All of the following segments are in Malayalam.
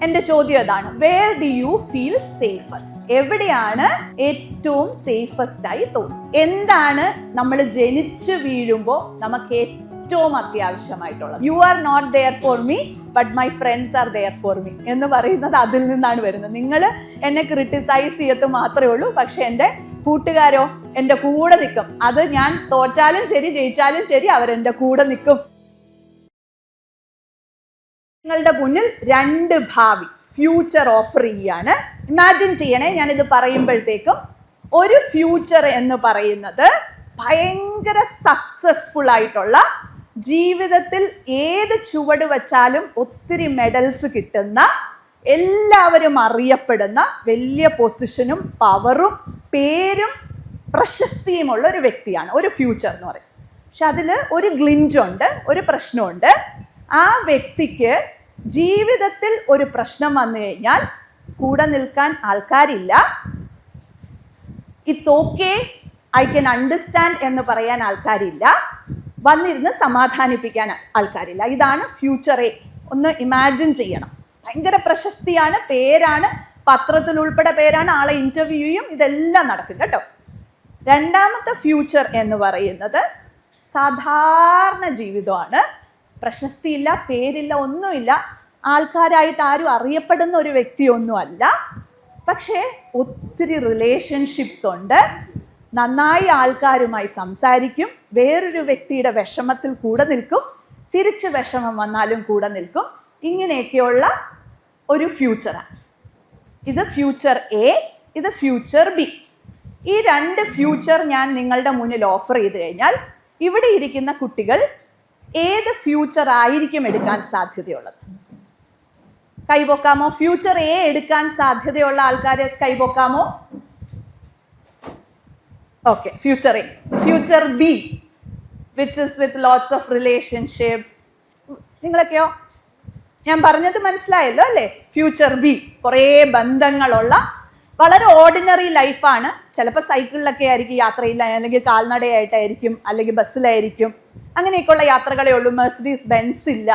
എന്റെ ചോദ്യം അതാണ്, where do you feel safest? എവിടെയാണ് ഏറ്റവും സേഫസ്റ്റ് ആയി തോന്നുന്നത്? എന്താണ് നമ്മൾ ജനിച്ചു വീഴുമ്പോൾ നമുക്ക് ഏറ്റവും അത്യാവശ്യമായിട്ടുള്ളത്? You are not there for me but my friends are there for me എന്ന് പറയുന്നത് അതിൽ നിന്നാണ് വരുന്നത്. നിങ്ങൾ എന്നെ ക്രിട്ടിസൈസ് ചെയ്യത്ത് മാത്രമേ ഉള്ളൂ, പക്ഷെ എൻ്റെ കൂട്ടുകാരോ എൻ്റെ കൂടെ നിൽക്കും. അത് ഞാൻ തോറ്റാലും ശരി ജയിച്ചാലും ശരി അവരെൻ്റെ കൂടെ നിൽക്കും. നിങ്ങളുടെ മുന്നിൽ രണ്ട് ഭാവി ഫ്യൂച്ചർ ഓഫർ ചെയ്യാണ്. ഇമാജിൻ ചെയ്യണേ, ഞാനിത് പറയുമ്പോഴത്തേക്കും ഒരു ഫ്യൂച്ചർ എന്ന് പറയുന്നത് ഭയങ്കര സക്സസ്ഫുൾ ആയിട്ടുള്ള, ജീവിതത്തിൽ ഏത് ചുവട് വച്ചാലും ഒത്തിരി മെഡൽസ് കിട്ടുന്ന, എല്ലാവരും അറിയപ്പെടുന്ന, വലിയ പൊസിഷനും പവറും പേരും പ്രശസ്തിയുമുള്ള ഒരു വ്യക്തിയാണ് ഒരു ഫ്യൂച്ചർ എന്ന് പറയും. പക്ഷെ അതിൽ ഒരു ഗ്ലിഞ്ചുണ്ട്, ഒരു പ്രശ്നമുണ്ട്. ആ വ്യക്തിക്ക് ജീവിതത്തിൽ ഒരു പ്രശ്നം വന്നു കഴിഞ്ഞാൽ കൂടെ നിൽക്കാൻ ആൾക്കാരില്ല. It's okay, I can understand എന്ന് പറയാൻ ആൾക്കാരില്ല. വന്നിരുന്ന് സമാധാനിപ്പിക്കാൻ ആൾക്കാരില്ല. ഇതാണ് ഫ്യൂച്ചർ എ. ഒന്ന് ഇമാജിൻ ചെയ്യണം. ഭയങ്കര പ്രശസ്തിയാണ്, പേരാണ്, പത്രത്തിൽ ഉൾപ്പെടെ പേരാണ്, ആളെ ഇന്റർവ്യൂ ചെയ്യും, ഇതെല്ലാം നടക്കും കേട്ടോ. രണ്ടാമത്തെ ഫ്യൂച്ചർ എന്ന് പറയുന്നത് സാധാരണ ജീവിതമാണ്. പ്രശസ്തിയില്ല, പേരില്ല, ഒന്നുമില്ല, ആൾക്കാരായിട്ട് ആരും അറിയപ്പെടുന്ന ഒരു വ്യക്തിയൊന്നുമല്ല. പക്ഷേ ഒത്തിരി റിലേഷൻഷിപ്സ് ഉണ്ട്, നന്നായി ആൾക്കാരുമായി സംസാരിക്കും, വേറൊരു വ്യക്തിയുടെ വിഷമത്തിൽ കൂടെ നിൽക്കും, തിരിച്ച് വിഷമം വന്നാലും കൂടെ നിൽക്കും. ഇങ്ങനെയൊക്കെയുള്ള ഒരു ഫ്യൂച്ചറാണ്. ഇത് ഫ്യൂച്ചർ എ, ഇത് ഫ്യൂച്ചർ ബി. ഈ രണ്ട് ഫ്യൂച്ചർ ഞാൻ നിങ്ങളുടെ മുന്നിൽ ഓഫർ ചെയ്ത് കഴിഞ്ഞാൽ ഇവിടെ ഇരിക്കുന്ന കുട്ടികൾ ഏത് ഫ്യൂച്ചർ ആയിരിക്കും എടുക്കാൻ സാധ്യതയുള്ളത്? കൈപൊക്കാമോ? ഫ്യൂച്ചർ എ എടുക്കാൻ സാധ്യതയുള്ള ആൾക്കാർ കൈപൊക്കാമോ? Okay, future A. Future B, which is with lots of relationships. നിങ്ങളൊക്കെയോ? ഞാൻ പറഞ്ഞത് മനസ്സിലായല്ലോ അല്ലേ? ഫ്യൂച്ചർ ബി കുറേ ബന്ധങ്ങളുള്ള വളരെ ഓർഡിനറി ലൈഫാണ്. ചിലപ്പോൾ സൈക്കിളിലൊക്കെ ആയിരിക്കും യാത്രയില്ല, അല്ലെങ്കിൽ കാൽനടയായിട്ടായിരിക്കും, അല്ലെങ്കിൽ ബസ്സിലായിരിക്കും. അങ്ങനെയൊക്കെയുള്ള യാത്രകളേ ഉള്ളൂ. മെഴ്സിഡീസ് ബെൻസ് ഇല്ല,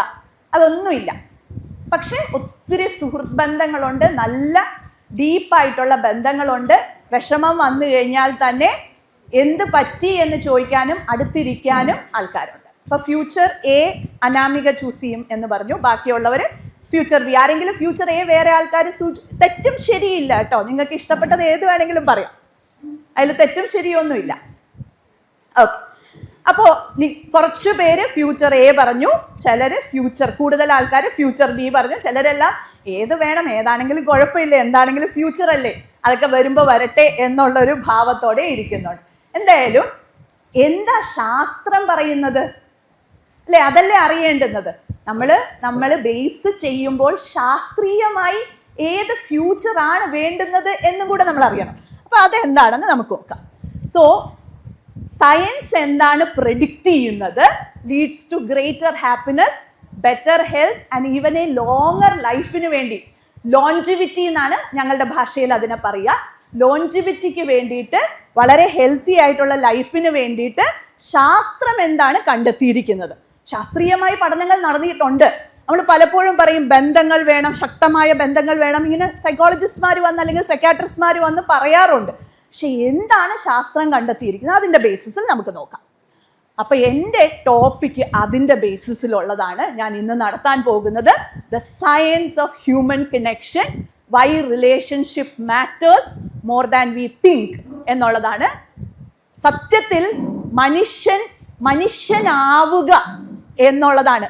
അതൊന്നുമില്ല. പക്ഷെ ഒത്തിരി സുഹൃത്ത് ബന്ധങ്ങളുണ്ട്, നല്ല ഡീപ്പായിട്ടുള്ള ബന്ധങ്ങളുണ്ട്. വിഷമം വന്നു കഴിഞ്ഞാൽ തന്നെ എന്ത് പറ്റി എന്ന് ചോദിക്കാനും അടുത്തിരിക്കാനും ആൾക്കാരുണ്ട്. അപ്പോൾ ഫ്യൂച്ചർ എ അനാമിക ചൂസ് ചെയ്യും എന്ന് പറഞ്ഞു. ബാക്കിയുള്ളവർ ഫ്യൂച്ചർ ബി. ആരെങ്കിലും ഫ്യൂച്ചർ എ വേറെ ആൾക്കാർ തെറ്റും ശരിയില്ല കേട്ടോ. നിങ്ങൾക്ക് ഇഷ്ടപ്പെട്ടത് ഏത് വേണമെങ്കിലും പറയാം, അതിൽ തെറ്റും ശരിയൊന്നുമില്ല. ഓക്കെ, അപ്പോൾ കുറച്ച് പേര് ഫ്യൂച്ചർ എ പറഞ്ഞു, ചിലർ ഫ്യൂച്ചർ, കൂടുതൽ ആൾക്കാർ ഫ്യൂച്ചർ ബി പറഞ്ഞു. ചിലരെല്ലാം ഏത് വേണം, ഏതാണെങ്കിലും കുഴപ്പമില്ല, എന്താണെങ്കിലും ഫ്യൂച്ചർ അല്ലേ, അതൊക്കെ വരുമ്പോൾ വരട്ടെ എന്നുള്ളൊരു ഭാവത്തോടെ ഇരിക്കുന്നുണ്ട്. എന്തായാലും എന്താ ശാസ്ത്രം പറയുന്നത് അല്ലേ? അതല്ലേ അറിയേണ്ടുന്നത്. നമ്മൾ ബേസ് ചെയ്യുമ്പോൾ ശാസ്ത്രീയമായി ഏത് ഫ്യൂച്ചറാണ് വേണ്ടുന്നത് എന്നും കൂടെ നമ്മൾ അറിയണം. അപ്പോൾ അതെന്താണെന്ന് നമുക്ക് നോക്കാം. സോ സയൻസ് എന്താണ് പ്രെഡിക്റ്റ് ചെയ്യുന്നത്? Leads to greater happiness, better health and even a longer ലൈഫിന് വേണ്ടി. ലോഞ്ചിവിറ്റി എന്നാണ് ഞങ്ങളുടെ ഭാഷയിൽ അതിനെ പറയുക. ലോഞ്ചിവിറ്റിക്ക് വേണ്ടിയിട്ട്, വളരെ ഹെൽത്തി ആയിട്ടുള്ള ലൈഫിന് വേണ്ടിയിട്ട് ശാസ്ത്രം എന്താണ് കണ്ടെത്തിയിരിക്കുന്നത്? ശാസ്ത്രീയമായി പഠനങ്ങൾ നടന്നിട്ടുണ്ട്. നമ്മൾ പലപ്പോഴും പറയും ബന്ധങ്ങൾ വേണം, ശക്തമായ ബന്ധങ്ങൾ വേണം, ഇങ്ങനെ സൈക്കോളജിസ്റ്റ്മാർ വന്ന് അല്ലെങ്കിൽ സൈക്കാട്രിസ്റ്റ്മാർ വന്ന് പറയാറുണ്ട്. പക്ഷെ എന്താണ് ശാസ്ത്രം കണ്ടെത്തിയിരിക്കുന്നത്? അതിൻ്റെ ബേസിസിൽ നമുക്ക് നോക്കാം. അപ്പം എൻ്റെ ടോപ്പിക്ക് അതിൻ്റെ ബേസിസിലുള്ളതാണ് ഞാൻ ഇന്ന് നടത്താൻ പോകുന്നത്. The science of human connection, why relationship matters more than we think എന്നുള്ളതാണ്. സത്യത്തിൽ മനുഷ്യനാവുക എന്നുള്ളതാണ്,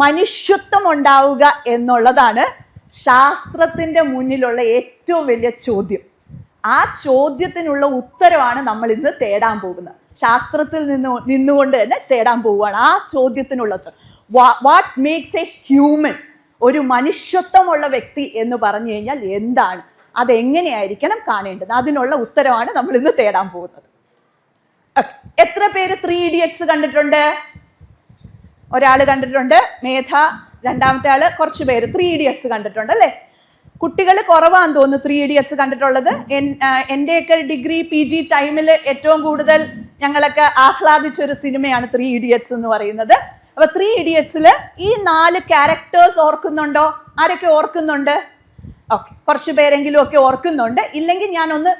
മനുഷ്യത്വം ഉണ്ടാവുക എന്നുള്ളതാണ് ശാസ്ത്രത്തിൻ്റെ മുന്നിലുള്ള ഏറ്റവും വലിയ ചോദ്യം. ആ ചോദ്യത്തിനുള്ള ഉത്തരവാണ് നമ്മൾ ഇന്ന് തേടാൻ പോകുന്നത്. ശാസ്ത്രത്തിൽ നിന്നുകൊണ്ട് തന്നെ തേടാൻ പോവുകയാണ് ആ ചോദ്യത്തിനുള്ള ഉത്തരം. വാട്ട് മേക്സ് എ ഹ്യൂമൻ, ഒരു മനുഷ്യത്വമുള്ള വ്യക്തി എന്ന് പറഞ്ഞു കഴിഞ്ഞാൽ എന്താണ്, അതെങ്ങനെയായിരിക്കണം കാണേണ്ടത്? അതിനുള്ള ഉത്തരവാണ് നമ്മൾ ഇന്ന് തേടാൻ പോകുന്നത്. എത്ര പേര് 3 Idiots കണ്ടിട്ടുണ്ട്? ഒരാൾ കണ്ടിട്ടുണ്ട്, മേധ. രണ്ടാമത്തെ ആള്, കുറച്ച് പേര് 3 Idiots കണ്ടിട്ടുണ്ട് അല്ലേ? കുട്ടികൾ കുറവാന്ന് തോന്നുന്നു 3 Idiots കണ്ടിട്ടുള്ളത്. എൻ്റെയൊക്കെ ഡിഗ്രി PG ടൈമിൽ ഏറ്റവും കൂടുതൽ ഞങ്ങളൊക്കെ ആഹ്ലാദിച്ചൊരു സിനിമയാണ് 3 Idiots എന്ന് പറയുന്നത്. അപ്പൊ 3 Idiotsൽ ഈ 4 ക്യാരക്ടേഴ്സ് ഓർക്കുന്നുണ്ടോ? ആരൊക്കെ ഓർക്കുന്നുണ്ട്? ഓക്കെ, കുറച്ച് പേരെങ്കിലും ഒക്കെ ഓർക്കുന്നുണ്ട്. ഇല്ലെങ്കിൽ ഞാനൊന്ന്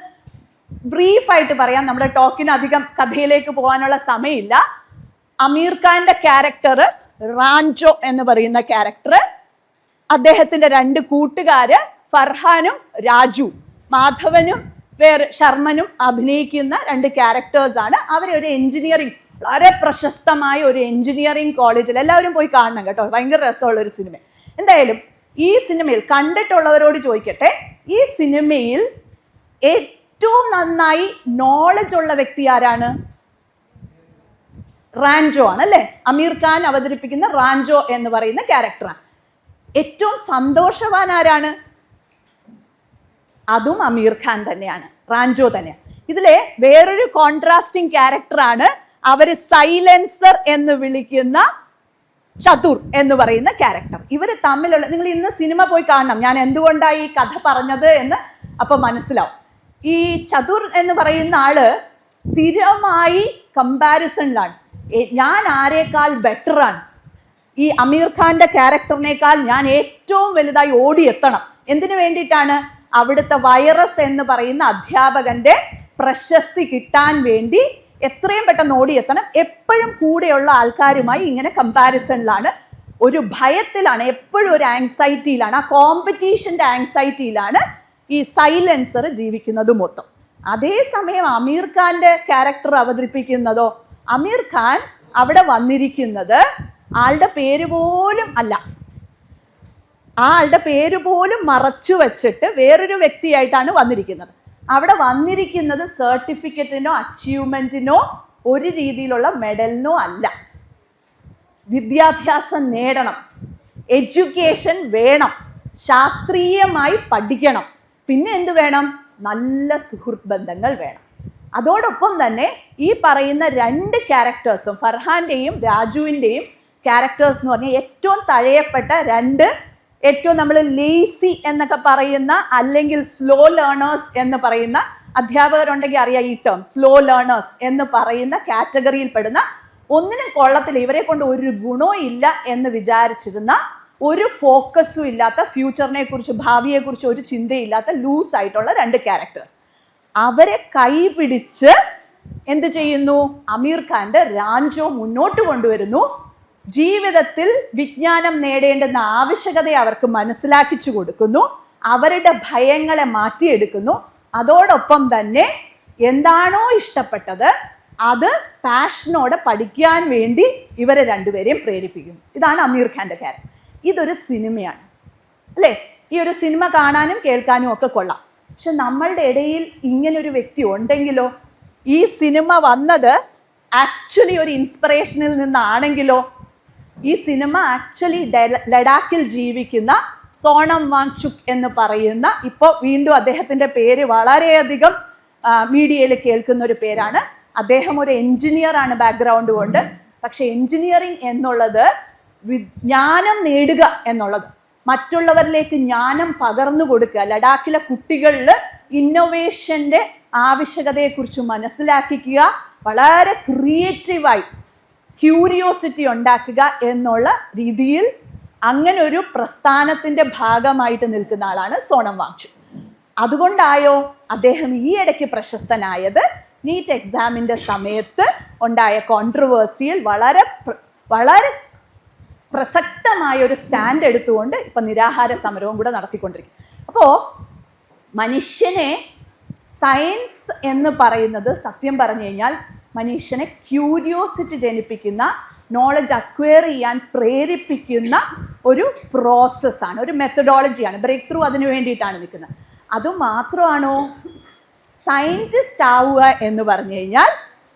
ബ്രീഫായിട്ട് പറയാം, നമ്മുടെ ടോക്കിന് അധികം കഥയിലേക്ക് പോകാനുള്ള സമയമില്ല. അമീർ ഖാന്റെ ക്യാരക്ടർ റാഞ്ചോ എന്ന് പറയുന്ന ക്യാരക്ടർ, അദ്ദേഹത്തിന്റെ 2 കൂട്ടുകാര് ഫർഹാനും രാജു, മാധവനും ശർമ്മനും അഭിനയിക്കുന്ന 2 ക്യാരക്ടേഴ്സാണ്. അവരൊരു എഞ്ചിനീയറിംഗ്, വളരെ പ്രശസ്തമായ ഒരു എഞ്ചിനീയറിംഗ് കോളേജിൽ, എല്ലാവരും പോയി കാണണം കേട്ടോ, ഭയങ്കര രസമുള്ള ഒരു സിനിമ. എന്തായാലും ഈ സിനിമയിൽ കണ്ടിട്ടുള്ളവരോട് ചോദിക്കട്ടെ, ഈ സിനിമയിൽ ഏറ്റവും നന്നായി നോളജ് ഉള്ള വ്യക്തി ആരാണ്? റാഞ്ചോ ആണ് അല്ലേ? അമീർ ഖാൻ അവതരിപ്പിക്കുന്ന റാഞ്ചോ എന്ന് പറയുന്ന ക്യാരക്ടറാണ്. ഏറ്റവും സന്തോഷവാൻ ആരാണ്? അതും അമീർ ഖാൻ തന്നെയാണ്, റാഞ്ചോ തന്നെയാണ്. ഇതിലെ വേറൊരു കോൺട്രാസ്റ്റിംഗ് ക്യാരക്ടറാണ് അവര് സൈലൻസർ എന്ന് വിളിക്കുന്ന ചതുർ എന്ന് പറയുന്ന ക്യാരക്ടർ. ഇവര് തമ്മിലുള്ള, നിങ്ങൾ ഇന്ന് സിനിമ പോയി കാണണം, ഞാൻ എന്തുകൊണ്ടാണ് ഈ കഥ പറഞ്ഞത് എന്ന് അപ്പൊ മനസ്സിലാവും. ഈ ചതുർ എന്ന് പറയുന്ന ആള് സ്ഥിരമായി കമ്പാരിസണിലാണ്. ഞാൻ ആരേക്കാൾ ബെറ്ററാണ്, ഈ അമീർ ഖാന്റെ ക്യാരക്ടറിനേക്കാൾ ഞാൻ ഏറ്റവും വലുതായി ഓടിയെത്തണം. എന്തിനു വേണ്ടിയിട്ടാണ്? അവിടുത്തെ വൈറസ് എന്ന് പറയുന്ന അധ്യാപകന്റെ പ്രശസ്തി കിട്ടാൻ വേണ്ടി എത്രയും പെട്ടെന്ന് ഓടിയെത്തണം. എപ്പോഴും കൂടെയുള്ള ആൾക്കാരുമായി ഇങ്ങനെ കമ്പാരിസണിലാണ്, ഒരു ഭയത്തിലാണ്, എപ്പോഴും ഒരു ആങ്സൈറ്റിയിലാണ്, ആ കോമ്പറ്റീഷന്റെ ആങ്സൈറ്റിയിലാണ് ഈ സൈലൻസർ ജീവിക്കുന്നത് മൊത്തം. അതേസമയം അമീർ ഖാന്റെ ക്യാരക്ടർ അവതരിപ്പിക്കുന്നതോ, അമീർ ഖാൻ അവിടെ വന്നിരിക്കുന്നത് ആളുടെ പേര് പോലും അല്ല, ആളുടെ പേര് പോലും മറച്ചു വച്ചിട്ട് വേറൊരു വ്യക്തിയായിട്ടാണ് വന്നിരിക്കുന്നത്. അവിടെ വന്നിരിക്കുന്നത് സർട്ടിഫിക്കറ്റിനോ അച്ചീവ്മെന്റിനോ ഒരു രീതിയിലുള്ള മെഡലിനോ അല്ല. വിദ്യാഭ്യാസം നേടണം, എഡ്യൂക്കേഷൻ വേണം, ശാസ്ത്രീയമായി പഠിക്കണം, പിന്നെ എന്ത് വേണം? നല്ല സുഹൃത്ത് ബന്ധങ്ങൾ വേണം. അതോടൊപ്പം തന്നെ ഈ പറയുന്ന 2 ക്യാരക്ടേഴ്സും, ഫർഹാന്റെയും രാജുവിൻ്റെയും ക്യാരക്ടേഴ്സ് എന്ന് പറഞ്ഞാൽ ഏറ്റവും തഴയപ്പെട്ട 2, ഏറ്റവും നമ്മൾ ലേസി എന്നൊക്കെ പറയുന്ന അല്ലെങ്കിൽ സ്ലോ ലേണേഴ്സ് എന്ന് പറയുന്ന, അധ്യാപകരുണ്ടെങ്കിൽ അറിയാം ഈ ടേം, സ്ലോ ലേണേഴ്സ് എന്ന് പറയുന്ന കാറ്റഗറിയിൽ പെടുന്ന, ഒന്നിനും കൊള്ളത്തില്ല, ഇവരെ കൊണ്ട് ഒരു ഗുണവും ഇല്ല എന്ന് വിചാരിച്ചിരുന്ന, ഒരു ഫോക്കസും ഇല്ലാത്ത, ഫ്യൂച്ചറിനെ കുറിച്ച് ഭാവിയെക്കുറിച്ച് ഒരു ചിന്തയില്ലാത്ത ലൂസ് ആയിട്ടുള്ള 2 ക്യാരക്ടേഴ്സ്. അവരെ കൈപിടിച്ച് എന്ത് ചെയ്യുന്നു? അമീർ ഖാന്റെ റാഞ്ചോ മുന്നോട്ട് കൊണ്ടുവരുന്നു. ജീവിതത്തിൽ വിജ്ഞാനം നേടേണ്ടുന്ന ആവശ്യകതയെ അവർക്ക് മനസ്സിലാക്കിച്ചു കൊടുക്കുന്നു, അവരുടെ ഭയങ്ങളെ മാറ്റിയെടുക്കുന്നു. അതോടൊപ്പം തന്നെ എന്താണോ ഇഷ്ടപ്പെട്ടത് അത് പാഷനോടെ പഠിക്കാൻ വേണ്ടി ഇവരെ 2 പേരെയും പ്രേരിപ്പിക്കുന്നു. ഇതാണ് അമീർ ഖാന്റെ ക്യാരക്ടർ. ഇതൊരു സിനിമയാണ് അല്ലേ? ഈ ഒരു സിനിമ കാണാനും കേൾക്കാനും ഒക്കെ കൊള്ളാം. പക്ഷെ നമ്മളുടെ ഇടയിൽ ഇങ്ങനൊരു വ്യക്തി ഉണ്ടെങ്കിലോ, ഈ സിനിമ വന്നത് ആക്ച്വലി ഒരു ഇൻസ്പിറേഷനിൽ നിന്നാണെങ്കിലോ, ഈ സിനിമ ആക്ച്വലി ലഡാക്കിൽ ജീവിക്കുന്ന സോണം വാങ്ചുക് എന്ന് പറയുന്ന, ഇപ്പോൾ വീണ്ടും അദ്ദേഹത്തിൻ്റെ പേര് വളരെയധികം മീഡിയയിൽ കേൾക്കുന്ന ഒരു പേരാണ്. അദ്ദേഹം ഒരു എഞ്ചിനീയറാണ് ബാക്ക്ഗ്രൗണ്ട് കൊണ്ട്. പക്ഷെ എഞ്ചിനീയറിംഗ് എന്നുള്ളത് ജ്ഞാനം നേടുക എന്നുള്ളത്, മറ്റുള്ളവരിലേക്ക് ജ്ഞാനം പകർന്നു കൊടുക്കുക, ലഡാക്കിലെ കുട്ടികളിൽ ഇന്നൊവേഷൻ്റെ ആവശ്യകതയെക്കുറിച്ച് മനസ്സിലാക്കിക്കുക, വളരെ ക്രിയേറ്റീവായി ക്യൂരിയോസിറ്റി ഉണ്ടാക്കുക എന്നുള്ള രീതിയിൽ അങ്ങനെ ഒരു പ്രസ്ഥാനത്തിൻ്റെ ഭാഗമായിട്ട് നിൽക്കുന്ന ആളാണ് സോണം വാങ്ചുക്. അതുകൊണ്ടായോ അദ്ദേഹം ഈ ഇടയ്ക്ക് പ്രശസ്തനായത്? നീറ്റ് എക്സാമിൻ്റെ സമയത്ത് ഉണ്ടായ കോൺട്രവേഴ്സിയിൽ വളരെ വളരെ പ്രസക്തമായ ഒരു സ്റ്റാൻഡ് എടുത്തുകൊണ്ട് ഇപ്പം നിരാഹാര സമരവും കൂടെ നടത്തിക്കൊണ്ടിരിക്കും. അപ്പോൾ മനുഷ്യനെ സയൻസ് എന്ന് പറയുന്നത് സത്യം പറഞ്ഞു കഴിഞ്ഞാൽ മനുഷ്യനെ ക്യൂരിയോസിറ്റി ജനിപ്പിക്കുന്ന, നോളജ് അക്വയർ ചെയ്യാൻ പ്രേരിപ്പിക്കുന്ന ഒരു പ്രോസസ്സാണ്, ഒരു മെത്തഡോളജിയാണ്. ബ്രേക്ക് ത്രൂ അതിനു വേണ്ടിയിട്ടാണ് നിൽക്കുന്നത്. അതുമാത്രമാണോ? സയൻറ്റിസ്റ്റ് ആവുക എന്ന് പറഞ്ഞു കഴിഞ്ഞാൽ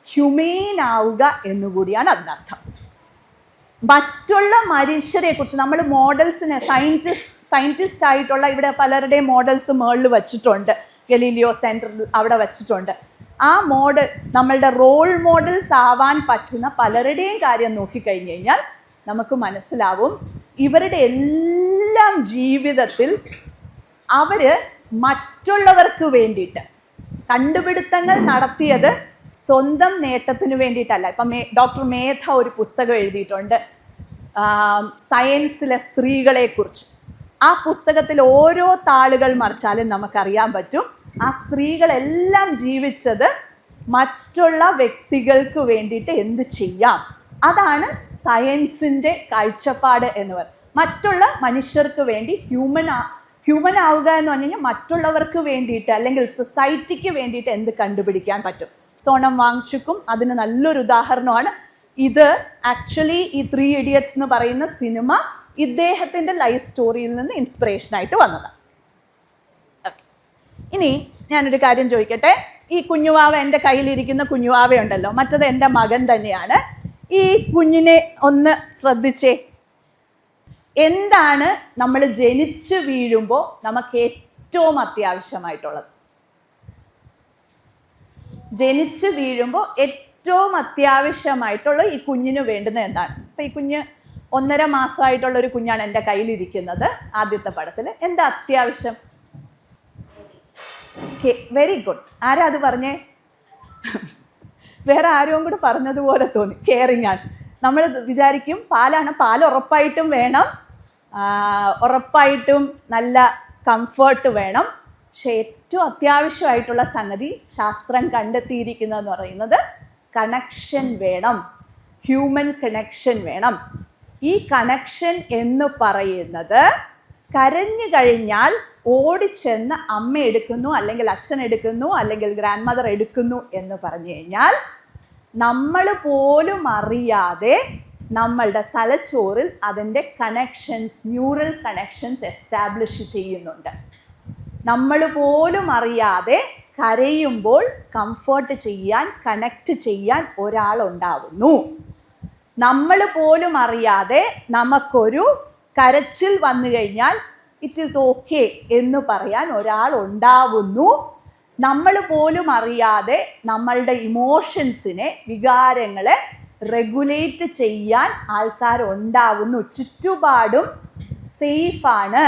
ഹ്യൂമെയിൻ ആവുക എന്നുകൂടിയാണ് അതിനർത്ഥം. മറ്റുള്ള മനുഷ്യരെക്കുറിച്ച് നമ്മൾ മോഡൽസിനെ, സയൻറ്റിസ്റ്റ് ആയിട്ടുള്ള ഇവിടെ പലരുടെയും മോഡൽസ് മുകളിൽ വച്ചിട്ടുണ്ട്, ഗലീലിയോ സെൻറ്ററിൽ അവിടെ വച്ചിട്ടുണ്ട്. ആ മോഡൽ, നമ്മളുടെ റോൾ മോഡൽസ് ആവാൻ പറ്റുന്ന പലരുടെയും കാര്യം നോക്കിക്കഴിഞ്ഞ് കഴിഞ്ഞാൽ നമുക്ക് മനസ്സിലാവും, ഇവരുടെ എല്ലാം ജീവിതത്തിൽ അവർ മറ്റുള്ളവർക്ക് വേണ്ടിയിട്ട് കണ്ടുപിടുത്തങ്ങൾ നടത്തിയത് സ്വന്തം നേട്ടത്തിന് വേണ്ടിയിട്ടല്ല. ഇപ്പം ഡോക്ടർ മേധ ഒരു പുസ്തകം എഴുതിയിട്ടുണ്ട് സയൻസിലെ സ്ത്രീകളെക്കുറിച്ച്. ആ പുസ്തകത്തിൽ ഓരോ താളുകൾ മറിച്ചാലും നമുക്കറിയാൻ പറ്റും ആ സ്ത്രീകളെല്ലാം ജീവിച്ചത് മറ്റുള്ള വ്യക്തികൾക്ക് വേണ്ടിയിട്ട് എന്ത് ചെയ്യാം. അതാണ് സയൻസിൻ്റെ കാഴ്ചപ്പാട് എന്ന് പറയുന്നത്. മറ്റുള്ള മനുഷ്യർക്ക് വേണ്ടി ഹ്യൂമൻ ആവുക എന്ന് പറഞ്ഞു കഴിഞ്ഞാൽ മറ്റുള്ളവർക്ക് വേണ്ടിയിട്ട് അല്ലെങ്കിൽ സൊസൈറ്റിക്ക് വേണ്ടിയിട്ട് എന്ത് കണ്ടുപിടിക്കാൻ പറ്റും. സോണം വാങ്ചുക്കും അതിന് നല്ലൊരു ഉദാഹരണമാണ്. ഇത് ആക്ച്വലി ഈ 3 Idiots എന്ന് പറയുന്ന സിനിമ ഇദ്ദേഹത്തിൻ്റെ ലൈഫ് സ്റ്റോറിയിൽ നിന്ന് ഇൻസ്പിറേഷനായിട്ട് വന്നതാണ്. ഇനി ഞാനൊരു കാര്യം ചോദിക്കട്ടെ. ഈ കുഞ്ഞുവാവ, എൻ്റെ കയ്യിലിരിക്കുന്ന കുഞ്ഞുവാവയുണ്ടല്ലോ, മറ്റത് എൻ്റെ മകൻ തന്നെയാണ്. ഈ കുഞ്ഞിനെ ഒന്ന് ശ്രദ്ധിച്ചേ. എന്താണ് നമ്മൾ ജനിച്ച് വീഴുമ്പോൾ നമുക്ക് ഏറ്റവും അത്യാവശ്യമായിട്ടുള്ളത്? ജനിച്ച് വീഴുമ്പോൾ ഏറ്റവും അത്യാവശ്യമായിട്ടുള്ള ഈ കുഞ്ഞിന് വേണ്ടുന്നത് എന്താണ്? ഇപ്പം ഈ കുഞ്ഞ് 1.5 മാസമായിട്ടുള്ള ഒരു കുഞ്ഞാണ് എൻ്റെ കയ്യിലിരിക്കുന്നത്. ആദ്യത്തെ പടത്തിൽ എന്താ അത്യാവശ്യം? Very good. ആരാ അത് പറഞ്ഞേ? വേറെ ആരും കൂടെ പറഞ്ഞതുപോലെ തോന്നി. കെയറിങ് ആണ്. നമ്മൾ വിചാരിക്കും പാലാണ്, പാൽ ഉറപ്പായിട്ടും വേണം, ഉറപ്പായിട്ടും നല്ല കംഫർട്ട് വേണം. പക്ഷെ ഏറ്റവും അത്യാവശ്യമായിട്ടുള്ള സംഗതി ശാസ്ത്രം കണ്ടെത്തിയിരിക്കുന്നതെന്ന് പറയുന്നത് കണക്ഷൻ വേണം, ഹ്യൂമൻ കണക്ഷൻ വേണം. ഈ കണക്ഷൻ എന്ന് പറയുന്നത് കരഞ്ഞു കഴിഞ്ഞാൽ ഓടിച്ചെന്ന് അമ്മ എടുക്കുന്നു, അല്ലെങ്കിൽ അച്ഛൻ എടുക്കുന്നു, അല്ലെങ്കിൽ ഗ്രാൻഡ് മദർ എടുക്കുന്നു എന്ന് പറഞ്ഞു കഴിഞ്ഞാൽ നമ്മൾ പോലും അറിയാതെ നമ്മളുടെ തലച്ചോറിൽ അതിൻ്റെ കണക്ഷൻസ്, ന്യൂറൽ കണക്ഷൻസ് എസ്റ്റാബ്ലിഷ് ചെയ്യുന്നുണ്ട്. നമ്മൾ പോലും അറിയാതെ കരയുമ്പോൾ കംഫർട്ട് ചെയ്യാൻ, കണക്റ്റ് ചെയ്യാൻ ഒരാളുണ്ടാവുന്നു. നമ്മൾ പോലും അറിയാതെ നമുക്കൊരു കരച്ചിൽ വന്നു കഴിഞ്ഞാൽ ഇറ്റ് ഈസ് ഓക്കെ എന്ന് പറയാൻ ഒരാൾ ഉണ്ടാവുന്നു. നമ്മൾ പോലും അറിയാതെ നമ്മളുടെ ഇമോഷൻസിനെ, വികാരങ്ങളെ റെഗുലേറ്റ് ചെയ്യാൻ ആൾക്കാരുണ്ടാവുന്നു. ചുറ്റുപാടും സേഫാണ്.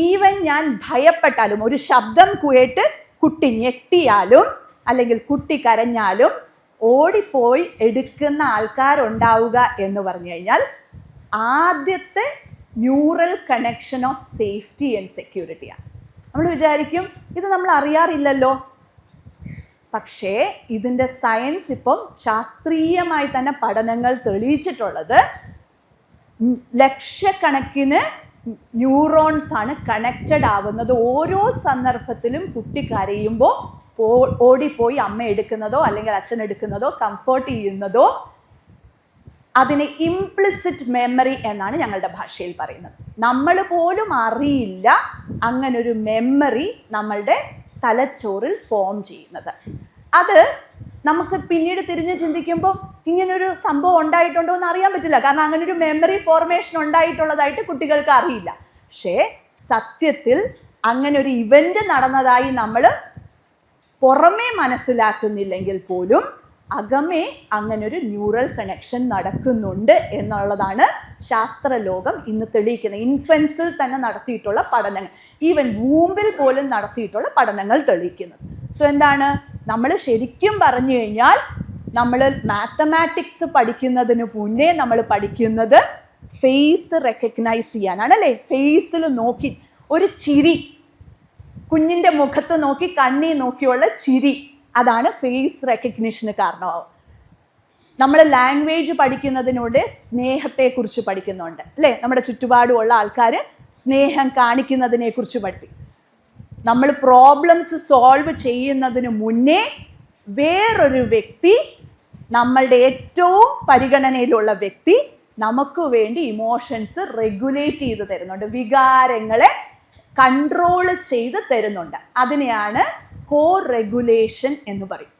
ഈവൻ ഞാൻ ഭയപ്പെട്ടാലും, ഒരു ശബ്ദം കേട്ട് കുട്ടി ഞെട്ടിയാലും അല്ലെങ്കിൽ കുട്ടി കരഞ്ഞാലും ഓടിപ്പോയി എടുക്കുന്ന ആൾക്കാരുണ്ടാവുക എന്ന് പറഞ്ഞു കഴിഞ്ഞാൽ ആദ്യത്തെ neural connection of safety and സെക്യൂരിറ്റിയാണ്. നമ്മൾ വിചാരിക്കും ഇത് നമ്മൾ അറിയാറില്ലല്ലോ. പക്ഷേ ഇതിൻ്റെ സയൻസ് ഇപ്പം ശാസ്ത്രീയമായി തന്നെ പഠനങ്ങൾ തെളിയിച്ചിട്ടുള്ളത് ലക്ഷക്കണക്കിന് ന്യൂറോൺസ് ആണ് കണക്റ്റഡ് ആവുന്നത്. ഓരോ സന്ദർഭത്തിലും കുട്ടി കരയുമ്പോൾ ഓടിപ്പോയി അമ്മ എടുക്കുന്നതോ അല്ലെങ്കിൽ അച്ഛൻ എടുക്കുന്നതോ കംഫർട്ട് ചെയ്യുന്നതോ അതിനെ ഇംപ്ലിസിറ്റ് മെമ്മറി എന്നാണ് ഞങ്ങളുടെ ഭാഷയിൽ പറയുന്നത്. നമ്മൾ പോലും അറിയില്ല അങ്ങനൊരു മെമ്മറി നമ്മളുടെ തലച്ചോറിൽ ഫോം ചെയ്യുന്നത്. അത് നമുക്ക് പിന്നീട് തിരിഞ്ഞ് ചിന്തിക്കുമ്പോൾ ഇങ്ങനൊരു സംഭവം ഉണ്ടായിട്ടുണ്ടോ എന്ന് അറിയാൻ പറ്റില്ല. കാരണം അങ്ങനൊരു മെമ്മറി ഫോർമേഷൻ ഉണ്ടായിട്ടുള്ളതായിട്ട് കുട്ടികൾക്ക് അറിയില്ല. പക്ഷേ സത്യത്തിൽ അങ്ങനൊരു ഇവൻ്റ് നടന്നതായി നമ്മൾ പുറമേ മനസ്സിലാക്കുന്നില്ലെങ്കിൽ പോലും അകമേ അങ്ങനൊരു ന്യൂറൽ കണക്ഷൻ നടക്കുന്നുണ്ട് എന്നുള്ളതാണ് ശാസ്ത്രലോകം ഇന്ന് തെളിയിക്കുന്നത്. ഇൻഫൻസിൽ തന്നെ നടത്തിയിട്ടുള്ള പഠനങ്ങൾ, ഈവൻ വൂമ്പിൽ പോലും നടത്തിയിട്ടുള്ള പഠനങ്ങൾ തെളിയിക്കുന്നത്. സോ എന്താണ്, നമ്മൾ ശരിക്കും പറഞ്ഞു കഴിഞ്ഞാൽ നമ്മൾ മാത്തമാറ്റിക്സ് പഠിക്കുന്നതിന് മുന്നേ നമ്മൾ പഠിക്കുന്നത് ഫേസ് റെക്കഗ്നൈസ് ചെയ്യാനാണ്, അല്ലേ? ഫേസിൽ നോക്കി ഒരു ചിരി, കുഞ്ഞിൻ്റെ മുഖത്ത് നോക്കി കണ്ണി നോക്കിയുള്ള ചിരി, അതാണ് ഫേസ് റെക്കഗ്നിഷന് കാരണമാവും. നമ്മൾ ലാംഗ്വേജ് പഠിക്കുന്നതിനൂടെ സ്നേഹത്തെക്കുറിച്ച് പഠിക്കുന്നുണ്ട്, അല്ലേ? നമ്മുടെ ചുറ്റുപാടുമുള്ള ആൾക്കാർ സ്നേഹം കാണിക്കുന്നതിനെക്കുറിച്ച് പഠിക്കും. നമ്മൾ പ്രോബ്ലംസ് സോൾവ് ചെയ്യുന്നതിന് മുന്നേ വേറൊരു വ്യക്തി, നമ്മളുടെ ഏറ്റവും പരിഗണനയിലുള്ള വ്യക്തി നമുക്ക് വേണ്ടി ഇമോഷൻസ് റെഗുലേറ്റ് ചെയ്ത് തരുന്നുണ്ട്, വികാരങ്ങളെ കൺട്രോൾ ചെയ്ത് തരുന്നുണ്ട്. അതിനെയാണ് കോ റെഗുലേഷൻ എന്ന് പറയും.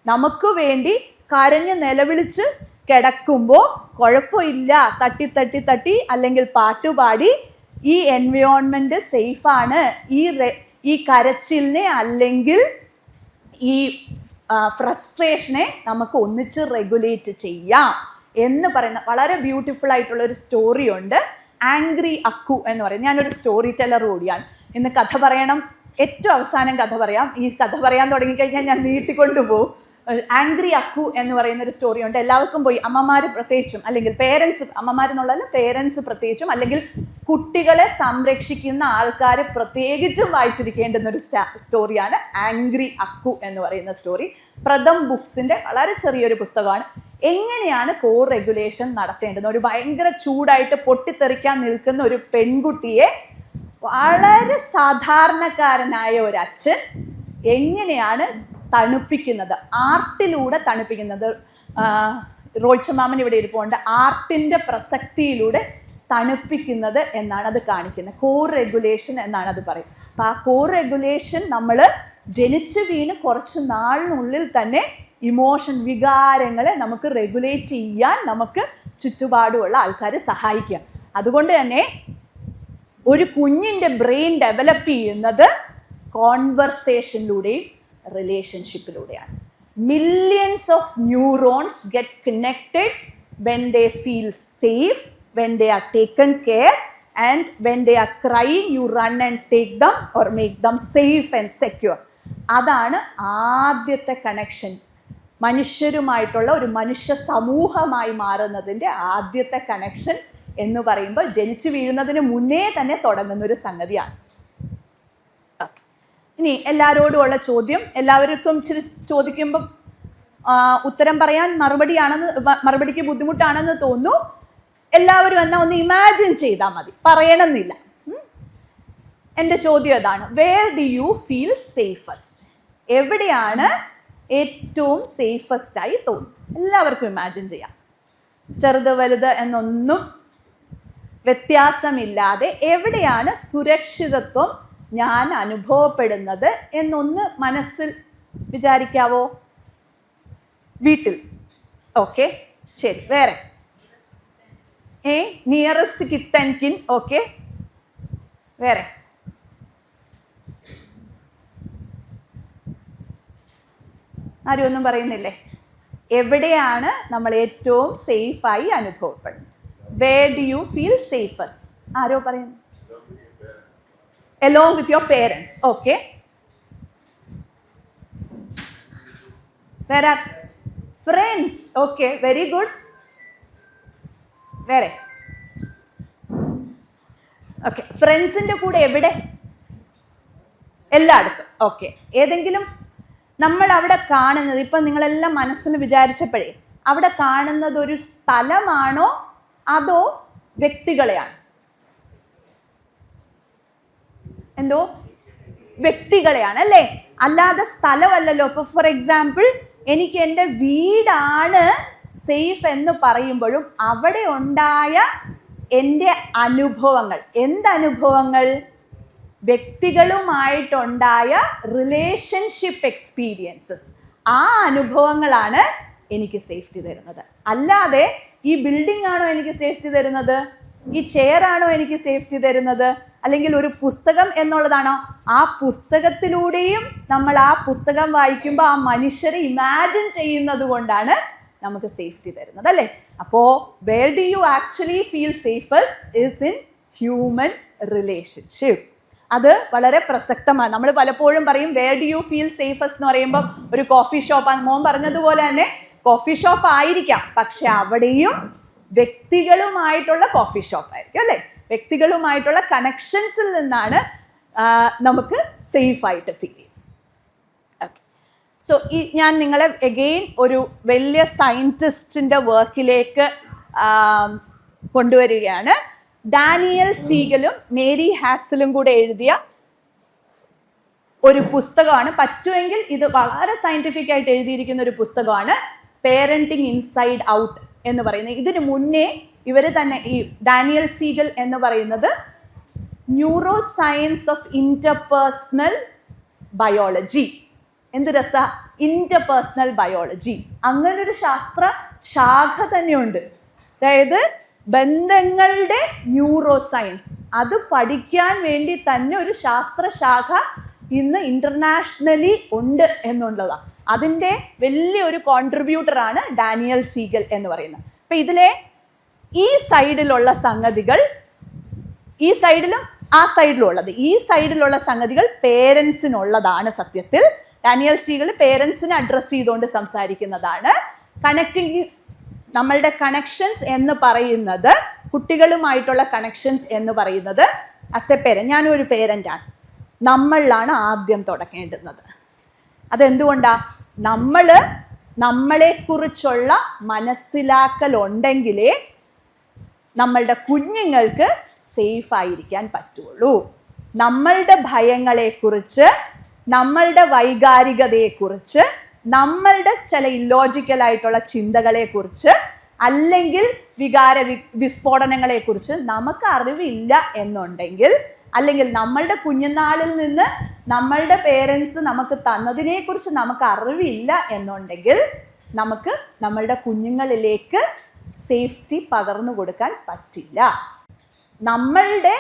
നമുക്ക് വേണ്ടി കരഞ്ഞ് നിലവിളിച്ച് കിടക്കുമ്പോൾ കുഴപ്പമില്ല, തട്ടി തട്ടി തട്ടി അല്ലെങ്കിൽ പാട്ടുപാടി ഈ എൻവയോൺമെൻറ്റ് സേഫാണ്, ഈ കരച്ചിലിനെ അല്ലെങ്കിൽ ഈ ഫ്രസ്ട്രേഷനെ നമുക്ക് ഒന്നിച്ച് റെഗുലേറ്റ് ചെയ്യാം എന്ന് പറയുന്ന വളരെ ബ്യൂട്ടിഫുൾ ആയിട്ടുള്ളൊരു സ്റ്റോറി ഉണ്ട്. ആംഗ്രി അക്കു എന്ന് പറയും. ഞാനൊരു സ്റ്റോറി ടെല്ലർ കൂടിയാണ്. ഇന്ന് കഥ പറയണം, ഏറ്റവും അവസാനം കഥ പറയാം. ഈ കഥ പറയാൻ തുടങ്ങിക്കഴിഞ്ഞാൽ ഞാൻ നീട്ടിക്കൊണ്ടു പോകും. ആംഗ്രി അക്കു എന്ന് പറയുന്ന ഒരു സ്റ്റോറി ഉണ്ട്. എല്ലാവർക്കും പോയി, അമ്മമാർ പ്രത്യേകിച്ചും, അല്ലെങ്കിൽ പേരൻസ്, അമ്മമാരെന്നുള്ളതല്ല പേരൻസ് പ്രത്യേകിച്ചും, അല്ലെങ്കിൽ കുട്ടികളെ സംരക്ഷിക്കുന്ന ആൾക്കാർ പ്രത്യേകിച്ചും വായിച്ചിരിക്കേണ്ടുന്ന ഒരു സ്റ്റോറിയാണ് ആംഗ്രി അക്കു എന്ന് പറയുന്ന സ്റ്റോറി. പ്രഥം ബുക്സിന്റെ വളരെ ചെറിയൊരു പുസ്തകമാണ്. എങ്ങനെയാണ് കോ റെഗുലേഷൻ നടത്തേണ്ടത്? ഒരു ഭയങ്കര ചൂടായിട്ട് പൊട്ടിത്തെറിക്കാൻ നിൽക്കുന്ന ഒരു പെൺകുട്ടിയെ വളരെ സാധാരണക്കാരനായ ഒരു അച്ഛൻ എങ്ങനെയാണ് തണുപ്പിക്കുന്നത്, ആർട്ടിലൂടെ തണുപ്പിക്കുന്നത്. റോയ്ച്ച മാമൻ ഇവിടെ ഇരിപ്പുണ്ട്. ആർട്ടിൻ്റെ പ്രസക്തിയിലൂടെ തണുപ്പിക്കുന്നത് എന്നാണ് അത് കാണിക്കുന്നത്. കോ റെഗുലേഷൻ എന്നാണ് അത് പറയുന്നത്. അപ്പം ആ കോ റെഗുലേഷൻ നമ്മൾ ജനിച്ചു വീണ് കുറച്ച് നാളിനുള്ളിൽ തന്നെ ഇമോഷൻ, വികാരങ്ങളെ നമുക്ക് റെഗുലേറ്റ് ചെയ്യാൻ നമുക്ക് ചുറ്റുപാടുമുള്ള ആൾക്കാർ സഹായിക്കുക. അതുകൊണ്ട് തന്നെ ഒരു കുഞ്ഞിൻ്റെ ബ്രെയിൻ ഡെവലപ്പ് ചെയ്യുന്നത് കോൺവെർസേഷനിലൂടെയും റിലേഷൻഷിപ്പിലൂടെയാണ്. Millions of neurons get connected when they feel safe, when they are taken care, and when they are crying you run and take them or make them safe and secure. അതാണ് ആദ്യത്തെ കണക്ഷൻ. മനുഷ്യരുമായിട്ടുള്ള ഒരു മനുഷ്യ സമൂഹമായി മാറുന്നതിൻ്റെ ആദ്യത്തെ കണക്ഷൻ എന്ന് പറയുമ്പോൾ ജനിച്ചു വീഴുന്നതിന് മുന്നേ തന്നെ തുടങ്ങുന്ന ഒരു സംഗതിയാണ്. ഇനി എല്ലാവരോടുമുള്ള ചോദ്യം, എല്ലാവർക്കും ഇച്ചിരി ചോദിക്കുമ്പം ഉത്തരം പറയാൻ മറുപടിക്ക് ബുദ്ധിമുട്ടാണെന്ന് തോന്നുന്നു. എല്ലാവരും എന്നാൽ ഒന്ന് ഇമാജിൻ ചെയ്താൽ മതി, പറയണമെന്നില്ല. എൻ്റെ ചോദ്യം അതാണ്, where do you feel safest? എവിടെയാണ് ഏറ്റവും സേഫസ്റ്റായി തോന്നും? എല്ലാവർക്കും ഇമാജിൻ ചെയ്യാം. ചെറുത് വലുത് എന്നൊന്നും വ്യത്യാസമില്ലാതെ എവിടെയാണ് സുരക്ഷിതത്വം ഞാൻ അനുഭവപ്പെടുന്നത് എന്നൊന്ന് മനസ്സിൽ വിചാരിക്കാവോ? വീട്ടിൽ. ഓക്കെ, ശരി. വേറെ? Nearest kith and kin. Okay, വേറെ? ആരും ഒന്നും പറയുന്നില്ലേ? എവിടെയാണ് നമ്മൾ ഏറ്റവും സേഫായി അനുഭവപ്പെടുന്നത്? Where do you feel safest? ആരോ പറയുന്നു? along with your parents. Okay, where are friends? Okay, very good. Where? Okay, ഫ്രണ്ട്സിൻ്റെ കൂടെ എവിടെ? എല്ലായിടത്തും. ഓക്കെ, ഏതെങ്കിലും നമ്മൾ അവിടെ കാണുന്നത്, ഇപ്പം നിങ്ങളെല്ലാം മനസ്സിൽ വിചാരിച്ചപ്പോഴേ അവിടെ കാണുന്നത് ഒരു സ്ഥലമാണോ അതോ വ്യക്തികളെയാണ്? എന്തോ? വ്യക്തികളെയാണ് അല്ലേ, അല്ലാതെ സ്ഥലമല്ലല്ലോ. ഇപ്പോൾ ഫോർ എക്സാമ്പിൾ എനിക്ക് എൻ്റെ വീടാണ് സേഫ് എന്ന് പറയുമ്പോഴും അവിടെ ഉണ്ടായ എൻ്റെ അനുഭവങ്ങൾ, എന്തനുഭവങ്ങൾ? വ്യക്തികളുമായിട്ടുണ്ടായ റിലേഷൻഷിപ്പ് എക്സ്പീരിയൻസസ്, ആ അനുഭവങ്ങളാണ് എനിക്ക് സേഫ്റ്റി തരുന്നത്. അല്ലാതെ ഈ ബിൽഡിംഗ് ആണോ എനിക്ക് സേഫ്റ്റി തരുന്നത്? ഈ ചെയർ ആണോ എനിക്ക് സേഫ്റ്റി തരുന്നത്? അല്ലെങ്കിൽ ഒരു പുസ്തകം എന്നുള്ളതാണോ? ആ പുസ്തകത്തിലൂടെയും നമ്മൾ ആ പുസ്തകം വായിക്കുമ്പോൾ ആ മനുഷ്യരെ ഇമാജിൻ ചെയ്യുന്നത് കൊണ്ടാണ് നമുക്ക് സേഫ്റ്റി തരുന്നത് അല്ലേ? അപ്പോൾ where do you actually feel safest is in human relationship. അത് വളരെ പ്രസക്തമാണ്. നമ്മൾ പലപ്പോഴും പറയും where do you feel safest എന്ന് പറയുമ്പോൾ ഒരു കോഫി ഷോപ്പാണ്. മോൻ പറഞ്ഞതുപോലെ തന്നെ കോഫി ഷോപ്പ് ആയിരിക്കാം, പക്ഷെ അവിടെയും വ്യക്തികളുമായിട്ടുള്ള കോഫി ഷോപ്പായിരിക്കും അല്ലേ? വ്യക്തികളുമായിട്ടുള്ള കണക്ഷൻസിൽ നിന്നാണ് നമുക്ക് സേഫായിട്ട് ഫീൽ ചെയ്യും. ഓക്കെ, സോ ഞാൻ നിങ്ങളെ എഗെയിൻ ഒരു വലിയ സയൻറ്റിസ്റ്റിൻ്റെ വർക്കിലേക്ക് കൊണ്ടുവരികയാണ്. ഡാനിയൽ സീഗലും മേരി ഹാസലും കൂടെ എഴുതിയ ഒരു പുസ്തകമാണ്. പറ്റുമെങ്കിൽ ഇത് വളരെ സയൻറ്റിഫിക് ആയിട്ട് എഴുതിയിരിക്കുന്ന ഒരു പുസ്തകമാണ് പേരൻറ്റിങ് ഇൻസൈഡ് ഔട്ട് എന്ന് പറയുന്നത്. ഇതിന് മുന്നേ ഇവർ തന്നെ, ഈ ഡാനിയൽ സീഗൽ എന്ന് പറയുന്നത് neuro science of interpersonal biology, എന്ത് രസ, ഇന്റർപേഴ്സണൽ ബയോളജി, അങ്ങനൊരു ശാസ്ത്ര ശാഖ തന്നെയുണ്ട്. അതായത് ബന്ധങ്ങളുടെ ന്യൂറോ സയൻസ്, അത് പഠിക്കാൻ വേണ്ടി തന്നെ ഒരു ശാസ്ത്രശാഖ ഇന്ന് ഇന്റർനാഷണലി ഉണ്ട് എന്നുള്ളതാണ്. അതിൻ്റെ വലിയൊരു കോൺട്രിബ്യൂട്ടറാണ് ഡാനിയൽ സീഗൽ എന്ന് പറയുന്നത്. അപ്പം ഇതിലെ ഈ സൈഡിലുള്ള സംഗതികൾ, ഈ സൈഡിലും ആ സൈഡിലും ഉള്ളത്, ഈ സൈഡിലുള്ള സംഗതികൾ പേരൻസിനുള്ളതാണ് സത്യത്തിൽ. ഡാനിയൽ സീഗൽ പേരൻസിനെ അഡ്രസ്സ് ചെയ്തുകൊണ്ട് സംസാരിക്കുന്നതാണ്. കണക്റ്റിംഗ്, നമ്മളുടെ കണക്ഷൻസ് എന്ന് പറയുന്നത്, കുട്ടികളുമായിട്ടുള്ള കണക്ഷൻസ് എന്ന് പറയുന്നത് ആസ് എ പേരൻറ്, ഞാനും ഒരു പേരൻ്റാണ്, നമ്മളിലാണ് ആദ്യം തുടങ്ങേണ്ടുന്നത്. അതെന്തുകൊണ്ടാണ്? നമ്മളെക്കുറിച്ചുള്ള മനസ്സിലാക്കലുണ്ടെങ്കിലേ നമ്മളുടെ കുഞ്ഞുങ്ങൾക്ക് സേഫ് ആയിരിക്കാൻ പറ്റുള്ളൂ. നമ്മളുടെ ഭയങ്ങളെക്കുറിച്ച്, നമ്മളുടെ വൈകാരികതയെക്കുറിച്ച്, നമ്മളുടെ ചില ഇല്ലോജിക്കലായിട്ടുള്ള ചിന്തകളെക്കുറിച്ച് അല്ലെങ്കിൽ വിസ്ഫോടനങ്ങളെക്കുറിച്ച് നമുക്ക് അറിവില്ല എന്നുണ്ടെങ്കിൽ, അല്ലെങ്കിൽ നമ്മളുടെ കുഞ്ഞുനാളിൽ നിന്ന് നമ്മളുടെ പേരൻസ് നമുക്ക് തന്നതിനെക്കുറിച്ച് നമുക്ക് അറിവില്ല എന്നുണ്ടെങ്കിൽ നമുക്ക് നമ്മളുടെ കുഞ്ഞുങ്ങളിലേക്ക് സേഫ്റ്റി പകർന്നു കൊടുക്കാൻ പറ്റില്ല. നമ്മളുടെ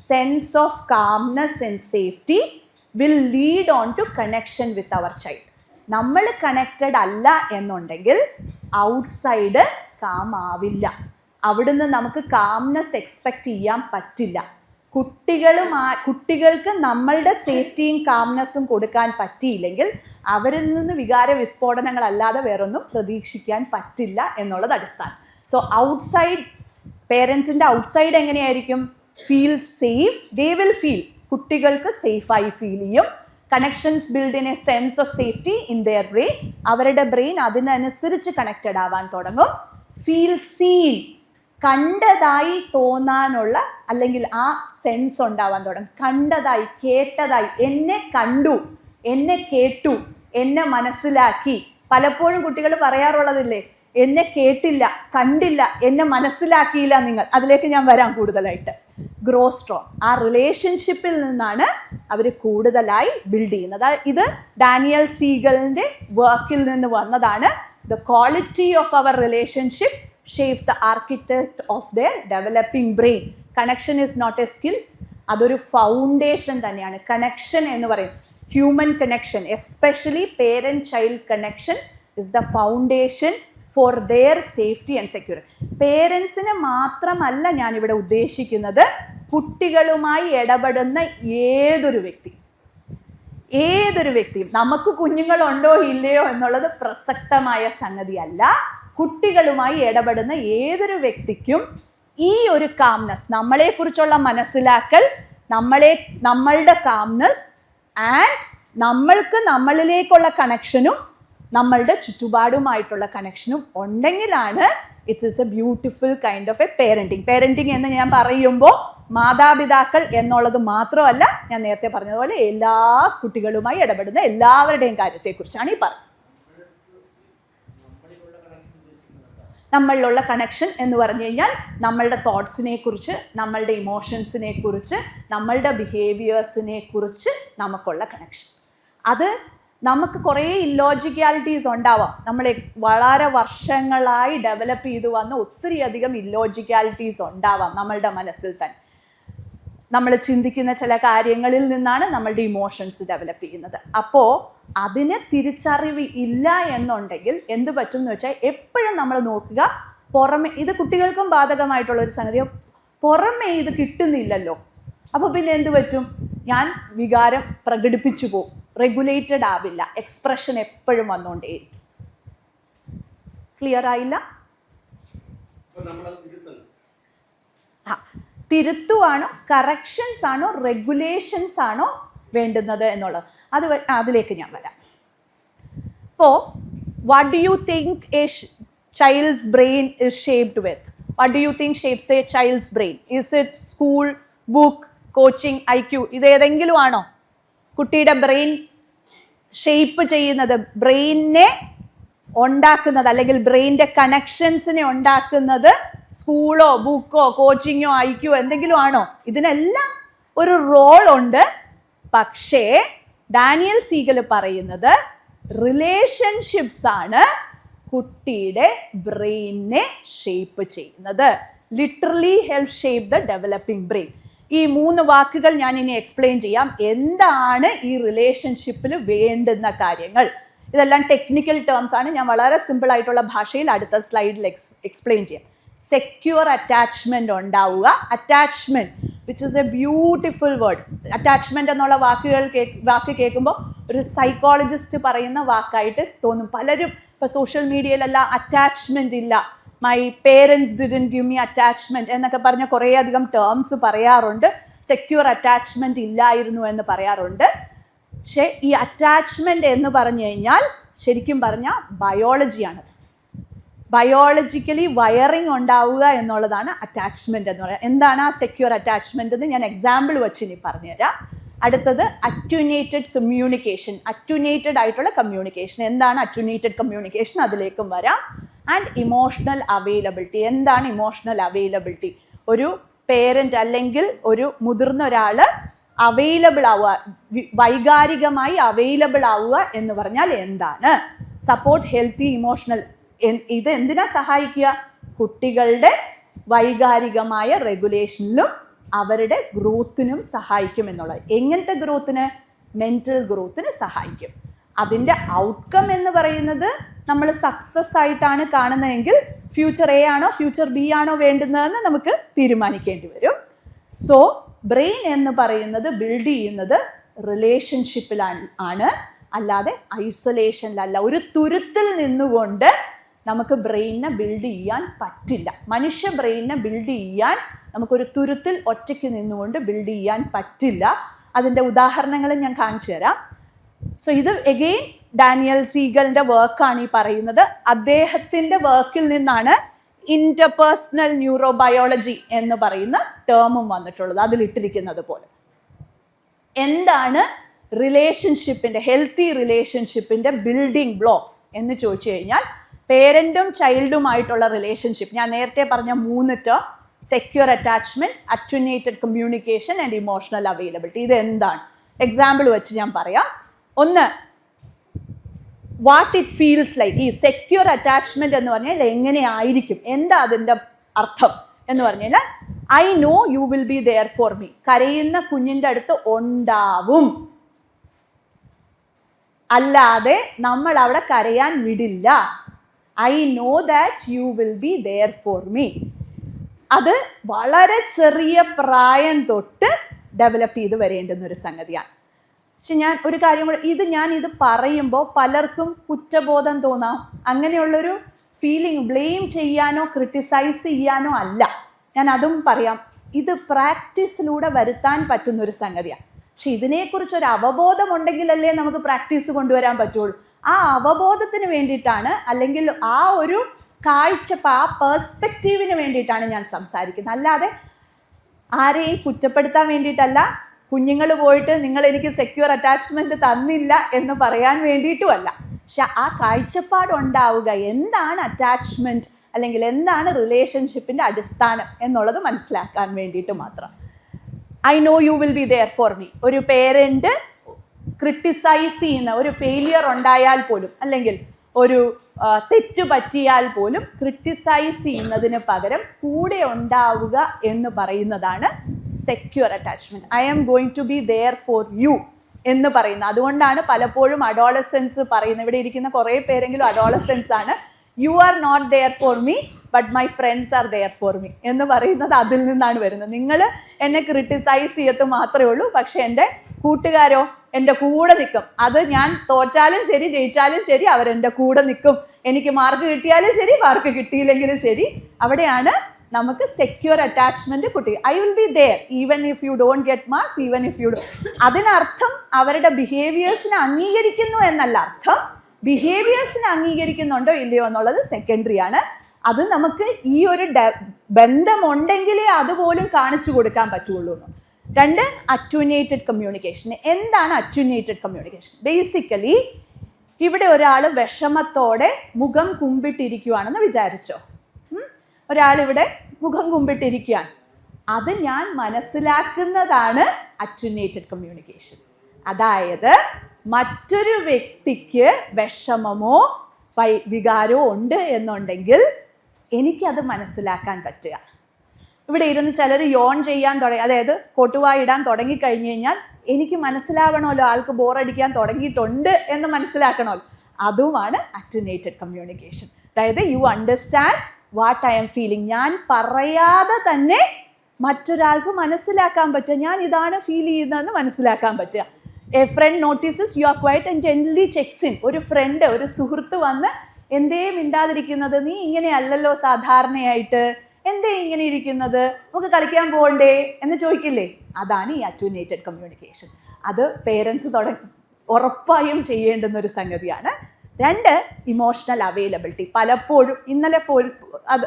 sense of calmness and safety will lead on to connection with our child. നമ്മൾ കണക്റ്റഡ് അല്ല എന്നുണ്ടെങ്കിൽ ഔട്ട്സൈഡ് കാം ആവില്ല. അവിടുന്ന് നമുക്ക് കാംനെസ് എക്സ്പെക്റ്റ് ചെയ്യാൻ പറ്റില്ല. കുട്ടികൾക്ക് നമ്മളുടെ സേഫ്റ്റിയും കാംനെസ്സും കൊടുക്കാൻ പറ്റിയില്ലെങ്കിൽ അവരിൽ നിന്ന് വികാര വിസ്ഫോടനങ്ങളല്ലാതെ വേറൊന്നും പ്രതീക്ഷിക്കാൻ പറ്റില്ല എന്നുള്ളത് അടിസ്ഥാനം. സോ ഔട്ട്സൈഡ്, പേരൻസിൻ്റെ ഔട്ട്സൈഡ് എങ്ങനെയായിരിക്കും? Feel safe, they will feel, കുട്ടികൾക്ക് സേഫായി ഫീൽ ചെയ്യും. Connections build in A sense of safety in there brain, അവരുടെ ബ്രെയിൻ അതിനനുസരിച്ച് കണക്റ്റഡ് ആവാൻ തുടങ്ങും. ഫീൽ സീൻ, കണ്ടതായി തോന്നാനുള്ള അല്ലെങ്കിൽ ആ സെൻസ് ഉണ്ടാവാൻ തുടങ്ങും. കണ്ടതായി, കേട്ടതായി, എന്നെ കണ്ടു, എന്നെ കേട്ടു, എന്നെ മനസ്സിലാക്കി. പലപ്പോഴും കുട്ടികൾ പറയാറുള്ളതില്ലേ, എന്നെ കേട്ടില്ല, കണ്ടില്ല, എന്നെ മനസ്സിലാക്കിയില്ല നിങ്ങൾ. അതിലേക്ക് ഞാൻ വരാം കൂടുതലായിട്ട്. ഗ്രോ സ്ട്രോങ്, ആ റിലേഷൻഷിപ്പിൽ നിന്നാണ് അവർ കൂടുതലായി ബിൽഡ് ചെയ്യുന്നത്. ഇത് ഡാനിയൽ സീഗലിൻ്റെ വർക്കിൽ നിന്ന് വന്നതാണ്. The quality of our relationship shapes the architect of their developing brain. Connection is not a skill, അതൊരു ഫൗണ്ടേഷൻ തന്നെയാണ്. കണക്ഷൻ എന്ന് പറയും, human connection, especially parent child connection is the foundation for their safety and security. പേരൻസിന് മാത്രമല്ല ഞാനിവിടെ ഉദ്ദേശിക്കുന്നത്, കുട്ടികളുമായി ഇടപെടുന്ന ഏതൊരു വ്യക്തിയും, നമുക്ക് കുഞ്ഞുങ്ങളുണ്ടോ ഇല്ലയോ എന്നുള്ളത് പ്രസക്തമായ സംഗതിയല്ല. കുട്ടികളുമായി ഇടപെടുന്ന ഏതൊരു വ്യക്തിക്കും ഈ ഒരു കാംനെസ്, നമ്മളെക്കുറിച്ചുള്ള മനസ്സിലാക്കൽ, നമ്മളുടെ കാംനെസ് ആൻഡ് നമ്മളിലേക്കുള്ള കണക്ഷനും നമ്മളുടെ ചുറ്റുപാടുമായിട്ടുള്ള കണക്ഷനും ഉണ്ടെങ്കിലാണ് it's is a beautiful kind of a parenting. Parenting എന്ന് ഞാൻ പറയുമ്പോൾ മാതാപിതാക്കൾ എന്നുള്ളത് മാത്രമല്ല, ഞാൻ നേരത്തെ പറഞ്ഞതുപോലെ എല്ലാ കുട്ടികളുമായി ഇടപെടുന്ന എല്ലാവരുടെയും കാര്യത്തെക്കുറിച്ചാണ് ഈ പറയുന്നത്. നമ്മളിലുള്ള കണക്ഷൻ എന്ന് പറഞ്ഞു കഴിഞ്ഞാൽ നമ്മളുടെ തോട്ട്സിനെ കുറിച്ച്, നമ്മളുടെ ഇമോഷൻസിനെ കുറിച്ച്, നമ്മളുടെ ബിഹേവിയേഴ്സിനെ കുറിച്ച് നമുക്കുള്ള കണക്ഷൻ. അത് നമുക്ക് കുറേ ഇല്ലോജിക്കാലിറ്റീസ് ഉണ്ടാവാം. നമ്മൾ വളരെ വർഷങ്ങളായി ഡെവലപ്പ് ചെയ്തു വന്ന ഒത്തിരിയധികം ഇല്ലോജിക്കാലിറ്റീസ് ഉണ്ടാവാം നമ്മളുടെ മനസ്സിൽ തന്നെ. നമ്മൾ ചിന്തിക്കുന്ന ചില കാര്യങ്ങളിൽ നിന്നാണ് നമ്മളുടെ ഇമോഷൻസ് ഡെവലപ്പ് ചെയ്യുന്നത്. അപ്പോൾ അതിന് തിരിച്ചറിവ് ഇല്ല എന്നുണ്ടെങ്കിൽ എന്ത് പറ്റും എന്ന് വെച്ചാൽ, എപ്പോഴും നമ്മൾ നോക്കുക, പുറമെ, ഇത് കുട്ടികൾക്കും ബാധകമായിട്ടുള്ളൊരു സംഗതി, പുറമെ ഇത് കിട്ടുന്നില്ലല്ലോ, അപ്പോൾ പിന്നെ എന്ത് പറ്റും? ഞാൻ വികാരം പ്രകടിപ്പിച്ചു പോകും, റെഗുലേറ്റഡ് ആവില്ല, എക്സ്പ്രഷൻ എപ്പോഴും വന്നുകൊണ്ടേയിരിക്കും. ക്ലിയർ ആയില്ല? തിരുത്തുവാണോ, കറക്ഷൻസ് ആണോ, റെഗുലേഷൻസ് ആണോ വേണ്ടുന്നത് എന്നുള്ളത്, അതിലേക്ക് ഞാൻ വരാം. അപ്പോൾ what do you think A child's brain is shaped with? What do you think shapes A child's brain? Is it school, book, coaching, IQ? ഇതേതെങ്കിലും ആണോ കുട്ടിയുടെ ബ്രെയിൻ ഷേപ്പ് ചെയ്യുന്നത്? ബ്രെയിനിനെ ഉണ്ടാക്കുന്നത് അല്ലെങ്കിൽ ബ്രെയിനിൻ്റെ കണക്ഷൻസിനെ ഉണ്ടാക്കുന്നത് സ്കൂളോ ബുക്കോ കോച്ചിങ്ങോ IQ എന്തെങ്കിലും ആണോ? ഇതിനെല്ലാം ഒരു റോൾ ഉണ്ട്. പക്ഷേ ഡാനിയൽ സീഗൽ പറയുന്നത് റിലേഷൻഷിപ്സ് ആണ് കുട്ടിയുടെ ബ്രെയിനിനെ ഷേപ്പ് ചെയ്യുന്നത്. Literally help shape the developing brain. ഈ 3 വാക്കുകൾ ഞാൻ ഇനി എക്സ്പ്ലെയിൻ ചെയ്യാം. എന്താണ് ഈ റിലേഷൻഷിപ്പിൽ വേണ്ടുന്ന കാര്യങ്ങൾ? ഇതെല്ലാം ടെക്നിക്കൽ ടേംസ് ആണ്. ഞാൻ വളരെ സിമ്പിൾ ആയിട്ടുള്ള ഭാഷയിൽ അടുത്ത സ്ലൈഡിൽ എക്സ്പ്ലെയിൻ ചെയ്യാം. സെക്യൂർ അറ്റാച്ച്മെന്റ് ഉണ്ടാവുക. Attachment which is a beautiful word. Attachment എന്നുള്ള വാക്ക് കേൾക്കുമ്പോൾ ഒരു സൈക്കോളജിസ്റ്റ് പറയുന്ന വാക്കായിട്ട് തോന്നും. പലരും ഇപ്പോൾ സോഷ്യൽ മീഡിയയിലെല്ലാം അറ്റാച്ച്മെൻ്റ് ഇല്ല, my parents didn't give me attachment എന്നൊക്കെ പറഞ്ഞ കുറേയധികം ടേംസ് പറയാറുണ്ട്. സെക്യൂർ അറ്റാച്ച്മെൻറ്റ് ഇല്ലായിരുന്നു എന്ന് പറയാറുണ്ട്. പക്ഷേ ഈ അറ്റാച്ച്മെൻറ്റ് എന്ന് പറഞ്ഞു കഴിഞ്ഞാൽ ശരിക്കും പറഞ്ഞാൽ ബയോളജിയാണ്. ബയോളജിക്കലി വയറിങ് ഉണ്ടാവുക എന്നുള്ളതാണ് അറ്റാച്ച്മെൻറ്റ് എന്ന് പറയുന്നത്. എന്താണ് ആ സെക്യൂർ അറ്റാച്ച്മെൻറ്റ് എന്ന് ഞാൻ എക്സാമ്പിൾ വെച്ച് ഇനി പറഞ്ഞുതരാം. അടുത്തത് അറ്റ്യൂനേറ്റഡ് കമ്മ്യൂണിക്കേഷൻ. അറ്റ്യൂനേറ്റഡ് ആയിട്ടുള്ള കമ്മ്യൂണിക്കേഷൻ. എന്താണ് അറ്റ്യൂനേറ്റഡ് കമ്മ്യൂണിക്കേഷൻ? അതിലേക്കും വരാം. And emotional availability. എന്താണ് ഇമോഷണൽ അവൈലബിലിറ്റി? ഒരു പേരൻ്റ് അല്ലെങ്കിൽ ഒരു മുതിർന്ന ഒരാൾ അവൈലബിൾ ആവുക, വൈകാരികമായി അവൈലബിൾ ആവുക എന്ന് പറഞ്ഞാൽ എന്താണ്? Support healthy emotional. ഇത് എന്തിനാ സഹായിക്കുക? കുട്ടികളുടെ വൈകാരികമായ റെഗുലേഷനിലും അവരുടെ ഗ്രോത്തിനും സഹായിക്കും എന്നുള്ളത്. എങ്ങനത്തെ ഗ്രോത്തിന്? മെൻ്റൽ ഗ്രോത്തിന് സഹായിക്കും. അതിൻ്റെ ഔട്ട്കം എന്ന് പറയുന്നത് നമ്മൾ സക്സസ് ആയിട്ടാണ് കാണുന്നതെങ്കിൽ ഫ്യൂച്ചർ എ ആണോ ഫ്യൂച്ചർ ബി ആണോ വേണ്ടുന്നതെന്ന് നമുക്ക് തീരുമാനിക്കേണ്ടി വരും. സോ ബ്രെയിൻ എന്ന് പറയുന്നത് ബിൽഡ് ചെയ്യുന്നത് റിലേഷൻഷിപ്പിലാണ്, അല്ലാതെ ഐസൊലേഷനിലല്ല. ഒരു തുരുത്തിൽ നിന്നുകൊണ്ട് നമുക്ക് ബ്രെയിനിനെ ബിൽഡ് ചെയ്യാൻ പറ്റില്ല. മനുഷ്യ ബ്രെയിനിനെ ബിൽഡ് ചെയ്യാൻ നമുക്കൊരു തുരുത്തിൽ ഒറ്റയ്ക്ക് നിന്നുകൊണ്ട് ബിൽഡ് ചെയ്യാൻ പറ്റില്ല. അതിൻ്റെ ഉദാഹരണങ്ങൾ ഞാൻ കാണിച്ചു തരാം. സോ ഇത് എഗെയിൻ ഡാനിയൽ സീഗലിൻ്റെ വർക്കാണ് ഈ പറയുന്നത്. അദ്ദേഹത്തിൻ്റെ വർക്കിൽ നിന്നാണ് ഇൻ്റർപേഴ്സണൽ ന്യൂറോബയോളജി എന്ന് പറയുന്ന ടേമും വന്നിട്ടുള്ളത്. അതിലിട്ടിരിക്കുന്നത് പോലെ എന്താണ് റിലേഷൻഷിപ്പിൻ്റെ, ഹെൽത്തി റിലേഷൻഷിപ്പിൻ്റെ ബിൽഡിംഗ് ബ്ലോക്സ് എന്ന് ചോദിച്ചു കഴിഞ്ഞാൽ പേരൻറ്റും ചൈൽഡുമായിട്ടുള്ള റിലേഷൻഷിപ്പ്. ഞാൻ നേരത്തെ പറഞ്ഞ 3 term: secure attachment, attuned communication and emotional availability. ഇത് എന്താണ്? എക്സാമ്പിൾ വെച്ച് ഞാൻ പറയാം. ഒന്ന്, വാട്ട് ഇറ്റ് ഫീൽസ് ലൈക്ക്. ഈ സെക്യൂർ അറ്റാച്ച്മെൻറ്റ് എന്ന് പറഞ്ഞാൽ എങ്ങനെയായിരിക്കും, എന്താ അതിൻ്റെ അർത്ഥം എന്ന് പറഞ്ഞു കഴിഞ്ഞാൽ, I know you will be there for me. കരയുന്ന കുഞ്ഞിൻ്റെ അടുത്ത് ഉണ്ടാവും, അല്ലാതെ നമ്മൾ അവിടെ കരയാൻ വിടില്ല. I know that you will be there for me. അത് വളരെ ചെറിയ പ്രായം തൊട്ട് ഡെവലപ്പ് ചെയ്ത് വരേണ്ടുന്നൊരു സംഗതിയാണ്. പക്ഷെ ഞാൻ ഒരു കാര്യം കൂടെ, ഇത് പറയുമ്പോൾ പലർക്കും കുറ്റബോധം തോന്നാം. അങ്ങനെയുള്ളൊരു ഫീലിംഗ് ബ്ലെയിം ചെയ്യാനോ ക്രിട്ടിസൈസ് ചെയ്യാനോ അല്ല, ഞാൻ അതും പറയാം. ഇത് പ്രാക്ടീസിലൂടെ വരുത്താൻ പറ്റുന്നൊരു സംഗതിയാണ്. പക്ഷെ ഇതിനെക്കുറിച്ചൊരു അവബോധം ഉണ്ടെങ്കിലല്ലേ നമുക്ക് പ്രാക്ടീസ് കൊണ്ടുവരാൻ പറ്റുള്ളൂ. ആ അവബോധത്തിന് വേണ്ടിയിട്ടാണ്, അല്ലെങ്കിൽ ആ ഒരു ആ പെർസ്പെക്റ്റീവിന് വേണ്ടിയിട്ടാണ് ഞാൻ സംസാരിക്കുന്നത്. അല്ലാതെ ആരെയും കുറ്റപ്പെടുത്താൻ വേണ്ടിയിട്ടല്ല, കുഞ്ഞുങ്ങൾ പോയിട്ട് നിങ്ങൾ എനിക്ക് സെക്യൂർ അറ്റാച്ച്മെൻറ്റ് തന്നില്ല എന്ന് പറയാൻ വേണ്ടിയിട്ടുമല്ല. പക്ഷെ ആ കാഴ്ചപ്പാടുണ്ടാവുക, എന്താണ് അറ്റാച്ച്മെൻറ്റ് അല്ലെങ്കിൽ എന്താണ് റിലേഷൻഷിപ്പിൻ്റെ അടിസ്ഥാനം എന്നുള്ളത് മനസ്സിലാക്കാൻ വേണ്ടിയിട്ട് മാത്രം. I know you will be there for me. ഒരു പേരൻറ്റ് ക്രിട്ടിസൈസ് ചെയ്യുന്ന, ഒരു ഫെയിലിയർ ഉണ്ടായാൽ പോലും അല്ലെങ്കിൽ ഒരു തെറ്റ് പറ്റിയാൽ പോലും ക്രിട്ടിസൈസ് ചെയ്യുന്നതിന് പകരം കൂടെ ഉണ്ടാവുക എന്ന് പറയുന്നതാണ് secure attachment. I am going to be there for you എന്ന് പറയുന്നത്. അതുകൊണ്ടാണ് പലപ്പോഴും അഡോളസൻസ് പറയുന്നത്. ഇവിടെ ഇരിക്കുന്ന കുറേ പേരെങ്കിലും അഡോളസൻസ് ആണ്. You are not there for me but my friends are there for me എന്ന് പറയുന്നത് അതിൽ നിന്നാണ് വരുന്നത്. നിങ്ങൾ എന്നെ ക്രിട്ടിസൈസ് ചെയ്യത്ത് മാത്രമേ ഉള്ളൂ, പക്ഷെ എൻ്റെ കൂട്ടുകാരോ എൻ്റെ കൂടെ നിൽക്കും. അത് ഞാൻ തോറ്റാലും ശരി ജയിച്ചാലും ശരി അവരെൻ്റെ കൂടെ നിൽക്കും. എനിക്ക് മാർക്ക് കിട്ടിയാലും ശരി മാർക്ക് കിട്ടിയില്ലെങ്കിലും ശരി. അവിടെയാണ് നമുക്ക് സെക്യൂർ അറ്റാച്ച്മെൻറ്റ് കുട്ടി. I will be there even if you don't get marks, even if you അതിനർത്ഥം അവരുടെ ബിഹേവിയേഴ്സിനെ അംഗീകരിക്കുന്നു എന്നല്ല അർത്ഥം. ബിഹേവിയേഴ്സിനെ അംഗീകരിക്കുന്നുണ്ടോ ഇല്ലയോ എന്നുള്ളത് സെക്കൻഡറി ആണ്. അത് നമുക്ക് ഈ ഒരു ബന്ധമുണ്ടെങ്കിലേ അതുപോലും കാണിച്ചു കൊടുക്കാൻ പറ്റുള്ളൂ. 2, അറ്റ്യൂനേറ്റഡ് കമ്മ്യൂണിക്കേഷൻ. എന്താണ് അറ്റ്യൂനേറ്റഡ് കമ്മ്യൂണിക്കേഷൻ? ബേസിക്കലി ഇവിടെ ഒരാൾ വിഷമത്തോടെ മുഖം കുമ്പിട്ടിരിക്കുകയാണെന്ന് വിചാരിച്ചോ. ഒരാളിവിടെ മുഖം കുമ്പിട്ടിരിക്കുകയാണ്, അത് ഞാൻ മനസ്സിലാക്കുന്നതാണ് അറ്റ്യൂനേറ്റഡ് കമ്മ്യൂണിക്കേഷൻ. അതായത് മറ്റൊരു വ്യക്തിക്ക് വിഷമമോ വികാരമോ ഉണ്ട് എന്നുണ്ടെങ്കിൽ എനിക്കത് മനസ്സിലാക്കാൻ പറ്റുക. ഇവിടെ ഇരുന്ന് ചിലർ യോൺ ചെയ്യാൻ തുടങ്ങി, അതായത് കൊട്ടുവായി ഇടാൻ തുടങ്ങിക്കഴിഞ്ഞ് കഴിഞ്ഞാൽ എനിക്ക് മനസ്സിലാവണമല്ലോ ആൾക്ക് ബോറടിക്കാൻ തുടങ്ങിയിട്ടുണ്ട് എന്ന് മനസ്സിലാക്കണമല്ലോ. അതുമാണ് അറ്റ്യൂനേറ്റഡ് കമ്മ്യൂണിക്കേഷൻ. അതായത് you understand what I M feeling. ഞാൻ പറയാതെ തന്നെ മറ്റൊരാൾക്ക് മനസ്സിലാക്കാൻ പറ്റുക, ഞാൻ ഇതാണ് ഫീൽ ചെയ്യുന്നതെന്ന് മനസ്സിലാക്കാൻ പറ്റുക. A friend notices you are quiet and gently checks in. ഒരു ഫ്രണ്ട്, ഒരു സുഹൃത്ത് വന്ന് എന്തേ മിണ്ടാതിരിക്കുന്നത്, നീ ഇങ്ങനെയല്ലല്ലോ സാധാരണയായിട്ട്, എന്തേ ഇങ്ങനെ ഇരിക്കുന്നത്, നമുക്ക് കളിക്കാൻ പോകണ്ടേ എന്ന് ചോദിക്കില്ലേ? അതാണ് ഈ അറ്റ്യൂനേറ്റഡ് കമ്മ്യൂണിക്കേഷൻ. അത് പേരൻസ് ഉറപ്പായും ചെയ്യേണ്ടുന്ന ഒരു സംഗതിയാണ്. 2, ഇമോഷണൽ അവൈലബിലിറ്റി. പലപ്പോഴും ഇന്നലെ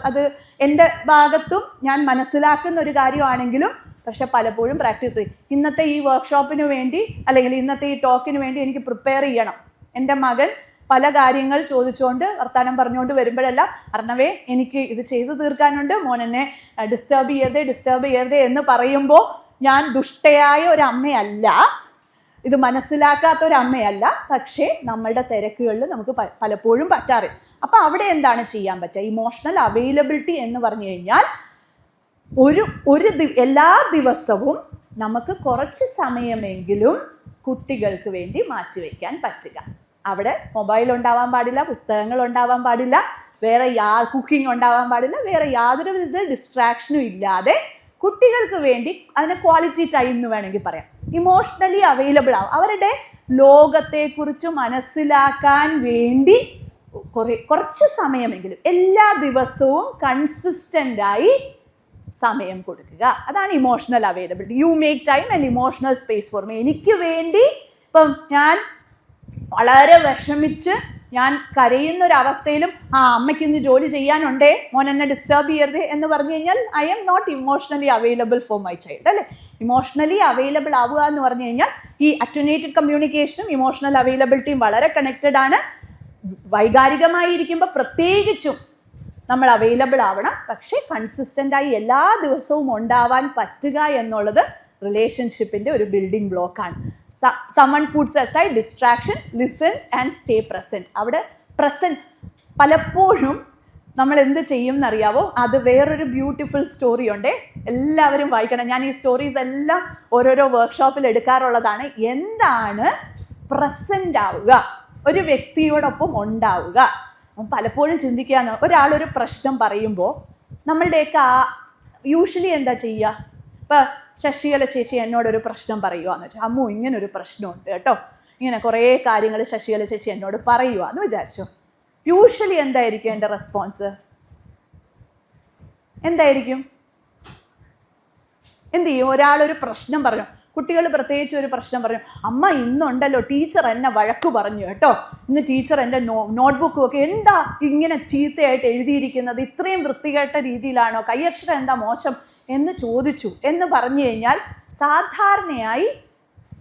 അത് എൻ്റെ ഭാഗത്തും ഞാൻ മനസ്സിലാക്കുന്ന ഒരു കാര്യമാണെങ്കിലും പക്ഷെ പലപ്പോഴും പ്രാക്ടീസ് ചെയ്യും. ഇന്നത്തെ ഈ വർക്ക്ഷോപ്പിന് വേണ്ടി അല്ലെങ്കിൽ ഇന്നത്തെ ഈ ടോക്കിന് വേണ്ടി എനിക്ക് പ്രിപ്പയർ ചെയ്യണം. എൻ്റെ മകൻ പല കാര്യങ്ങൾ ചോദിച്ചുകൊണ്ട് വർത്തമാനം പറഞ്ഞുകൊണ്ട് വരുമ്പോഴെല്ലാം അർണവേ എനിക്ക് ഇത് ചെയ്തു തീർക്കാനുണ്ട്, മോനെന്നെ ഡിസ്റ്റർബ് ചെയ്യരുതേ എന്ന് പറയുമ്പോൾ ഞാൻ ദുഷ്ടയായ ഒരു അമ്മയല്ല, ഇത് മനസ്സിലാക്കാത്ത ഒരു അമ്മയല്ല. പക്ഷേ നമ്മളുടെ തിരക്കുകളിൽ നമുക്ക് പലപ്പോഴും പറ്റാറില്ല. അപ്പം അവിടെ എന്താണ് ചെയ്യാൻ പറ്റുക? ഇമോഷണൽ അവൈലബിലിറ്റി എന്ന് പറഞ്ഞു കഴിഞ്ഞാൽ എല്ലാ ദിവസവും നമുക്ക് കുറച്ച് സമയമെങ്കിലും കുട്ടികൾക്ക് വേണ്ടി മാറ്റിവെക്കാൻ പറ്റുക. അവിടെ മൊബൈൽ ഉണ്ടാവാൻ പാടില്ല, പുസ്തകങ്ങൾ ഉണ്ടാവാൻ പാടില്ല, വേറെ കുക്കിംഗ് ഉണ്ടാവാൻ പാടില്ല, വേറെ യാതൊരു വിധ ഡിസ്ട്രാക്ഷനും ഇല്ലാതെ കുട്ടികൾക്ക് വേണ്ടി അതിനെ ക്വാളിറ്റി ടൈം എന്ന് വേണമെങ്കിൽ പറയാം. ഇമോഷണലി അവൈലബിൾ ആവും. അവരുടെ ലോകത്തെക്കുറിച്ച് മനസ്സിലാക്കാൻ വേണ്ടി കുറച്ച് സമയമെങ്കിലും എല്ലാ ദിവസവും കൺസിസ്റ്റൻ്റായി സമയം കൊടുക്കുക. അതാണ് emotional availability. You make time and emotional space for me. എനിക്ക് വേണ്ടി ഇപ്പം ഞാൻ വളരെ വിഷമിച്ച് ഞാൻ കരയുന്നൊരവസ്ഥയിലും അമ്മയ്ക്കിന്ന് ജോലി ചെയ്യാനുണ്ടേ, മോൻ എന്നെ ഡിസ്റ്റർബ് ചെയ്യരുത് എന്ന് പറഞ്ഞു കഴിഞ്ഞാൽ I am not emotionally available for my child, അല്ലേ? ഇമോഷണലി അവൈലബിൾ ആവുക എന്ന് പറഞ്ഞു കഴിഞ്ഞാൽ ഈ അറ്റ്യൂനേറ്റഡ് കമ്മ്യൂണിക്കേഷനും ഇമോഷണൽ അവൈലബിലിറ്റിയും വളരെ കണക്റ്റഡ് ആണ്. വൈകാരികമായിരിക്കുമ്പോൾ പ്രത്യേകിച്ചും നമ്മൾ അവൈലബിൾ ആവണം. പക്ഷേ കൺസിസ്റ്റൻ്റായി എല്ലാ ദിവസവും ഉണ്ടാവാൻ പറ്റുക എന്നുള്ളത് റിലേഷൻഷിപ്പിൻ്റെ ഒരു ബിൽഡിംഗ് ബ്ലോക്കാണ്. someone puts aside distraction, listens and stay present. അവിടെ പ്രസൻറ്റ് പലപ്പോഴും നമ്മൾ എന്ത് ചെയ്യും എന്നറിയാവോ? അത് വേറൊരു ബ്യൂട്ടിഫുൾ സ്റ്റോറി ഉണ്ട്, എല്ലാവരും വായിക്കണം. ഞാൻ ഈ സ്റ്റോറീസ് എല്ലാം ഓരോരോ വർക്ക്ഷോപ്പിൽ എടുക്കാറുള്ളതാണ്. എന്താണ് പ്രസൻ്റ് ആവുക, ഒരു വ്യക്തിയോടൊപ്പം ഉണ്ടാവുക? പലപ്പോഴും ചിന്തിക്കുക, ഒരാളൊരു പ്രശ്നം പറയുമ്പോൾ നമ്മളുടെയൊക്കെ യൂഷ്വലി എന്താ ചെയ്യുക? ഇപ്പം ശശികല ചേച്ചി എന്നോടൊരു പ്രശ്നം പറയുകയെന്ന് വെച്ചാൽ, അമ്മു ഇങ്ങനൊരു പ്രശ്നമുണ്ട് കേട്ടോ, ഇങ്ങനെ കുറേ കാര്യങ്ങൾ ശശികല ചേച്ചി എന്നോട് പറയുക എന്ന് വിചാരിച്ചു. യൂഷ്വലി എന്തായിരിക്കും എൻ്റെ റെസ്പോൺസ്? എന്തായിരിക്കും? എന്ത് ചെയ്യും? ഒരാളൊരു പ്രശ്നം പറഞ്ഞു, കുട്ടികൾ പ്രത്യേകിച്ച് ഒരു പ്രശ്നം പറഞ്ഞു, അമ്മ ഇന്നുണ്ടല്ലോ ടീച്ചർ എന്നെ വഴക്ക് പറഞ്ഞു കേട്ടോ, ഇന്ന് ടീച്ചർ എൻ്റെ നോട്ട്ബുക്കും ഒക്കെ എന്താ ഇങ്ങനെ ചീത്തയായിട്ട് എഴുതിയിരിക്കുന്നത്, ഇത്രയും വൃത്തികെട്ട രീതിയിലാണോ, കൈയക്ഷരം എന്താ മോശം എന്ന് ചോദിച്ചു എന്ന് പറഞ്ഞു കഴിഞ്ഞാൽ സാധാരണയായി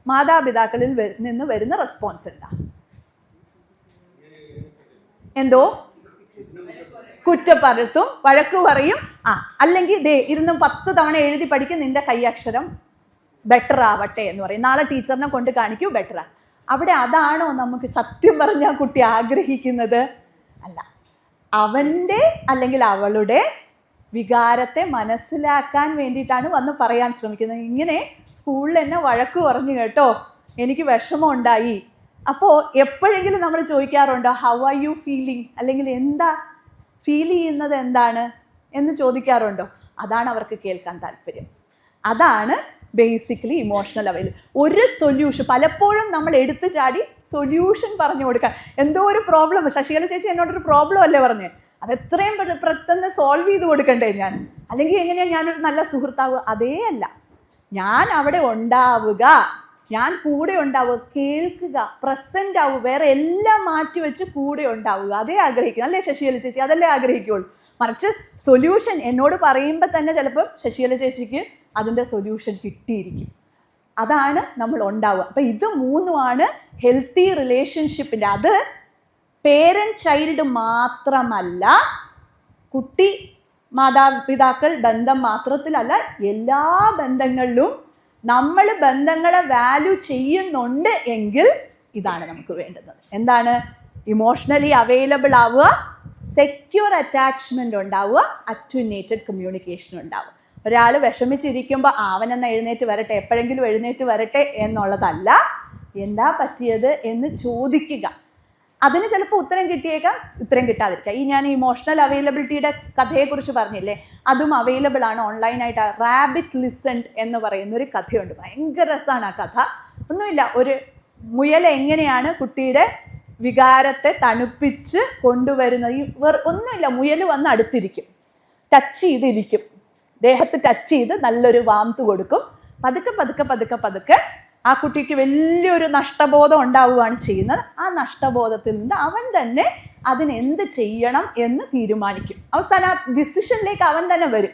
മാതാപിതാക്കളിൽ നിന്ന് വരുന്ന റെസ്പോൺസ് എന്താ? എന്തോ കുറ്റപ്പെടുത്തും, വഴക്ക് പറയും, അല്ലെങ്കിൽ ദേ ഇരുന്ന് 10 തവണ എഴുതി പഠിക്കും, നിന്റെ കൈയക്ഷരം ബെറ്റർ ആവട്ടെ എന്ന് പറയും, നാളെ ടീച്ചറിനെ കൊണ്ട് കാണിക്കൂ ബെറ്ററാ. അവിടെ അതാണോ നമുക്ക് സത്യം പറഞ്ഞാൽ കുട്ടി ആഗ്രഹിക്കുന്നത്? അല്ല. അവൻ്റെ അല്ലെങ്കിൽ അവളുടെ വികാരത്തെ മനസ്സിലാക്കാൻ വേണ്ടിയിട്ടാണ് വന്ന് പറയാൻ ശ്രമിക്കുന്നത്. ഇങ്ങനെ സ്കൂളിൽ എന്നെ വഴക്ക് പറഞ്ഞു കേട്ടോ, എനിക്ക് വിഷമം ഉണ്ടായി. അപ്പോൾ എപ്പോഴെങ്കിലും നമ്മൾ ചോദിക്കാറുണ്ടോ ഹൗ ആർ യു ഫീലിംഗ്, അല്ലെങ്കിൽ എന്താ ഫീൽ ചെയ്യുന്നത് എന്താണ് എന്ന് ചോദിക്കാറുണ്ടോ? അതാണ് അവർക്ക് കേൾക്കാൻ താല്പര്യം. അതാണ് ബേസിക്കലി ഇമോഷണൽ അവൈലബിൾ. ഒരു സൊല്യൂഷൻ പലപ്പോഴും നമ്മൾ എടുത്തു ചാടി സൊല്യൂഷൻ പറഞ്ഞു കൊടുക്കാൻ. എന്തോ ഒരു പ്രോബ്ലം, ശശികല ചേച്ചി എന്നോടൊരു പ്രോബ്ലം അല്ലേ പറഞ്ഞേ, അതെത്രയും പെട്ടെന്ന് സോൾവ് ചെയ്ത് കൊടുക്കണ്ടേ ഞാൻ? അല്ലെങ്കിൽ എങ്ങനെയാണ് ഞാനൊരു നല്ല സുഹൃത്താവുക? അതേ അല്ല, ഞാൻ അവിടെ ഉണ്ടാവുക, ഞാൻ കൂടെ ഉണ്ടാവുക, കേൾക്കുക, പ്രസൻ്റ് ആവുക, വേറെ എല്ലാം മാറ്റിവെച്ച് കൂടെ ഉണ്ടാവുക, അതേ ആഗ്രഹിക്കുന്നു അല്ലേ ശശികല ചേച്ചി? അതല്ലേ ആഗ്രഹിക്കുള്ളൂ. മറിച്ച് സൊല്യൂഷൻ എന്നോട് പറയുമ്പോൾ തന്നെ ചിലപ്പം ശശികല ചേച്ചിക്ക് അതിൻ്റെ സൊല്യൂഷൻ കിട്ടിയിരിക്കും. അതാണ് നമ്മൾ ഉണ്ടാവുക. അപ്പം ഇത് മൂന്നുമാണ് ഹെൽത്തി റിലേഷൻഷിപ്പിൻ്റെ. അത് പേരൻറ് ചൈൽഡ് മാത്രമല്ല, കുട്ടി മാതാപിതാക്കൾ ബന്ധം മാത്രത്തിലല്ല, എല്ലാ ബന്ധങ്ങളിലും നമ്മൾ ബന്ധങ്ങളെ വാല്യൂ ചെയ്യുന്നുണ്ട് എങ്കിൽ ഇതാണ് നമുക്ക് വേണ്ടുന്നത്. എന്താണ്? ഇമോഷണലി അവൈലബിൾ ആവുക, സെക്യൂർ അറ്റാച്ച്മെൻ്റ് ഉണ്ടാവുക, അറ്റ്യൂനേറ്റഡ് കമ്മ്യൂണിക്കേഷൻ ഉണ്ടാവുക. ഒരാൾ വിഷമിച്ചിരിക്കുമ്പോൾ അവനെന്ന് എഴുന്നേറ്റ് വരട്ടെ, എപ്പോഴെങ്കിലും എഴുന്നേറ്റ് വരട്ടെ എന്നുള്ളതല്ല, എന്താ പറ്റിയത് എന്ന് ചോദിക്കുക. അതിന് ചിലപ്പോൾ ഉത്തരം കിട്ടിയേക്കാം, ഉത്തരം കിട്ടാതിരിക്കാം. ഞാൻ ഇമോഷണൽ അവൈലബിലിറ്റിയുടെ കഥയെക്കുറിച്ച് പറഞ്ഞില്ലേ, അതും അവൈലബിൾ ആണ് ഓൺലൈനായിട്ട്. റാബിറ്റ് ലിസൺഡ് എന്ന് പറയുന്നൊരു കഥയുണ്ട്, ഭയങ്കര രസമാണ് ആ കഥ. ഒന്നുമില്ല, ഒരു മുയൽ എങ്ങനെയാണ് കുട്ടിയുടെ വികാരത്തെ തണുപ്പിച്ച് കൊണ്ടുവരുന്നത്. ഒന്നുമില്ല, മുയൽ വന്ന് അടുത്തിരിക്കും, ടച്ച് ചെയ്തിരിക്കും, ദേഹത്ത് ടച്ച് ചെയ്ത് നല്ലൊരു വാംത്ത് കൊടുക്കും. പതുക്കെ പതുക്കെ പതുക്കെ പതുക്കെ ആ കുട്ടിക്ക് വലിയൊരു നഷ്ടബോധം ഉണ്ടാവുകയാണ് ചെയ്യുന്നത്. ആ നഷ്ടബോധത്തിൽ നിന്ന് അവൻ തന്നെ അതിനെന്ത് ചെയ്യണം എന്ന് തീരുമാനിക്കും. അവസാനം ആ ഡിസിഷനിലേക്ക് അവൻ തന്നെ വരും.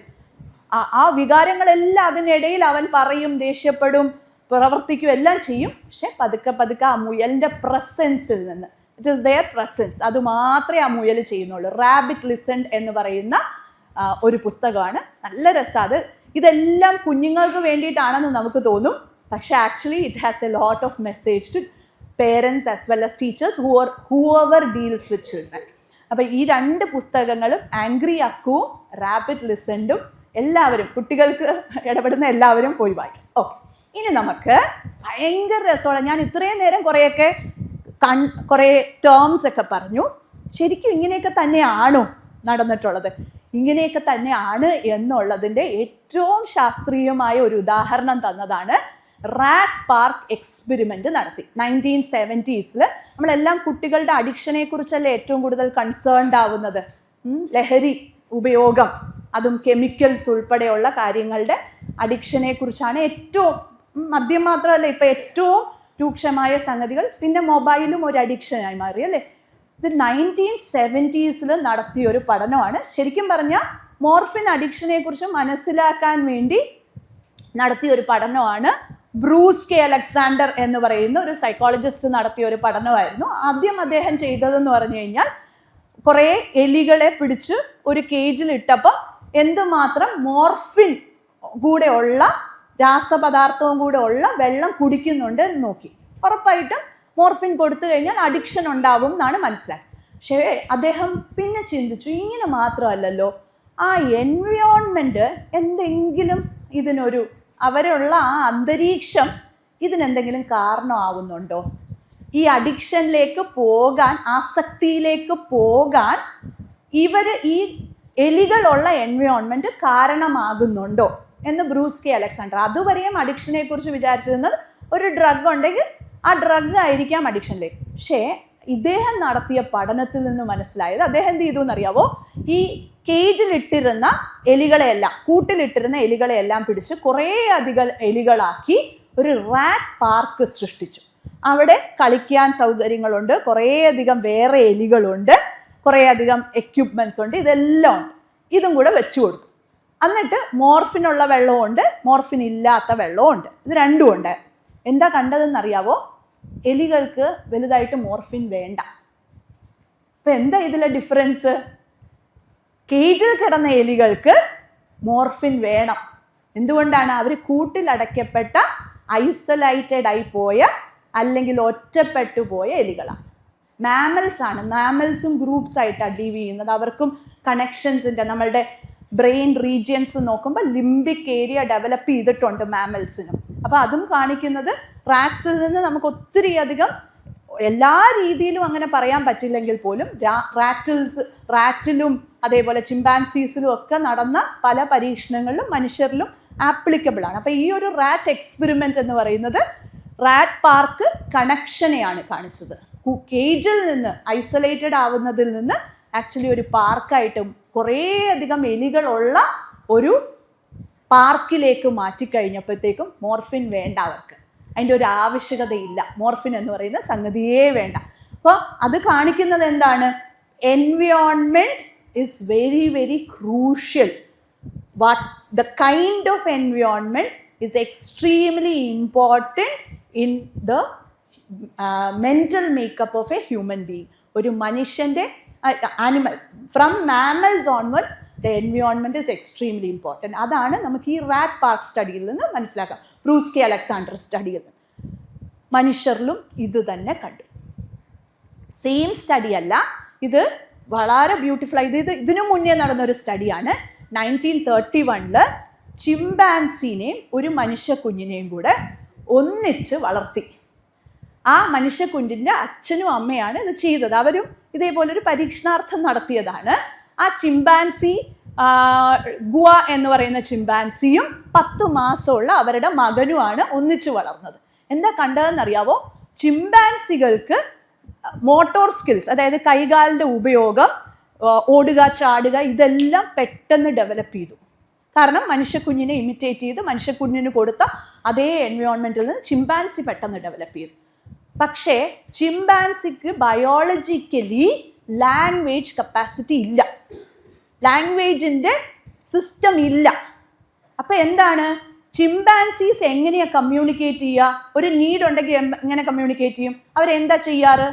ആ വികാരങ്ങളെല്ലാം അതിനിടയിൽ അവൻ പറയും, ദേഷ്യപ്പെടും, പ്രവർത്തിക്കും, എല്ലാം ചെയ്യും. പക്ഷെ പതുക്കെ പതുക്കെ ആ മുയലിൻ്റെ പ്രസൻസിൽ നിന്ന്, ഇറ്റ് ഈസ് ദെയർ പ്രസൻസ്, അത് മാത്രമേ ആ മുയൽ ചെയ്യുന്നുള്ളൂ. റാബിറ്റ് ലിസൺഡ് എന്ന് പറയുന്ന ഒരു പുസ്തകമാണ്. നല്ല രസമാണ്. ഇതെല്ലാം കുഞ്ഞുങ്ങൾക്ക് വേണ്ടിയിട്ടാണെന്ന് നമുക്ക് തോന്നും, പക്ഷെ actually it has a lot of message to parents as well as teachers whoever deals with children. അപ്പോൾ ഈ 2 പുസ്തകങ്ങളും, ആംഗ്രി അക്കുവും റാബിറ്റ് ലിസൺഡും, എല്ലാവരും, കുട്ടികൾക്ക് ഇടപെടുന്ന എല്ലാവരും പോയി വായിക്കും. ഓക്കെ, ഇനി നമുക്ക് ഭയങ്കര രസമുള്ള, ഞാൻ ഇത്രയും നേരം കുറേ ടേംസ് ഒക്കെ പറഞ്ഞു. ശരിക്കും ഇങ്ങനെയൊക്കെ തന്നെയാണോ നടന്നിട്ടുള്ളത്? ഇങ്ങനെയൊക്കെ തന്നെയാണ് എന്നുള്ളതിൻ്റെ ഏറ്റവും ശാസ്ത്രീയമായ ഒരു ഉദാഹരണം തന്നതാണ് റാറ്റ് പാർക്ക് എക്സ്പെരിമെൻ്റ് നടത്തി 1970s. നമ്മളെല്ലാം കുട്ടികളുടെ അഡിക്ഷനെ കുറിച്ചല്ലേ ഏറ്റവും കൂടുതൽ കൺസേൺഡ് ആവുന്നത്. ലഹരി ഉപയോഗം, അതും കെമിക്കൽസ് ഉൾപ്പെടെയുള്ള കാര്യങ്ങളുടെ അഡിക്ഷനെ കുറിച്ചാണ് ഏറ്റവും, മദ്യം മാത്രമല്ല ഇപ്പം ഏറ്റവും രൂക്ഷമായ സംഗതികൾ. പിന്നെ മൊബൈലും ഒരു അഡിക്ഷനായി മാറി അല്ലേ. ഇത് 1970s നടത്തിയൊരു പഠനമാണ്. ശരിക്കും പറഞ്ഞാൽ മോർഫിൻ അഡിക്ഷനെ കുറിച്ച് മനസ്സിലാക്കാൻ വേണ്ടി നടത്തിയൊരു പഠനമാണ്. ബ്രൂസ് കെ അലക്സാണ്ടർ എന്ന് പറയുന്ന ഒരു സൈക്കോളജിസ്റ്റ് നടത്തിയ ഒരു പഠനമായിരുന്നു. ആദ്യം അദ്ദേഹം ചെയ്തതെന്ന് പറഞ്ഞു കഴിഞ്ഞാൽ, കുറേ എലികളെ പിടിച്ച് ഒരു കേജിലിട്ടപ്പോൾ എന്തുമാത്രം മോർഫിൻ കൂടെ ഉള്ള രാസപദാർത്ഥവും കൂടെ ഉള്ള വെള്ളം കുടിക്കുന്നുണ്ട് എന്ന് നോക്കി. ഉറപ്പായിട്ടും മോർഫിൻ കൊടുത്തു കഴിഞ്ഞാൽ അഡിക്ഷൻ ഉണ്ടാവും എന്നാണ് മനസ്സിലാക്കി. പക്ഷേ അദ്ദേഹം പിന്നെ ചിന്തിച്ചു, ഇങ്ങനെ മാത്രമല്ലല്ലോ, ആ എൻവയോൺമെൻറ്റ് എന്തെങ്കിലും ഇതിനൊരു, അവരുള്ള ആ അന്തരീക്ഷം ഇതിനെന്തെങ്കിലും കാരണമാവുന്നുണ്ടോ? ഈ അഡിക്ഷനിലേക്ക് പോകാൻ, ആസക്തിയിലേക്ക് പോകാൻ ഈ എലികളുള്ള എൻവയോൺമെൻറ്റ് കാരണമാകുന്നുണ്ടോ എന്ന് ബ്രൂസ് കെ അലക്സാണ്ടർ. അതുവരെയും അഡിക്ഷനെ കുറിച്ച് വിചാരിച്ചിരുന്നത് ഒരു ഡ്രഗ് ഉണ്ടെങ്കിൽ ആ ഡ്രഗ് ആയിരിക്കാം അഡിക്ഷനിലേക്ക്. പക്ഷേ ഇദ്ദേഹം നടത്തിയ പഠനത്തിൽ നിന്ന് മനസ്സിലായത്, അദ്ദേഹം എന്ത് ചെയ്തു എന്നറിയാവോ, ഈ കേജിലിട്ടിരുന്ന എലികളെയെല്ലാം, കൂട്ടിലിട്ടിരുന്ന എലികളെയെല്ലാം പിടിച്ച് കുറേ അധികം എലികളാക്കി ഒരു റാറ്റ് പാർക്ക് സൃഷ്ടിച്ചു. അവിടെ കളിക്കാൻ സൗകര്യങ്ങളുണ്ട്, കുറേയധികം വേറെ എലികളുണ്ട്, കുറേയധികം എക്യുപ്മെൻറ്റ്സ് ഉണ്ട്, ഇതെല്ലാം ഉണ്ട്. ഇതും കൂടെ വെച്ചു കൊടുത്തു. എന്നിട്ട് മോർഫിനുള്ള വെള്ളമുണ്ട്, മോർഫിൻ ഇല്ലാത്ത വെള്ളമുണ്ട്, ഇത് രണ്ടും ഉണ്ട്. എന്താ കണ്ടതെന്നറിയാവോ? എലികൾക്ക് വലുതായിട്ട് മോർഫിൻ വേണ്ട. അപ്പം എന്താ ഇതിലെ ഡിഫറൻസ്? കേജിൽ കിടന്ന എലികൾക്ക് മോർഫിൻ വേണം. എന്തുകൊണ്ടാണ്? അവർ കൂട്ടിലടയ്ക്കപ്പെട്ട, ഐസൊലേറ്റഡ് ആയി പോയ, അല്ലെങ്കിൽ ഒറ്റപ്പെട്ടു പോയ എലികളാണ്. മാമൽസ് ആണ്. മാമൽസും ഗ്രൂപ്പ്സ് ആയിട്ടാണ് ലീവ് ചെയ്യുന്നത്. അവർക്കും കണക്ഷൻസിൻ്റെ, നമ്മളുടെ ബ്രെയിൻ റീജിയൻസ് നോക്കുമ്പോൾ ലിംബിക് ഏരിയ ഡെവലപ്പ് ചെയ്തിട്ടുണ്ട് മാമൽസിനും. അപ്പോൾ അതും കാണിക്കുന്നത് റാറ്റ്സിൽ നിന്ന് നമുക്ക് ഒത്തിരി അധികം, എല്ലാ രീതിയിലും അങ്ങനെ പറയാൻ പറ്റില്ലെങ്കിൽ പോലും, റാറ്റിലും അതേപോലെ ചിമ്പാൻസീസിലും ഒക്കെ നടന്ന പല പരീക്ഷണങ്ങളിലും മനുഷ്യരിലും ആപ്ലിക്കബിൾ ആണ്. അപ്പോൾ ഈ ഒരു റാറ്റ് എക്സ്പെരിമെൻ്റ് എന്ന് പറയുന്നത് റാറ്റ് പാർക്ക് കണക്ഷനെയാണ് കാണിച്ചത്. കേജിൽ നിന്ന്, ഐസൊലേറ്റഡ് ആവുന്നതിൽ നിന്ന് ആക്ച്വലി ഒരു പാർക്കായിട്ടും കുറേയധികം എലികളുള്ള ഒരു പാർക്കിലേക്ക് മാറ്റിക്കഴിഞ്ഞപ്പോഴത്തേക്കും മോർഫിൻ വേണ്ട അവർക്ക്. അതിൻ്റെ ഒരു ആവശ്യകതയില്ല. മോർഫിൻ എന്ന് പറയുന്ന സംഗതിയേ വേണ്ട. അപ്പോൾ അത് കാണിക്കുന്നത് എന്താണ്? Environment is very very crucial. the kind of environment is extremely important in the mental makeup of a human being. ഒരു മനുഷ്യൻ്റെ animal, from mammals onwards, the environment is extremely important. അതാണ് നമുക്ക് ഈ റാറ്റ് പാർക്ക് സ്റ്റഡിയിൽ നിന്ന് മനസ്സിലാക്കാം. ബ്രൂസ് കെ അലക്സാണ്ടർ സ്റ്റഡിയിൽ നിന്ന്. മനുഷ്യരിലും ഇത് തന്നെ കണ്ടു. സെയിം സ്റ്റഡി അല്ല ഇത്, വളരെ ബ്യൂട്ടിഫുൾ ആയി. ഇതിനു മുന്നേ നടന്നൊരു സ്റ്റഡിയാണ്. 1931 ചിമ്പാൻസിനെയും ഒരു മനുഷ്യ കുഞ്ഞിനെയും കൂടെ ഒന്നിച്ച് വളർത്തി. ആ മനുഷ്യക്കുഞ്ഞിൻ്റെ അച്ഛനും അമ്മയാണ് ഇത് ചെയ്തത്. അവരും ഇതേപോലൊരു പരീക്ഷണാർത്ഥം നടത്തിയതാണ്. ആ ചിമ്പാൻസി ഗുവ എന്ന് പറയുന്ന ചിമ്പാൻസിയും 10 മാസമുള്ള അവരുടെ മകനുമാണ് ഒന്നിച്ചു വളർന്നത്. എന്താ കണ്ടതെന്നറിയാവോ? ചിമ്പാൻസികൾക്ക് മോട്ടോർ സ്കിൽസ്, അതായത് കൈകാലിൻ്റെ ഉപയോഗം, ഓടുക, ചാടുക, ഇതെല്ലാം പെട്ടെന്ന് ഡെവലപ്പ് ചെയ്തു. കാരണം മനുഷ്യക്കുഞ്ഞിനെ ഇമിറ്റേറ്റ് ചെയ്ത് മനുഷ്യക്കുഞ്ഞിന് കൊടുത്ത അതേ എൻവയോൺമെൻറ്റിൽ നിന്ന് ചിമ്പാൻസി പെട്ടെന്ന് ഡെവലപ്പ് ചെയ്തു. പക്ഷേ ചിമ്പാൻസിക്ക് ബയോളജിക്കലി ലാംഗ്വേജ് കപ്പാസിറ്റി ഇല്ല, ലാംഗ്വേജിൻ്റെ സിസ്റ്റം ഇല്ല. അപ്പം എന്താണ്, ചിമ്പാൻസീസ് എങ്ങനെയാണ് കമ്മ്യൂണിക്കേറ്റ് ചെയ്യുക? ഒരു നീഡ് ഉണ്ടെങ്കിൽ എങ്ങനെ കമ്മ്യൂണിക്കേറ്റ് ചെയ്യും? അവരെന്താ ചെയ്യാറ്?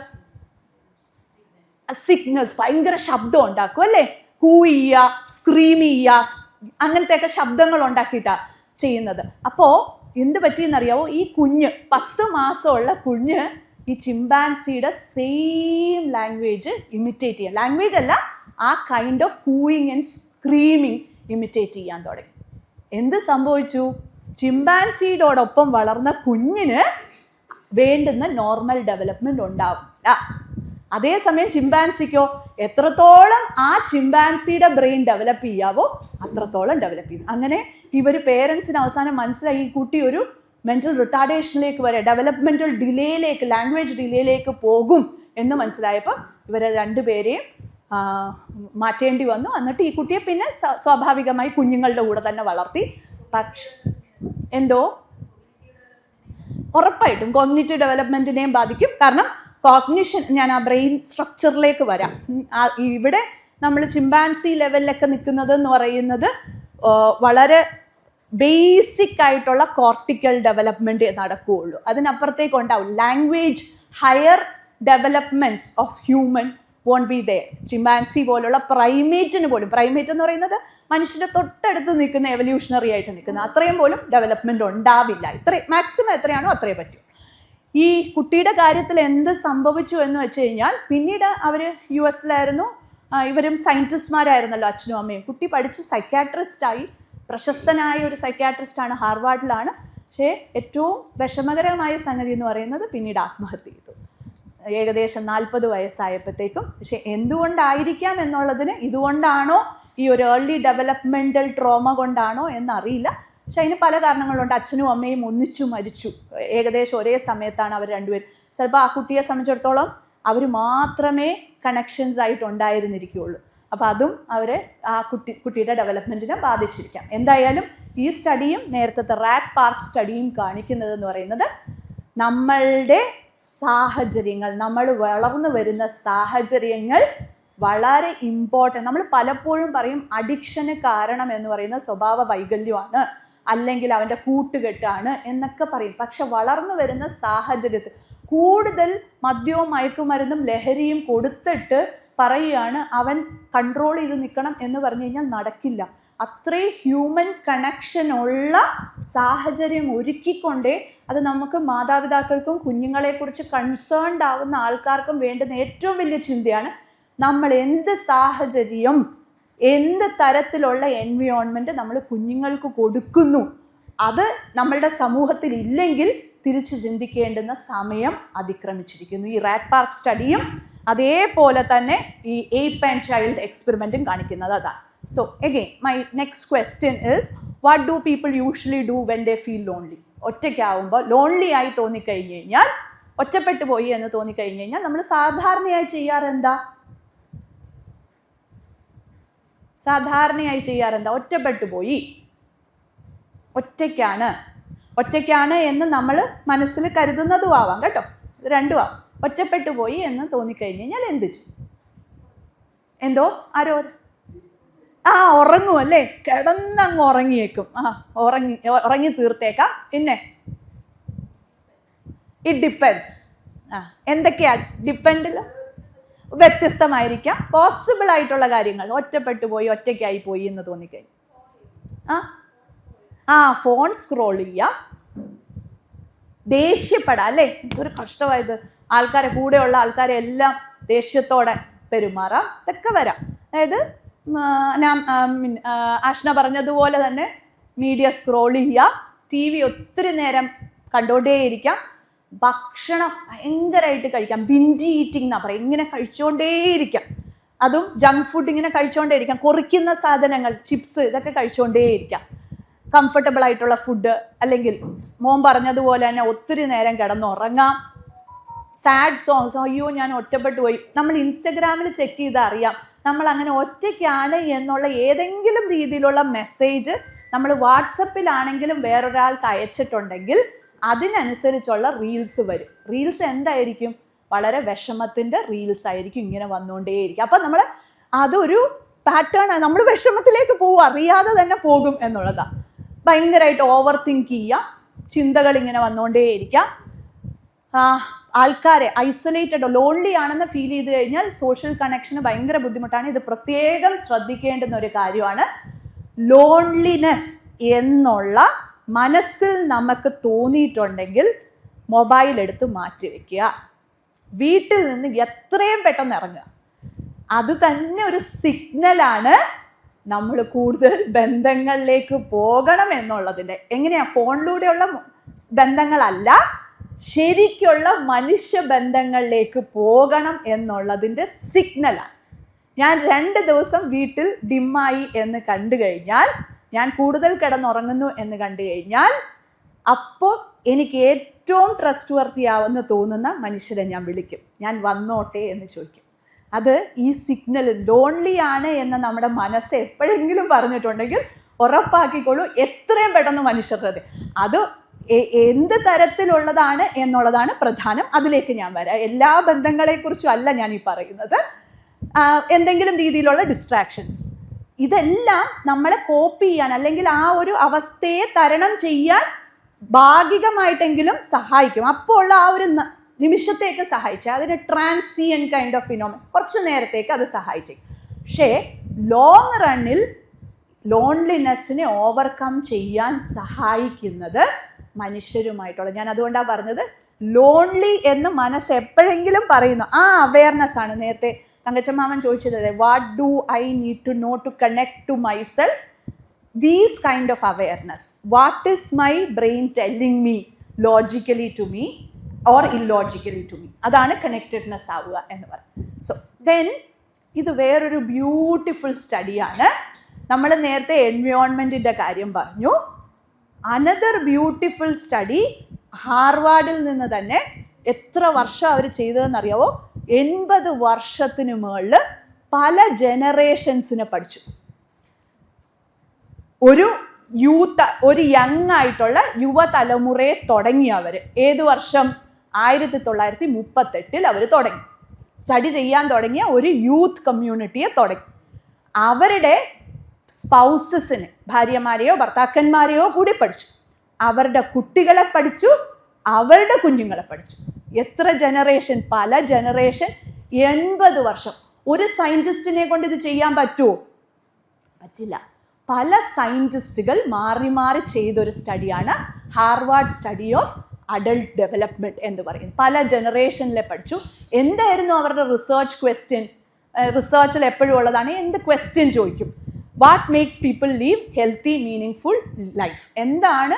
സിഗ്നൽസ്, ഭയങ്കര ശബ്ദം ഉണ്ടാക്കും അല്ലേ? കൂയ്യ, സ്ക്രീം ചെയ്യുക, അങ്ങനത്തെയൊക്കെ ശബ്ദങ്ങൾ ഉണ്ടാക്കിയിട്ടാണ് ചെയ്യുന്നത്. അപ്പോൾ എന്ത് പറ്റിയെന്നറിയാവോ? ഈ കുഞ്ഞ് 10 മാസമുള്ള കുഞ്ഞ് ഈ ചിമ്പാൻസിയുടെ സെയിം ലാംഗ്വേജ് ഇമിറ്റേറ്റ് ചെയ്യാൻ, ലാംഗ്വേജ് അല്ല, ആ kind of കൂയിങ് and screaming imitate ചെയ്യാൻ തുടങ്ങി. എന്ത് സംഭവിച്ചു? ചിമ്പാൻസിയോടൊപ്പം വളർന്ന കുഞ്ഞിന് വേണ്ടുന്ന നോർമൽ ഡെവലപ്മെൻറ്റ് ഉണ്ടാവില്ല. അതേസമയം ചിമ്പാൻസിക്കോ എത്രത്തോളം ആ ചിമ്പാൻസിയുടെ ബ്രെയിൻ ഡെവലപ്പ് ചെയ്യാവോ അത്രത്തോളം ഡെവലപ്പ് ചെയ്യും. അങ്ങനെ ഇവർ പേരൻസിന് അവസാനം മനസ്സിലായി ഈ കുട്ടി ഒരു മെൻ്റൽ റിട്ടാർഡേഷനിലേക്ക് വരെ, ഡെവലപ്മെൻറ്റൽ ഡിലേയിലേക്ക്, ലാംഗ്വേജ് ഡിലേയിലേക്ക് പോകും എന്ന് മനസ്സിലായപ്പോൾ ഇവരെ രണ്ടുപേരെയും മാറ്റേണ്ടി വന്നു. എന്നിട്ട് ഈ കുട്ടിയെ പിന്നെ സ്വാഭാവികമായി കുഞ്ഞുങ്ങളുടെ കൂടെ തന്നെ വളർത്തി. പക്ഷെ എന്തോ ഉറപ്പായിട്ടും കോഗ്നിറ്റീവ് ഡെവലപ്മെൻറ്റിനെയും ബാധിക്കും. കാരണം കോഗ്നിഷൻ, ഞാൻ ആ ബ്രെയിൻ സ്ട്രക്ചറിലേക്ക് വരാം. ഇവിടെ നമ്മൾ ചിമ്പാൻസി ലെവലിലൊക്കെ നിൽക്കുന്നത് എന്ന് പറയുന്നത് വളരെ ബേസിക് ആയിട്ടുള്ള കോർട്ടിക്കൽ ഡെവലപ്മെൻറ്റ് നടക്കുകയുള്ളൂ. അതിനപ്പുറത്തേക്ക് ഉണ്ടാവും. Language, higher developments of human won't be there. Chimpanzee പോലുള്ള പ്രൈമേറ്റിന് പോലും, പ്രൈമേറ്റ് എന്ന് പറയുന്നത് മനുഷ്യൻ്റെ തൊട്ടടുത്ത് നിൽക്കുന്ന, എവല്യൂഷണറി ആയിട്ട് നിൽക്കുന്ന, അത്രയും പോലും ഡെവലപ്മെൻറ്റ് ഉണ്ടാവില്ല. മാക്സിമം എത്രയാണോ അത്രയേ പറ്റൂ. ഈ കുട്ടിയുടെ കാര്യത്തിൽ എന്ത് സംഭവിച്ചു എന്ന് വെച്ച് കഴിഞ്ഞാൽ, പിന്നീട് അവർ US-ലായിരുന്നു, ഇവരും സയൻറ്റിസ്റ്റ്മാരായിരുന്നല്ലോ അച്ഛനും അമ്മയും. കുട്ടി പഠിച്ച് സൈക്യാട്രിസ്റ്റായി, പ്രശസ്തനായ ഒരു സൈക്യാട്രിസ്റ്റാണ്, ഹാർവാർഡിലാണ്. പക്ഷേ ഏറ്റവും വിഷമകരമായ സംഗതി എന്ന് പറയുന്നത് പിന്നീട് ആത്മഹത്യ ചെയ്തു, ഏകദേശം 40 വയസ്സായപ്പോഴത്തേക്കും. പക്ഷെ എന്തുകൊണ്ടായിരിക്കാം എന്നുള്ളതിന്, ഇതുകൊണ്ടാണോ ഈ ഒരു ഏർലി ഡെവലപ്മെൻ്റൽ ട്രോമ കൊണ്ടാണോ എന്നറിയില്ല. പക്ഷെ അതിന് പല കാരണങ്ങളുണ്ട്. അച്ഛനും അമ്മയും ഒന്നിച്ചു മരിച്ചു, ഏകദേശം ഒരേ സമയത്താണ് അവർ രണ്ടുപേരും. ചിലപ്പോൾ ആ കുട്ടിയെ സംബന്ധിച്ചിടത്തോളം അവർ മാത്രമേ കണക്ഷൻസ് ആയിട്ട് ഉണ്ടായിരുന്നിരിക്കുകയുള്ളൂ. അപ്പോൾ അതും അവരെ ആ കുട്ടിയുടെ ഡെവലപ്മെൻറ്റിനെ ബാധിച്ചിരിക്കാം. എന്തായാലും ഈ സ്റ്റഡിയും നേരത്തെ റാറ്റ് പാർക്ക് സ്റ്റഡിയും കാണിക്കുന്നതെന്ന് പറയുന്നത്, നമ്മളുടെ സാഹചര്യങ്ങൾ, നമ്മൾ വളർന്നു വരുന്ന സാഹചര്യങ്ങൾ വളരെ ഇമ്പോർട്ടൻ്റ്. നമ്മൾ പലപ്പോഴും പറയും അഡിക്ഷന് കാരണം എന്ന് പറയുന്ന സ്വഭാവ വൈകല്യമാണ്, അല്ലെങ്കിൽ അവൻ്റെ കൂട്ടുകെട്ടാണ് എന്നൊക്കെ പറയും. പക്ഷെ വളർന്നു വരുന്ന സാഹചര്യത്തിൽ കൂടുതൽ മദ്യവും മയക്കുമരുന്നും ലഹരിയും കൊടുത്തിട്ട് പറയുകയാണ് അവൻ കൺട്രോൾ ചെയ്ത് നിൽക്കണം എന്ന് പറഞ്ഞു കഴിഞ്ഞാൽ നടക്കില്ല. അത്രയും ഹ്യൂമൻ കണക്ഷനുള്ള സാഹചര്യം ഒരുക്കിക്കൊണ്ടേ അത് നമുക്ക് മാതാപിതാക്കൾക്കും കുഞ്ഞുങ്ങളെക്കുറിച്ച് കൺസേൺഡ് ആവുന്ന ആൾക്കാർക്കും വേണ്ടുന്ന ഏറ്റവും വലിയ ചിന്തയാണ് നമ്മൾ എന്ത് സാഹചര്യം, എന്ത് തരത്തിലുള്ള എൻവയോൺമെൻറ്റ് നമ്മൾ കുഞ്ഞുങ്ങൾക്ക് കൊടുക്കുന്നു. അത് നമ്മളുടെ സമൂഹത്തിൽ ഇല്ലെങ്കിൽ തിരിച്ച് ചിന്തിക്കേണ്ടുന്ന സമയം അതിക്രമിച്ചിരിക്കുന്നു. ഈ റാറ്റ് പാർക്ക് സ്റ്റഡിയും അതേപോലെ തന്നെ ഈ ഏപ്പ് ആൻഡ് ചൈൽഡ് എക്സ്പെരിമെൻറ്റും കാണിക്കുന്നത് അതാണ്. So again my next question is, what do people usually do when they feel lonely? ഒറ്റയ്ക്കാവുമ്പോൾ, ലോൺലി ആയി തോന്നിക്കഴിഞ്ഞ് കഴിഞ്ഞാൽ, ഒറ്റപ്പെട്ടു പോയി എന്ന് തോന്നിക്കഴിഞ്ഞ് കഴിഞ്ഞാൽ നമ്മൾ സാധാരണയായി ചെയ്യാറെന്താ? ഒറ്റപ്പെട്ടു പോയി, ഒറ്റയ്ക്കാണ് എന്ന് നമ്മൾ മനസ്സിൽ കരുതുന്നതും ആവാം കേട്ടോ, ഇത് രണ്ടും ആവാം. ഒറ്റപ്പെട്ടു പോയി എന്ന് തോന്നിക്കഴിഞ്ഞ് കഴിഞ്ഞാൽ എന്ത് ചെയ്യും? എന്തോ ഉറങ്ങും അല്ലേ? കിടന്നങ്ങ് ഉറങ്ങിയേക്കും. ഉറങ്ങി തീർത്തേക്കാം. പിന്നെ ഇറ്റ് ഡിപ്പെൻസ്. എന്തൊക്കെയാണ് ഡിപ്പെൻഡിൽ? വ്യത്യസ്തമായിരിക്കാം. പോസിബിൾ ആയിട്ടുള്ള കാര്യങ്ങൾ, ഒറ്റപ്പെട്ടു പോയി, ഒറ്റയ്ക്കായി പോയി എന്ന് തോന്നിക്കഴിഞ്ഞു ഫോൺ സ്ക്രോൾ ചെയ്യുക, ദേഷ്യപ്പെടാം അല്ലേ? എന്തൊരു കഷ്ടമായത്, ആൾക്കാരെ, കൂടെയുള്ള ആൾക്കാരെ എല്ലാം ദേഷ്യത്തോടെ പെരുമാറാം, ഇതൊക്കെ വരാം. അതായത് ആഷ്ന പറഞ്ഞതുപോലെ തന്നെ മീഡിയ സ്ക്രോൾ ചെയ്യുക, TV ഒത്തിരി നേരം കണ്ടോണ്ടേയിരിക്കാം, ഭക്ഷണം ഭയങ്കരമായിട്ട് കഴിക്കാം, ബിഞ്ചി ഈറ്റിംഗ് എന്നാ പറയും, ഇങ്ങനെ കഴിച്ചുകൊണ്ടേയിരിക്കാം. അതും ജങ്ക് ഫുഡ് ഇങ്ങനെ കഴിച്ചുകൊണ്ടേയിരിക്കാം, കൊറിക്കുന്ന സാധനങ്ങൾ, ചിപ്സ്, ഇതൊക്കെ കഴിച്ചുകൊണ്ടേയിരിക്കാം. കംഫർട്ടബിൾ ആയിട്ടുള്ള ഫുഡ്, അല്ലെങ്കിൽ മോൻ പറഞ്ഞതുപോലെ തന്നെ ഒത്തിരി നേരം കിടന്നുറങ്ങാം. സാഡ് സോങ്സ്, അയ്യോ ഞാൻ ഒറ്റപ്പെട്ടു പോയി. നമ്മൾ ഇൻസ്റ്റഗ്രാമിൽ ചെക്ക് ചെയ്താൽ അറിയാം നമ്മൾ അങ്ങനെ ഒറ്റയ്ക്കാണ് എന്നുള്ള ഏതെങ്കിലും രീതിയിലുള്ള മെസ്സേജ് നമ്മൾ വാട്സപ്പിലാണെങ്കിലും വേറൊരാൾക്ക് അയച്ചിട്ടുണ്ടെങ്കിൽ അതിനനുസരിച്ചുള്ള റീൽസ് വരും. റീൽസ് എന്തായിരിക്കും? വളരെ വിഷമത്തിൻ്റെ റീൽസ് ആയിരിക്കും ഇങ്ങനെ വന്നുകൊണ്ടേയിരിക്കും. അപ്പം നമ്മൾ അതൊരു പാറ്റേൺ ആണ്, നമ്മൾ വിഷമത്തിലേക്ക് പോകും, അറിയാതെ തന്നെ പോകും എന്നുള്ളതാണ്. ഭയങ്കരമായിട്ട് ഓവർ തിങ്ക് ചെയ്യുക, ചിന്തകൾ ഇങ്ങനെ വന്നുകൊണ്ടേയിരിക്കാം. ആൾക്കാരെ ഐസൊലേറ്റഡ്, ലോൺലി ആണെന്ന് ഫീൽ ചെയ്ത് കഴിഞ്ഞാൽ സോഷ്യൽ കണക്ഷന് ഭയങ്കര ബുദ്ധിമുട്ടാണ്. ഇത് പ്രത്യേകം ശ്രദ്ധിക്കേണ്ടുന്ന ഒരു കാര്യമാണ്. ലോൺലിനെസ് എന്നുള്ള മനസ്സിൽ നമുക്ക് തോന്നിയിട്ടുണ്ടെങ്കിൽ മൊബൈൽ എടുത്ത് മാറ്റി വയ്ക്കുക. വീട്ടിൽ നിന്ന് എത്രയും പെട്ടെന്ന് ഇറങ്ങുക. അത് തന്നെ ഒരു സിഗ്നലാണ് നമ്മൾ കൂടുതൽ ബന്ധങ്ങളിലേക്ക് പോകണം എന്നുള്ളതിൻ്റെ. എങ്ങനെയാ? ഫോണിലൂടെയുള്ള ബന്ധങ്ങളല്ല, ശരിക്കുള്ള മനുഷ്യ ബന്ധങ്ങളിലേക്ക് പോകണം എന്നുള്ളതിൻ്റെ സിഗ്നലാണ്. ഞാൻ 2 ദിവസം വീട്ടിൽ ഡിമ്മായി എന്ന് കണ്ടു കഴിഞ്ഞാൽ, ഞാൻ കൂടുതൽ കിടന്നുറങ്ങുന്നു എന്ന് കണ്ടു കഴിഞ്ഞാൽ, അപ്പോൾ എനിക്ക് ഏറ്റവും ട്രസ്റ്റ് വർത്തിയാവെന്ന് തോന്നുന്ന മനുഷ്യരെ ഞാൻ വിളിക്കും. ഞാൻ വന്നോട്ടെ എന്ന് ചോദിക്കും. അത് ഈ സിഗ്നൽ ലോൺലി ആണ് എന്ന് നമ്മുടെ മനസ്സ് എപ്പോഴെങ്കിലും പറഞ്ഞിട്ടുണ്ടെങ്കിൽ ഉറപ്പാക്കിക്കോളൂ, എത്രയും പെട്ടെന്ന് മനുഷ്യരുടെ അത് എന്ത് തരത്തിലുള്ളതാണ് എന്നുള്ളതാണ് പ്രധാനം. അതിലേക്ക് ഞാൻ വരാം. എല്ലാ ബന്ധങ്ങളെക്കുറിച്ചും അല്ല ഞാൻ ഈ പറയുന്നത്. എന്തെങ്കിലും രീതിയിലുള്ള ഡിസ്ട്രാക്ഷൻസ്, ഇതെല്ലാം നമ്മളെ കോപ്പി ചെയ്യാൻ അല്ലെങ്കിൽ ആ ഒരു അവസ്ഥയെ തരണം ചെയ്യാൻ ഭാഗികമായിട്ടെങ്കിലും സഹായിക്കും. അപ്പോൾ ഉള്ള ആ ഒരു നിമിഷത്തേക്ക് സഹായിച്ചു, അതിന് ട്രാൻസിയൻ കൈൻഡ് ഓഫ് ഫിനോമിനൻ, കുറച്ച് നേരത്തേക്ക് അത് സഹായിച്ചു. പക്ഷേ ലോങ് റണ്ണിൽ ലോൺലിനെസ്സിനെ ഓവർകം ചെയ്യാൻ സഹായിക്കുന്നത് മനുഷ്യരുമായിട്ടുള്ള, ഞാൻ അതുകൊണ്ടാണ് പറഞ്ഞത് ലോൺലി എന്ന് മനസ്സ് എപ്പോഴെങ്കിലും പറയുന്നു, ആ അവയർനെസ് ആണ്. നേരത്തെ തങ്കച്ചമാമൻ ചോദിച്ചത്, what do I need to know to connect to myself? These kind of awareness. What is my brain telling me logically to me or illogically to me? അതാണ് കണക്റ്റഡ്നെസ് ആവുക എന്ന് പറയും. സോ ദെൻ ഇത് വേറൊരു ബ്യൂട്ടിഫുൾ സ്റ്റഡിയാണ്. നമ്മൾ നേരത്തെ എൻവയോൺമെൻറ്റിൻ്റെ കാര്യം പറഞ്ഞു. അനദർ ബ്യൂട്ടിഫുൾ സ്റ്റഡി ഹാർവാർഡിൽ നിന്ന് തന്നെ. എത്ര വർഷം അവർ ചെയ്തതെന്നറിയാവോ? 80 വർഷത്തിന് മുകളിൽ പല ജനറേഷൻസിനെ പഠിച്ചു. ഒരു യങ് ആയിട്ടുള്ള യുവതലമുറയെ തുടങ്ങി അവർ. ഏത് വർഷം? 1938 അവർ തുടങ്ങി. സ്റ്റഡി ചെയ്യാൻ തുടങ്ങിയ ഒരു യൂത്ത് കമ്മ്യൂണിറ്റിയെ തുടങ്ങി. അവരുടെ സ്പൗസസിന്, ഭാര്യമാരെയോ ഭർത്താക്കന്മാരെയോ കൂടി പഠിച്ചു, അവരുടെ കുട്ടികളെ പഠിച്ചു, അവരുടെ കുഞ്ഞുങ്ങളെ പഠിച്ചു. എത്ര ജനറേഷൻ? പല ജനറേഷൻ, 80 വർഷം. ഒരു സയൻറ്റിസ്റ്റിനെ കൊണ്ട് ഇത് ചെയ്യാൻ പറ്റുമോ? പറ്റില്ല. പല സയൻറ്റിസ്റ്റുകൾ മാറി മാറി ചെയ്തൊരു സ്റ്റഡിയാണ് Harvard study of adult development എന്ന് പറയുന്നത്. പല ജനറേഷനിലെ പഠിച്ചു. എന്തായിരുന്നു അവരുടെ റിസർച്ച് ക്വസ്റ്റ്യൻ? റിസർച്ചിൽ എപ്പോഴും ഉള്ളതാണ്. എന്ത് ക്വസ്റ്റ്യൻ ചോദിക്കും? What makes people leave healthy meaning life? എന്താണ്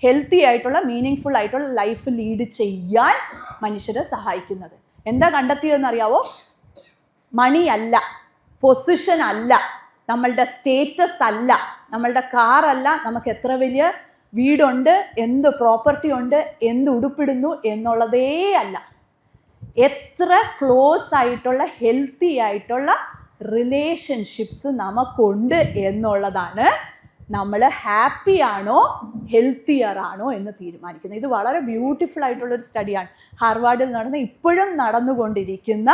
ഹെൽത്തി ആയിട്ടുള്ള മീനിങ് ആയിട്ടുള്ള ലൈഫ് ലീഡ് ചെയ്യാൻ മനുഷ്യരെ സഹായിക്കുന്നത്? എന്താ കണ്ടെത്തിയതെന്ന് അറിയാവോ? മണി അല്ല, പൊസിഷൻ അല്ല, നമ്മളുടെ സ്റ്റേറ്റസ് അല്ല, നമ്മളുടെ കാറല്ല, നമുക്ക് എത്ര വലിയ വീടുണ്ട്, എന്ത് പ്രോപ്പർട്ടി ഉണ്ട്, എന്ത് ഉടുപ്പിടുന്നു എന്നുള്ളതേ അല്ല. എത്ര ക്ലോസ് ആയിട്ടുള്ള ഹെൽത്തി ആയിട്ടുള്ള റിലേഷൻഷിപ്സ് നമുക്കുണ്ട് എന്നുള്ളതാണ് നമ്മൾ ഹാപ്പി ആണോ ഹെൽത്തിയർ ആണോ എന്ന് തീരുമാനിക്കുന്നത്. ഇത് വളരെ ബ്യൂട്ടിഫുൾ ആയിട്ടുള്ളൊരു സ്റ്റഡിയാണ്. ഹാർവാർഡിൽ നടന്ന് ഇപ്പോഴും നടന്നുകൊണ്ടിരിക്കുന്ന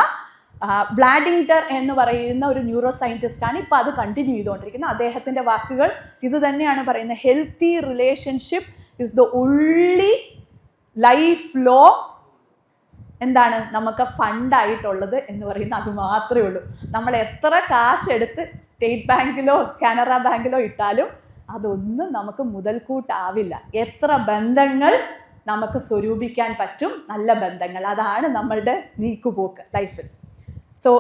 വ്ലാഡിംഗ്ടർ എന്ന് പറയുന്ന ഒരു ന്യൂറോ സയൻറ്റിസ്റ്റാണ് ഇപ്പോൾ അത് കണ്ടിന്യൂ ചെയ്തുകൊണ്ടിരിക്കുന്നത്. അദ്ദേഹത്തിൻ്റെ വാക്കുകൾ ഇത് തന്നെയാണ് പറയുന്നത്. Healthy relationship is the only life law എന്താണ് നമുക്ക് ഫണ്ടായിട്ടുള്ളത് എന്ന് പറയുന്നത്. അത് മാത്രമേ ഉള്ളൂ. നമ്മൾ എത്ര കാശ് എടുത്ത് സ്റ്റേറ്റ് ബാങ്കിലോ കാനറ ബാങ്കിലോ ഇട്ടാലും അതൊന്നും നമുക്ക് മുതൽക്കൂട്ടാവില്ല. എത്ര ബന്ധങ്ങൾ നമുക്ക് സ്വരൂപിക്കാൻ പറ്റും? നല്ല ബന്ധങ്ങൾ. അതാണ് നമ്മളുടെ നീക്കുപോക്ക് ലൈഫിൽ. So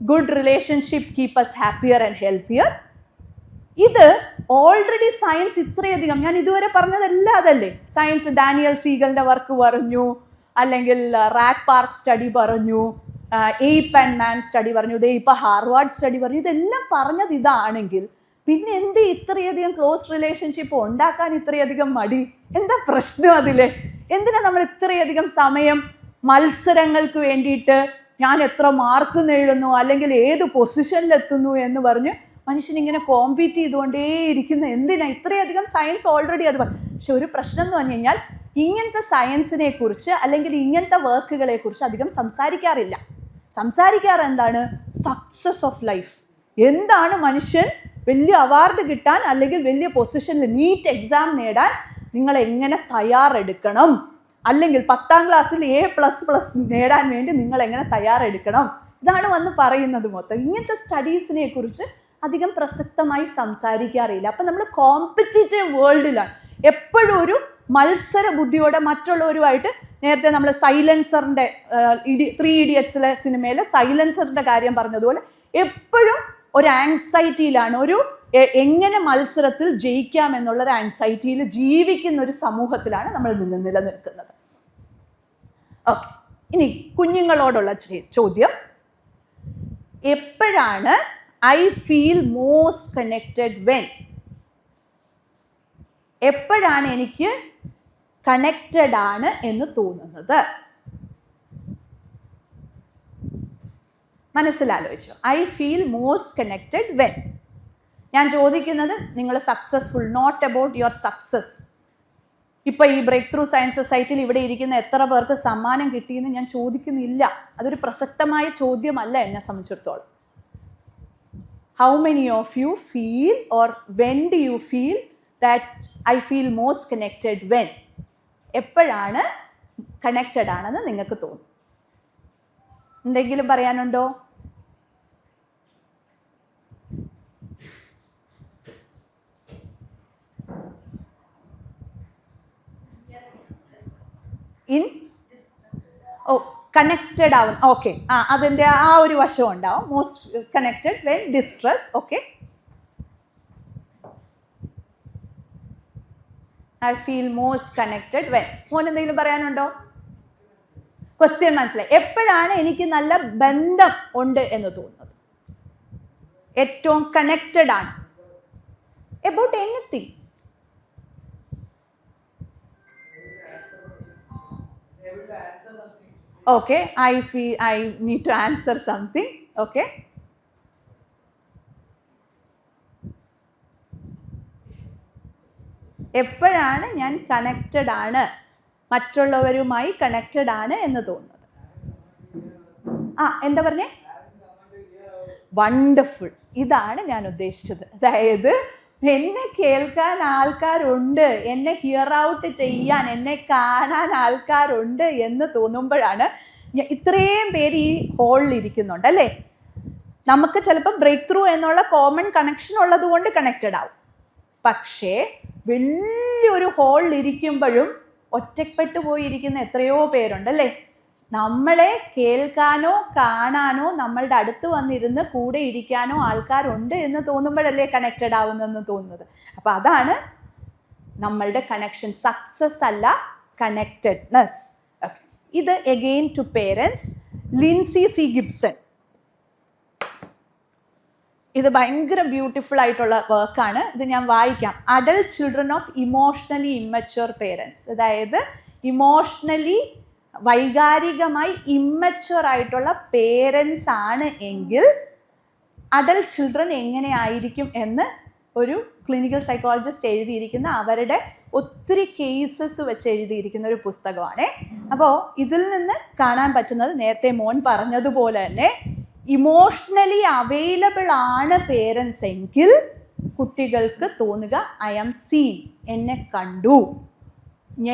good relationship keep us happier and healthier. ഇത് ഓൾറെഡി സയൻസ് ഇത്രയധികം, ഞാൻ ഇതുവരെ പറഞ്ഞതെല്ലാം അതല്ലേ. സയൻസ് ഡാനിയൽ സീഗലിൻ്റെ വർക്ക് പറഞ്ഞു, അല്ലെങ്കിൽ റാറ്റ് പാർക്ക് സ്റ്റഡി പറഞ്ഞു, എയ്പ്പ് ആൻഡ് മാൻ സ്റ്റഡി പറഞ്ഞു, ഇതേ ഇപ്പം ഹാർവാർഡ് സ്റ്റഡി പറഞ്ഞു. ഇതെല്ലാം പറഞ്ഞത് ഇതാണെങ്കിൽ പിന്നെ എന്ത് ഇത്രയധികം ക്ലോസ് റിലേഷൻഷിപ്പ് ഉണ്ടാക്കാൻ ഇത്രയധികം മടി? എന്താ പ്രശ്നം അതിൽ? എന്തിനാ നമ്മൾ ഇത്രയധികം സമയം മത്സരങ്ങൾക്ക് വേണ്ടിയിട്ട് ഞാൻ എത്ര മാർക്ക് നേടുന്നു അല്ലെങ്കിൽ ഏത് പൊസിഷനിലെത്തുന്നു എന്ന് പറഞ്ഞ് മനുഷ്യനിങ്ങനെ കോമ്പീറ്റ് ചെയ്തുകൊണ്ടേയിരിക്കുന്ന എന്തിനാ? ഇത്രയധികം സയൻസ് ഓൾറെഡി അത് പറഞ്ഞു. പക്ഷെ ഒരു പ്രശ്നം എന്ന് പറഞ്ഞു കഴിഞ്ഞാൽ ഇങ്ങനത്തെ സയൻസിനെ കുറിച്ച് അല്ലെങ്കിൽ ഇങ്ങനത്തെ വർക്കുകളെ കുറിച്ച് അധികം സംസാരിക്കാറില്ല. സംസാരിക്കാറ് എന്താണ്? Success of life. എന്താണ് മനുഷ്യൻ വലിയ അവാർഡ് കിട്ടാൻ അല്ലെങ്കിൽ വലിയ പൊസിഷനിൽ നീറ്റ് എക്സാം നേടാൻ നിങ്ങൾ എങ്ങനെ തയ്യാറെടുക്കണം, അല്ലെങ്കിൽ 10ാം ക്ലാസ്സിൽ A++ നേടാൻ വേണ്ടി നിങ്ങൾ എങ്ങനെ തയ്യാറെടുക്കണം, ഇതാണ് വന്ന് പറയുന്നത് മൊത്തം. ഇങ്ങനത്തെ സ്റ്റഡീസിനെ കുറിച്ച് അധികം പ്രസക്തമായി സംസാരിക്കാറില്ല. അപ്പം നമ്മൾ കോമ്പറ്റീറ്റീവ് വേൾഡിലാണ്, എപ്പോഴും ഒരു മത്സര ബുദ്ധിയോടെ മറ്റുള്ളവരുമായിട്ട്. നേരത്തെ നമ്മൾ സൈലൻസറിൻ്റെ 3 ഇഡിയറ്റ്സിലെ സിനിമയിലെ സൈലൻസറിൻ്റെ കാര്യം പറഞ്ഞതുപോലെ എപ്പോഴും ഒരു ആൻസൈറ്റിയിലാണ്, ഒരു എങ്ങനെ മത്സരത്തിൽ ജയിക്കാം എന്നുള്ളൊരു ആൻസൈറ്റിയിൽ ജീവിക്കുന്ന ഒരു സമൂഹത്തിലാണ് നമ്മൾ നിലനിൽക്കുന്നത്. ഓക്കെ, ഇനി കുഞ്ഞുങ്ങളോടുള്ള ചോദ്യം, എപ്പോഴാണ് I feel most connected when? എപ്പോഴാണ് എനിക്ക് കണക്റ്റഡ് ആണ് എന്ന് തോന്നുന്നത്? മനസ്സിലാലോചിച്ചു. I feel most connected when. ഞാൻ ചോദിക്കുന്നത് നിങ്ങൾ successful, not about your success. ഇപ്പം ഈ ബ്രേക്ക് ത്രൂ സയൻസ് സൊസൈറ്റിയിൽ ഇവിടെ ഇരിക്കുന്ന എത്ര പേർക്ക് സമ്മാനം കിട്ടിയെന്ന് ഞാൻ ചോദിക്കുന്നില്ല. അതൊരു പ്രസക്തമായ ചോദ്യമല്ല എന്നെ സംബന്ധിച്ചിടത്തോളം. How many of you feel or when do you feel that I feel most connected when? എപ്പോഴാണ് കണക്റ്റഡ് ആണെന്ന് നിങ്ങൾക്ക് തോന്നും? എന്തെങ്കിലും പറയാനുണ്ടോ? കണക്റ്റഡ് ആവും. ഓക്കെ, അതിൻ്റെ ആ ഒരു വശം ഉണ്ടാവും. Most connected when distress. Okay, I feel most connected when. മോൻ എന്തെങ്കിലും പറയാനുണ്ടോ? ക്വസ്റ്റ്യൻ മനസ്സിലായി. എപ്പോഴാണ് എനിക്ക് നല്ല ബന്ധം ഉണ്ട് എന്ന് തോന്നുന്നത്? ഏറ്റവും കണക്റ്റഡ് ആണ് about anything. Okay, I need to answer something. Okay. എപ്പോഴാണ് ഞാൻ കണക്റ്റഡ് ആണ്, മറ്റുള്ളവരുമായി കണക്റ്റഡ് ആണ് എന്ന് തോന്നുന്നത്? എന്താ പറഞ്ഞേ? വണ്ടർഫുൾ. ഇതാണ് ഞാൻ ഉദ്ദേശിച്ചത്. അതായത് എന്നെ കേൾക്കാൻ ആൾക്കാരുണ്ട്, എന്നെ ഹിയർ ഔട്ട് ചെയ്യാൻ, എന്നെ കാണാൻ ആൾക്കാരുണ്ട് എന്ന് തോന്നുമ്പോഴാണ്. ഇത്രയും പേര് ഈ ഹോളിൽ ഇരിക്കുന്നുണ്ട് അല്ലേ? നമുക്ക് ചിലപ്പോൾ ബ്രേക്ക് ത്രൂ എന്നുള്ള കോമൺ കണക്ഷൻ ഉള്ളത് കൊണ്ട് കണക്റ്റഡ് ആവും. പക്ഷേ വലിയൊരു ഹോളിൽ ഇരിക്കുമ്പോഴും ഒറ്റപ്പെട്ടു പോയിരിക്കുന്ന എത്രയോ പേരുണ്ടല്ലേ? നമ്മളെ കേൾക്കാനോ കാണാനോ നമ്മളുടെ അടുത്ത് വന്നിരുന്ന് കൂടെ ഇരിക്കാനോ ആൾക്കാരുണ്ട് എന്ന് തോന്നുമ്പോഴല്ലേ കണക്റ്റഡ് ആവുന്നെന്ന് തോന്നുന്നത്. അപ്പോൾ അതാണ് നമ്മളുടെ കണക്ഷൻ. സക്സസ് അല്ല, കണക്റ്റഡ്നെസ്. ഇത് again to parents. Lindsay C Gibson. ഇത് ഭയങ്കര ബ്യൂട്ടിഫുൾ ആയിട്ടുള്ള വർക്കാണ്. ഇത് ഞാൻ വായിക്കാം. Adult children of emotionally immature parents. അതായത് ഇമോഷണലി, വൈകാരികമായി ഇമ്മച്വർ ആയിട്ടുള്ള പേരൻസ് ആണ് എങ്കിൽ അഡൽട്ട് ചിൽഡ്രൻ എങ്ങനെ ആയിരിക്കും എന്ന് ഒരു ക്ലിനിക്കൽ സൈക്കോളജിസ്റ്റ് എഴുതിയിരിക്കുന്ന, അവരുടെ ഒത്തിരി കേസസ് വെച്ച് എഴുതിയിരിക്കുന്ന ഒരു പുസ്തകമാണ്. അപ്പോൾ ഇതിൽ നിന്ന് കാണാൻ പറ്റുന്നത്, നേരത്തെ മോൻ പറഞ്ഞതുപോലെ തന്നെ ഇമോഷണലി അവൈലബിൾ ആണ് പേരൻസ് എങ്കിൽ കുട്ടികൾക്ക് തോന്നുക ഐ ആം സീൻ, എന്നെ കണ്ടു,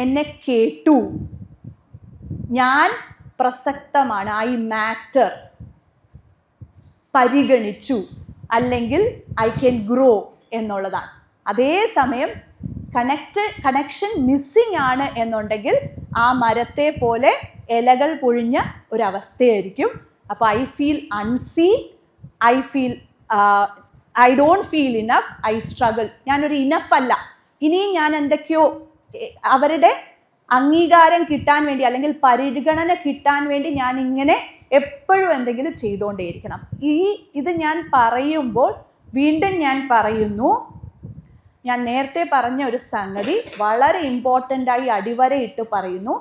എന്നെ കേട്ടു, ഞാൻ പ്രസക്തമാണ്, ഐ മാറ്റർ, പരിഗണിച്ചു, അല്ലെങ്കിൽ ഐ ക്യാൻ ഗ്രോ എന്നുള്ളതാണ്. അതേസമയം കണക്ഷൻ മിസ്സിങ് ആണ് എന്നുണ്ടെങ്കിൽ ആ മരത്തെ പോലെ ഇലകൾ പൊഴിഞ്ഞ ഒരവസ്ഥയായിരിക്കും. അപ്പോൾ I feel unseen, I don't feel enough, I struggle. ഞാനൊരു ഇനഫ് അല്ല, ഇനിയും ഞാൻ എന്തൊക്കെയോ അവരുടെ അംഗീകാരം കിട്ടാൻ വേണ്ടി അല്ലെങ്കിൽ പരിഗണന കിട്ടാൻ വേണ്ടി ഞാൻ ഇങ്ങനെ എപ്പോഴും എന്തെങ്കിലും ചെയ്തുകൊണ്ടേയിരിക്കണം. ഇത് ഞാൻ പറയുമ്പോൾ വീണ്ടും ഞാൻ പറയുന്നു, ഞാൻ നേരത്തെ പറഞ്ഞ ഒരു സംഗതി വളരെ ഇമ്പോർട്ടൻ്റായി അടിവരയിട്ട് പറയുന്നു.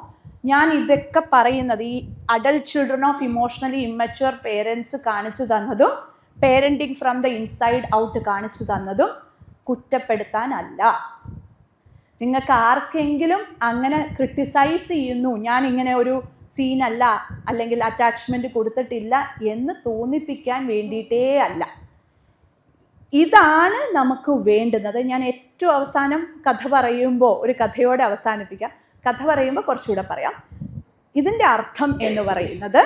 ഞാൻ ഇതൊക്കെ പറയുന്നത് ഈ adult children of emotionally immature parents കാണിച്ചു തന്നതും parenting from the inside out കാണിച്ചു തന്നതും കുറ്റപ്പെടുത്താനല്ല. നിങ്ങൾക്ക് ആർക്കെങ്കിലും അങ്ങനെ ക്രിട്ടിസൈസ് ചെയ്യുന്നു, ഞാൻ ഇങ്ങനെ ഒരു സീനല്ല അല്ലെങ്കിൽ അറ്റാച്ച്മെൻറ്റ് കൊടുത്തിട്ടില്ല എന്ന് തോന്നിപ്പിക്കാൻ വേണ്ടിയിട്ടേ അല്ല. ഇതാണ് നമുക്ക് വേണ്ടുന്നത്. ഞാൻ ഏറ്റവും അവസാനം കഥ പറയുമ്പോൾ ഒരു കഥയോടെ അവസാനിപ്പിക്കാം. കഥ പറയുമ്പോൾ കുറച്ചുകൂടെ പറയാം. ഇതിൻ്റെ അർത്ഥം എന്ന് പറയുന്നത്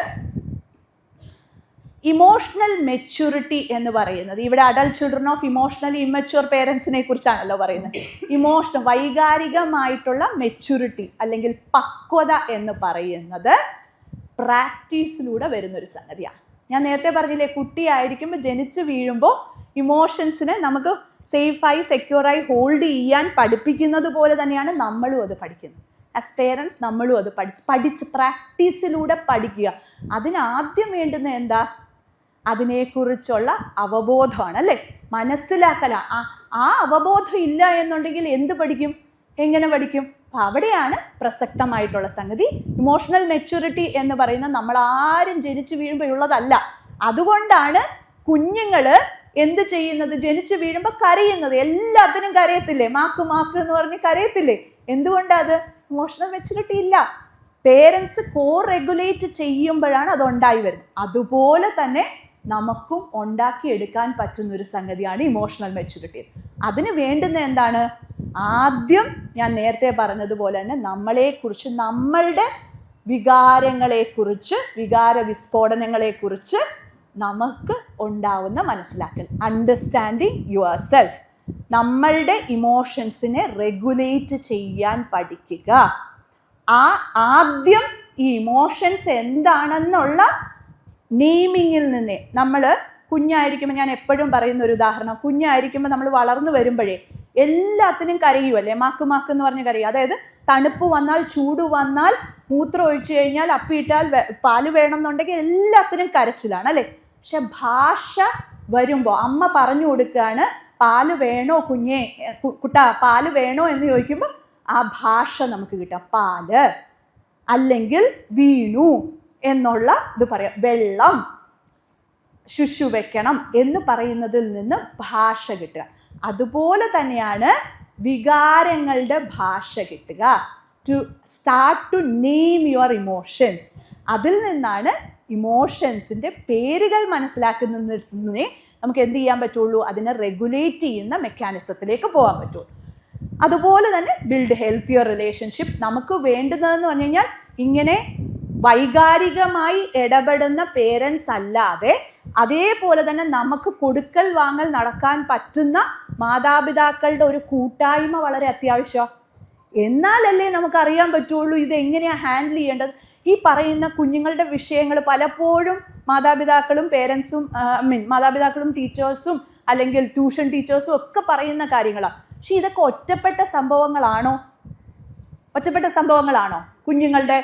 ഇമോഷണൽ മെച്യൂരിറ്റി എന്ന് പറയുന്നത്, ഇവിടെ adult children of emotionally immature പേരൻസിനെ കുറിച്ചാണല്ലോ പറയുന്നത്. വൈകാരികമായിട്ടുള്ള മെച്യൂരിറ്റി അല്ലെങ്കിൽ പക്വത എന്ന് പറയുന്നത് പ്രാക്ടീസിലൂടെ വരുന്നൊരു സംഗതിയാണ്. ഞാൻ നേരത്തെ പറഞ്ഞില്ലേ, കുട്ടിയായിരിക്കുമ്പോൾ ജനിച്ച് വീഴുമ്പോൾ ഇമോഷൻസിനെ നമുക്ക് സേഫായി സെക്യൂറായി ഹോൾഡ് ചെയ്യാൻ പഠിപ്പിക്കുന്നത് പോലെ തന്നെയാണ് നമ്മളും അത് പഠിക്കുന്നത്. ആസ് പേരൻസ് നമ്മളും അത് പഠിച്ച് പ്രാക്ടീസിലൂടെ പഠിക്കുക. അതിനാദ്യം വേണ്ടുന്ന എന്താ? അതിനെക്കുറിച്ചുള്ള അവബോധമാണ്, അല്ലേ? മനസ്സിലാക്കലാണ്. ആ അവബോധം ഇല്ല എന്നുണ്ടെങ്കിൽ എന്ത് പഠിക്കും? എങ്ങനെ പഠിക്കും? അപ്പം അവിടെയാണ് പ്രസക്തമായിട്ടുള്ള സംഗതി. ഇമോഷണൽ മെച്യൂരിറ്റി എന്ന് പറയുന്നത് നമ്മൾ ആരും ജനിച്ചു വീഴുമ്പോൾ ഉള്ളതല്ല. അതുകൊണ്ടാണ് കുഞ്ഞുങ്ങൾ എന്ത് ചെയ്യുന്നത്? ജനിച്ചു വീഴുമ്പോൾ കരയുന്നത്. എല്ലാത്തിനും കരയത്തില്ലേ? മാക്ക് മാക്ക് എന്ന് പറഞ്ഞ് കരയത്തില്ലേ? എന്തുകൊണ്ടത്? ഇമോഷണൽ മെച്യൂരിറ്റി ഇല്ല. പേരൻസ് റെഗുലേറ്റ് ചെയ്യുമ്പോഴാണ് അത് ഉണ്ടായി വരുന്നത്. അതുപോലെ തന്നെ നമുക്കും ഉണ്ടാക്കിയെടുക്കാൻ പറ്റുന്നൊരു സംഗതിയാണ് ഇമോഷണൽ മെച്യൂരിറ്റി. അതിന് വേണ്ടുന്ന എന്താണ്? ആദ്യം ഞാൻ നേരത്തെ പറഞ്ഞതുപോലെ തന്നെ നമ്മളെക്കുറിച്ച്, നമ്മളുടെ വികാരങ്ങളെക്കുറിച്ച്, വികാര വിസ്ഫോടനങ്ങളെക്കുറിച്ച് നമുക്ക് ഉണ്ടാവുന്ന മനസ്സിലാക്കൽ, അണ്ടർസ്റ്റാൻഡിങ് യുവർ സെൽഫ്. നമ്മളുടെ ഇമോഷൻസിനെ റെഗുലേറ്റ് ചെയ്യാൻ പഠിക്കുക. ആദ്യം ഈ ഇമോഷൻസ് എന്താണെന്നുള്ള നെയിമിങ്ങിൽ നിന്നേ. നമ്മൾ കുഞ്ഞായിരിക്കുമ്പോൾ, ഞാൻ എപ്പോഴും പറയുന്ന ഒരു ഉദാഹരണം, കുഞ്ഞായിരിക്കുമ്പോൾ നമ്മൾ വളർന്നു വരുമ്പോഴേ എല്ലാത്തിനും കരയുമല്ലേ? മാക്ക് മാക്ക് എന്ന് പറഞ്ഞ് കരയും. അതായത് തണുപ്പ് വന്നാൽ, ചൂട് വന്നാൽ, മൂത്രം ഒഴിച്ചു കഴിഞ്ഞാൽ, അപ്പിയിട്ടാൽ, പാല് വേണം എന്നുണ്ടെങ്കിൽ എല്ലാത്തിനും കരച്ചിലാണ്, അല്ലേ? പക്ഷെ ഭാഷ വരുമ്പോൾ അമ്മ പറഞ്ഞു കൊടുക്കുകയാണ്, പാല് വേണോ കുഞ്ഞേ, കുട്ടാ പാല് വേണോ എന്ന് ചോദിക്കുമ്പോൾ ആ ഭാഷ നമുക്ക് കിട്ടാം. പാല് അല്ലെങ്കിൽ വീണു എന്നുള്ള ഇത് പറയാം. വെള്ളം, ശുശു വെക്കണം എന്ന് പറയുന്നതിൽ നിന്ന് ഭാഷ കിട്ടുക. അതുപോലെ തന്നെയാണ് വികാരങ്ങളുടെ ഭാഷ കിട്ടുക. To start to name your emotions. അതിൽ നിന്നാണ് ഇമോഷൻസിൻ്റെ പേരുകൾ മനസ്സിലാക്കുന്നതിനെ നമുക്ക് എന്ത് ചെയ്യാൻ പറ്റുള്ളൂ? അതിനെ റെഗുലേറ്റ് ചെയ്യുന്ന മെക്കാനിസത്തിലേക്ക് പോകാൻ പറ്റുള്ളൂ. അതുപോലെ തന്നെ ബിൽഡ് ഹെൽത്തിയർ റിലേഷൻഷിപ്പ്. നമുക്ക് വേണ്ടുന്നതെന്ന് പറഞ്ഞു കഴിഞ്ഞാൽ ഇങ്ങനെ വൈകാരികമായി ഇടപെടുന്ന പേരൻസ് അല്ലാതെ അതേപോലെ തന്നെ നമുക്ക് കൊടുക്കൽ വാങ്ങൽ നടക്കാൻ പറ്റുന്ന മാതാപിതാക്കളുടെ ഒരു കൂട്ടായ്മ വളരെ അത്യാവശ്യമാണ്. എന്നാലല്ലേ നമുക്കറിയാൻ പറ്റുള്ളൂ ഇതെങ്ങനെയാണ് ഹാൻഡിൽ ചെയ്യേണ്ടത്. ഈ പറയുന്ന കുഞ്ഞുങ്ങളുടെ വിഷയങ്ങൾ പലപ്പോഴും മാതാപിതാക്കളും പേരൻസും മാതാപിതാക്കളും ടീച്ചേഴ്സും അല്ലെങ്കിൽ ട്യൂഷൻ ടീച്ചേഴ്സും ഒക്കെ പറയുന്ന കാര്യങ്ങളാണ്. പക്ഷെ ഇതൊക്കെ ഒറ്റപ്പെട്ട സംഭവങ്ങളാണോ? കുഞ്ഞുങ്ങളുടെ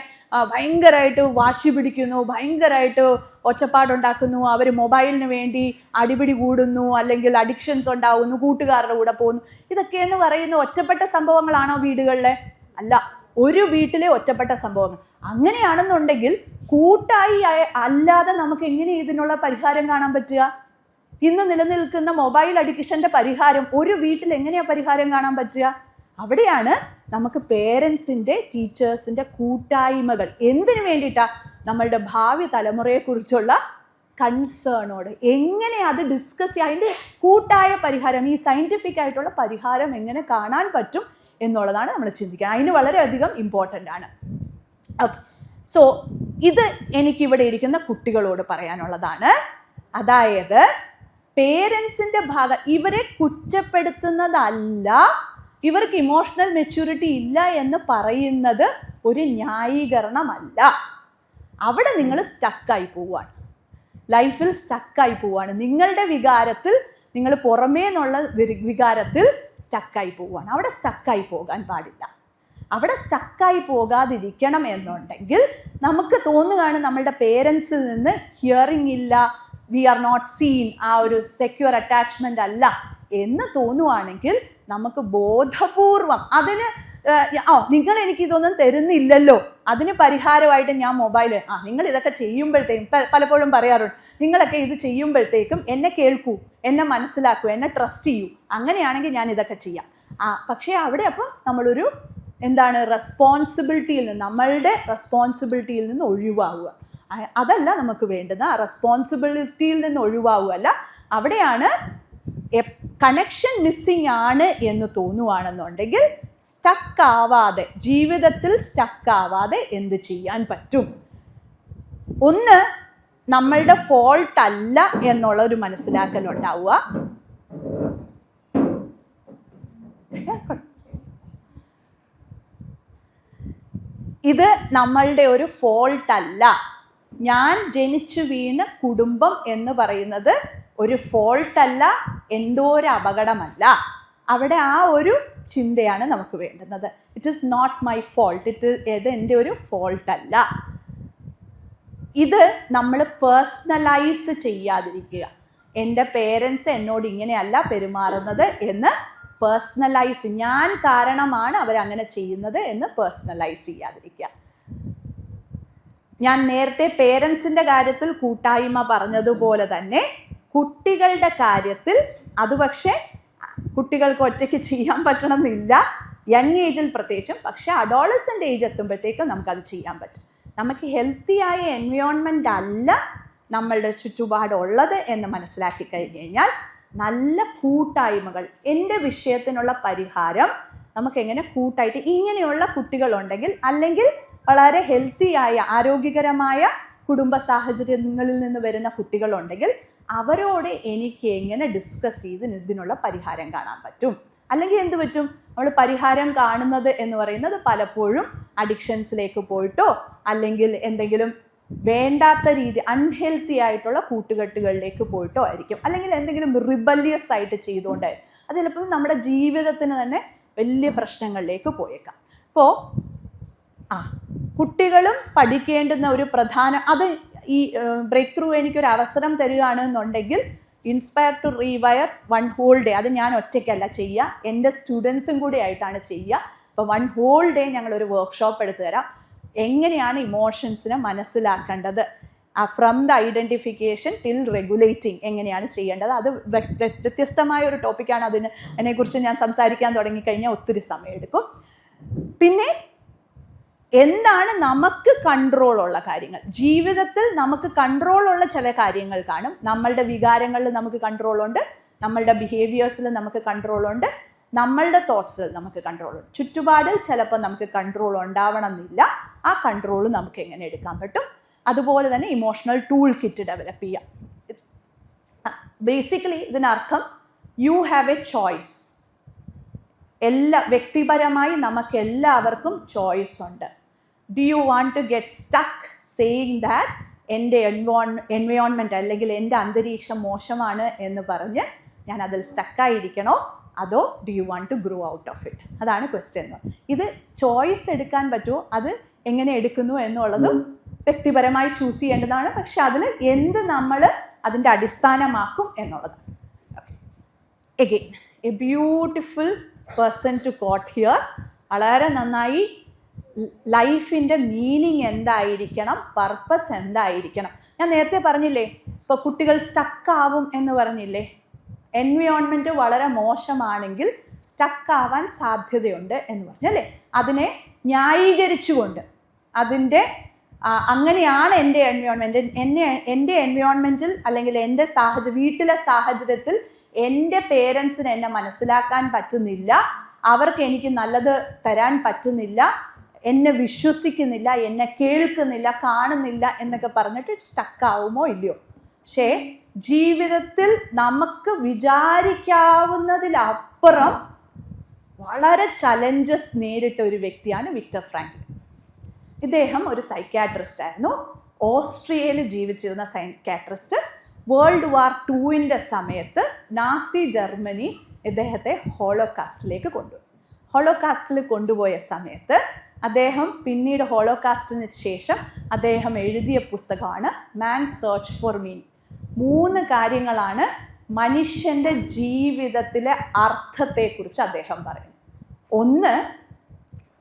ഭയങ്കരമായിട്ട് വാശി പിടിക്കുന്നു, ഭയങ്കരമായിട്ട് ഒച്ചപ്പാടുണ്ടാക്കുന്നു, അവർ മൊബൈലിന് വേണ്ടി അടിപിടി കൂടുന്നു, അല്ലെങ്കിൽ അഡിക്ഷൻസ് ഉണ്ടാകുന്നു, കൂട്ടുകാരുടെ കൂടെ പോകുന്നു. ഇതൊക്കെയെന്ന് പറയുന്ന ഒറ്റപ്പെട്ട സംഭവങ്ങളാണോ വീടുകളിലെ? അല്ല, ഒരു വീട്ടിലെ ഒറ്റപ്പെട്ട സംഭവങ്ങൾ. അങ്ങനെയാണെന്നുണ്ടെങ്കിൽ കൂട്ടായി അല്ലാതെ നമുക്ക് എങ്ങനെ ഇതിനുള്ള പരിഹാരം കാണാൻ പറ്റുക? ഇന്ന് നിലനിൽക്കുന്ന മൊബൈൽ അഡിക്ഷൻ്റെ പരിഹാരം ഒരു വീട്ടിൽ എങ്ങനെയാണ് പരിഹാരം കാണാൻ പറ്റുക? അവിടെയാണ് നമുക്ക് പേരൻസിൻ്റെ, ടീച്ചേഴ്സിൻ്റെ കൂട്ടായ്മകൾ. എന്തിനു വേണ്ടിയിട്ടാണ്? നമ്മളുടെ ഭാവി തലമുറയെക്കുറിച്ചുള്ള കൺസേണോട് എങ്ങനെ അത് ഡിസ്കസ് ചെയ്യുക, അതിൻ്റെ കൂട്ടായ പരിഹാരം, ഈ സയൻറ്റിഫിക് ആയിട്ടുള്ള പരിഹാരം എങ്ങനെ കാണാൻ പറ്റും എന്നുള്ളതാണ് നമ്മൾ ചിന്തിക്കുക. അതിന് വളരെയധികം ഇമ്പോർട്ടൻ്റ് ആണ്. ഓക്കെ, സോ ഇത് എനിക്കിവിടെ ഇരിക്കുന്ന കുട്ടികളോട് പറയാനുള്ളതാണ്. അതായത് പേരൻസിൻ്റെ ഭാഗം, ഇവരെ കുറ്റപ്പെടുത്തുന്നതല്ല, ഇവർക്ക് ഇമോഷണൽ മെച്യൂരിറ്റി ഇല്ല എന്ന് പറയുന്നത് ഒരു ന്യായീകരണമല്ല. അവിടെ നിങ്ങൾ സ്റ്റക്കായി പോവുകയാണ്, ലൈഫിൽ സ്റ്റക്കായി പോവുകയാണ്. നിങ്ങളുടെ വികാരത്തിൽ, നിങ്ങൾ പുറമേ നിന്നുള്ള വികാരത്തിൽ സ്റ്റക്കായി പോവുകയാണ്. അവിടെ സ്റ്റക്കായി പോകാൻ പാടില്ല. അവിടെ സ്റ്റക്കായി പോകാതിരിക്കണം എന്നുണ്ടെങ്കിൽ നമുക്ക് തോന്നുകയാണ് നമ്മളുടെ പേരൻസിൽ നിന്ന് ഹിയറിംഗ് ഇല്ല, വി ആർ നോട്ട് സീൻ, ആ ഒരു സെക്യൂർ അറ്റാച്ച്മെൻ്റ് അല്ല എന്ന് തോന്നുവാണെങ്കിൽ നമുക്ക് ബോധപൂർവം അതിന് നിങ്ങൾ എനിക്ക് ഇതൊന്നും തരുന്നില്ലല്ലോ, അതിന് പരിഹാരമായിട്ട് ഞാൻ മൊബൈൽ നിങ്ങൾ ഇതൊക്കെ ചെയ്യുമ്പോഴത്തേക്കും പലപ്പോഴും പറയാറുണ്ട്, നിങ്ങളൊക്കെ ഇത് ചെയ്യുമ്പോഴത്തേക്കും എന്നെ കേൾക്കൂ, എന്നെ മനസ്സിലാക്കൂ, എന്നെ ട്രസ്റ്റ് ചെയ്യൂ, അങ്ങനെയാണെങ്കിൽ ഞാൻ ഇതൊക്കെ ചെയ്യാം. പക്ഷേ അവിടെ അപ്പം നമ്മളൊരു റെസ്പോൺസിബിലിറ്റിയിൽ നിന്ന്, നമ്മളുടെ റെസ്പോൺസിബിലിറ്റിയിൽ നിന്ന് ഒഴിവാവുക. അതല്ല നമുക്ക് വേണ്ടത്. ആ റെസ്പോൺസിബിലിറ്റിയിൽ നിന്ന് ഒഴിവാവുകയല്ല, അവിടെയാണ് കണക്ഷൻ മിസ്സിങ് ആണ് എന്ന് തോന്നുവാണെന്നുണ്ടെങ്കിൽ സ്റ്റക്കാവാതെ, ജീവിതത്തിൽ സ്റ്റക്കാവാതെ എന്ത് ചെയ്യാൻ പറ്റും? ഒന്ന്, നമ്മളുടെ ഫോൾട്ട് അല്ല എന്നുള്ളൊരു മനസ്സിലാക്കലുണ്ടാവുക. ഇത് നമ്മളുടെ ഒരു ഫോൾട്ട് അല്ല. ഞാൻ ജനിച്ചു വീണ കുടുംബം എന്ന് പറയുന്നത് ഒരു ഫോൾട്ടല്ല, എന്തോ ഒരു അപകടമല്ല. അവിടെ ആ ഒരു ചിന്തയാണ് നമുക്ക് വേണ്ടുന്നത്. It is not my fault, ഇത് എൻ്റെ ഒരു ഫോൾട്ടല്ല. ഇത് നമ്മൾ പേഴ്സണലൈസ് ചെയ്യാതിരിക്കുക. എൻ്റെ പേരൻസ് എന്നോട് ഇങ്ങനെയല്ല പെരുമാറുന്നത് എന്ന് പേഴ്സണലൈസ്, ഞാൻ കാരണമാണ് അവരങ്ങനെ ചെയ്യുന്നത് എന്ന് പേഴ്സണലൈസ് ചെയ്യാതിരിക്കുക. ഞാൻ നേരത്തെ പേരൻസിൻ്റെ കാര്യത്തിൽ കൂട്ടായ്മ പറഞ്ഞതുപോലെ തന്നെ കുട്ടികളുടെ കാര്യത്തിൽ അത് പക്ഷേ കുട്ടികൾക്ക് ഒറ്റയ്ക്ക് ചെയ്യാൻ പറ്റണമെന്നില്ല, യങ് ഏജിൽ പ്രത്യേകിച്ചും. പക്ഷേ അഡോളസൻ്റ് ഏജ് എത്തുമ്പോഴത്തേക്കും നമുക്കത് ചെയ്യാൻ പറ്റും. നമുക്ക് ഹെൽത്തിയായ എൻവയോൺമെൻ്റ് അല്ല നമ്മളുടെ ചുറ്റുപാടുള്ളത് എന്ന് മനസ്സിലാക്കി കഴിഞ്ഞ് കഴിഞ്ഞാൽ നല്ല കൂട്ടായ്മകൾ, എൻ്റെ വിഷയത്തിനുള്ള പരിഹാരം നമുക്കെങ്ങനെ കൂട്ടായിട്ട് ഇങ്ങനെയുള്ള കുട്ടികളുണ്ടെങ്കിൽ, അല്ലെങ്കിൽ വളരെ ഹെൽത്തിയായ ആരോഗ്യകരമായ കുടുംബ സാഹചര്യങ്ങളിൽ നിന്ന് വരുന്ന കുട്ടികളുണ്ടെങ്കിൽ അവരോട് എനിക്ക് എങ്ങനെ ഡിസ്കസ് ചെയ്ത് ഇതിനുള്ള പരിഹാരം കാണാൻ പറ്റും. അല്ലെങ്കിൽ എന്ത് പറ്റും, നമ്മൾ പരിഹാരം കാണുന്നത് എന്ന് പറയുന്നത് പലപ്പോഴും അഡിക്ഷൻസിലേക്ക് പോയിട്ടോ അല്ലെങ്കിൽ എന്തെങ്കിലും വേണ്ടാത്ത രീതി അൺഹെൽത്തി ആയിട്ടുള്ള കൂട്ടുകെട്ടുകളിലേക്ക് പോയിട്ടോ ആയിരിക്കും, അല്ലെങ്കിൽ എന്തെങ്കിലും റിബല്യസ് ആയിട്ട് ചെയ്തുകൊണ്ടായിരിക്കും. അത് ചിലപ്പോൾ നമ്മുടെ ജീവിതത്തിന് തന്നെ വലിയ പ്രശ്നങ്ങളിലേക്ക് പോയേക്കാം. അപ്പോൾ കുട്ടികളും പഠിക്കേണ്ടുന്ന ഒരു പ്രധാന, അത് ഈ ബ്രേക്ക് ത്രൂ എനിക്കൊരു അവസരം തരികയാണെന്നുണ്ടെങ്കിൽ inspire to rewire 1 whole day, അത് ഞാൻ ഒറ്റയ്ക്കല്ല ചെയ്യുക, എൻ്റെ സ്റ്റുഡൻസും കൂടി ആയിട്ടാണ് ചെയ്യുക. അപ്പോൾ 1 whole day ഞങ്ങളൊരു വർക്ക്ഷോപ്പ് എടുത്തു തരാം, എങ്ങനെയാണ് ഇമോഷൻസിനെ മനസ്സിലാക്കേണ്ടത്, from the identification till regulating എങ്ങനെയാണ് ചെയ്യേണ്ടത്. അത് വ്യത്യസ്തമായ ഒരു ടോപ്പിക്കാണ്. അതിനെക്കുറിച്ച് ഞാൻ സംസാരിക്കാൻ തുടങ്ങിക്കഴിഞ്ഞാൽ ഒത്തിരി സമയമെടുക്കും. പിന്നെ എന്താണ് നമുക്ക് കൺട്രോളുള്ള കാര്യങ്ങൾ, ജീവിതത്തിൽ നമുക്ക് കൺട്രോളുള്ള ചില കാര്യങ്ങൾ കാണും. നമ്മളുടെ വികാരങ്ങളിൽ നമുക്ക് കൺട്രോളുണ്ട്, നമ്മളുടെ ബിഹേവിയേഴ്സിൽ നമുക്ക് കൺട്രോളുണ്ട്, നമ്മളുടെ തോട്ട്സിൽ നമുക്ക് കൺട്രോളുണ്ട്. ചുറ്റുപാടിൽ ചിലപ്പോൾ നമുക്ക് കൺട്രോൾ ഉണ്ടാവണം എന്നില്ല. ആ കൺട്രോൾ നമുക്ക് എങ്ങനെ എടുക്കാൻ പറ്റും? അതുപോലെ തന്നെ ഇമോഷണൽ ടൂൾ കിറ്റ് ഡെവലപ്പ് ചെയ്യാം. ബേസിക്കലി ഇതിനർത്ഥം യു ഹാവ് എ ചോയ്സ്. വ്യക്തിപരമായി നമുക്ക് എല്ലാവർക്കും ചോയ്സ് ഉണ്ട്. Do you want to get stuck saying that എൻ്റെ എൻവയോൺമെൻറ്റ് അല്ലെങ്കിൽ എൻ്റെ അന്തരീക്ഷം മോശമാണ് എന്ന് പറഞ്ഞ് ഞാൻ അതിൽ സ്റ്റക്കായിരിക്കണോ, അതോ do you want to grow out of it? അതാണ് ക്വസ്റ്റ്യൻ. ഇത് ചോയ്സ് എടുക്കാൻ പറ്റുമോ, അത് എങ്ങനെ എടുക്കുന്നു എന്നുള്ളതും വ്യക്തിപരമായി ചൂസ് ചെയ്യേണ്ടതാണ്. പക്ഷെ അതിൽ എന്ത് നമ്മൾ അതിൻ്റെ അടിസ്ഥാനമാക്കും എന്നുള്ളത്. Okay, again a beautiful person to quote here. വളരെ നന്നായി ലൈഫിൻ്റെ മീനിങ് എന്തായിരിക്കണം, പർപ്പസ് എന്തായിരിക്കണം. ഞാൻ നേരത്തെ പറഞ്ഞില്ലേ, ഇപ്പോൾ കുട്ടികൾ സ്റ്റക്കാവും എന്ന് പറഞ്ഞില്ലേ, എൻവയോൺമെൻറ്റ് വളരെ മോശമാണെങ്കിൽ സ്റ്റക്കാവാൻ സാധ്യതയുണ്ട് എന്ന് പറഞ്ഞല്ലേ. അതിനെ ന്യായീകരിച്ചുകൊണ്ട് അതിൻ്റെ അങ്ങനെയാണ് എൻ്റെ എൻവയോൺമെൻറ്റ്, എൻ്റെ എൻവയോൺമെൻറ്റിൽ അല്ലെങ്കിൽ എൻ്റെ വീട്ടിലെ സാഹചര്യത്തിൽ എൻ്റെ പേരൻസിന് എന്നെ മനസ്സിലാക്കാൻ പറ്റുന്നില്ല, അവർക്ക് എനിക്ക് നല്ലത് തരാൻ പറ്റുന്നില്ല, എന്നെ വിശ്വസിക്കുന്നില്ല, എന്നെ കേൾക്കുന്നില്ല, കാണുന്നില്ല എന്നൊക്കെ പറഞ്ഞിട്ട് സ്റ്റക്കാവുമോ ഇല്ലയോ? പക്ഷേ ജീവിതത്തിൽ നമുക്ക് വിചാരിക്കാവുന്നതിലപ്പുറം വളരെ ചലഞ്ചസ് നേരിട്ട ഒരു വ്യക്തിയാണ് വിക്ടർ ഫ്രാങ്ക്ലിൻ. ഇദ്ദേഹം ഒരു സൈക്യാട്രിസ്റ്റ് ആയിരുന്നു. ഓസ്ട്രിയയിൽ ജീവിച്ചിരുന്ന സൈക്യാട്രിസ്റ്റ്. വേൾഡ് വാർ 2 സമയത്ത് നാസി ജർമ്മനി ഇദ്ദേഹത്തെ ഹോളോകാസ്റ്റിലേക്ക് കൊണ്ടുപോയി. ഹോളോകാസ്റ്റിൽ കൊണ്ടുപോയ സമയത്ത് അദ്ദേഹം പിന്നീട് ഹോളോകാസ്റ്റിന് ശേഷം അദ്ദേഹം എഴുതിയ പുസ്തകമാണ് മാൻ സെർച്ച് ഫോർ മീനിങ്. 3 കാര്യങ്ങളാണ് മനുഷ്യൻ്റെ ജീവിതത്തിലെ അർത്ഥത്തെക്കുറിച്ച് അദ്ദേഹം പറയുന്നത്. ഒന്ന്,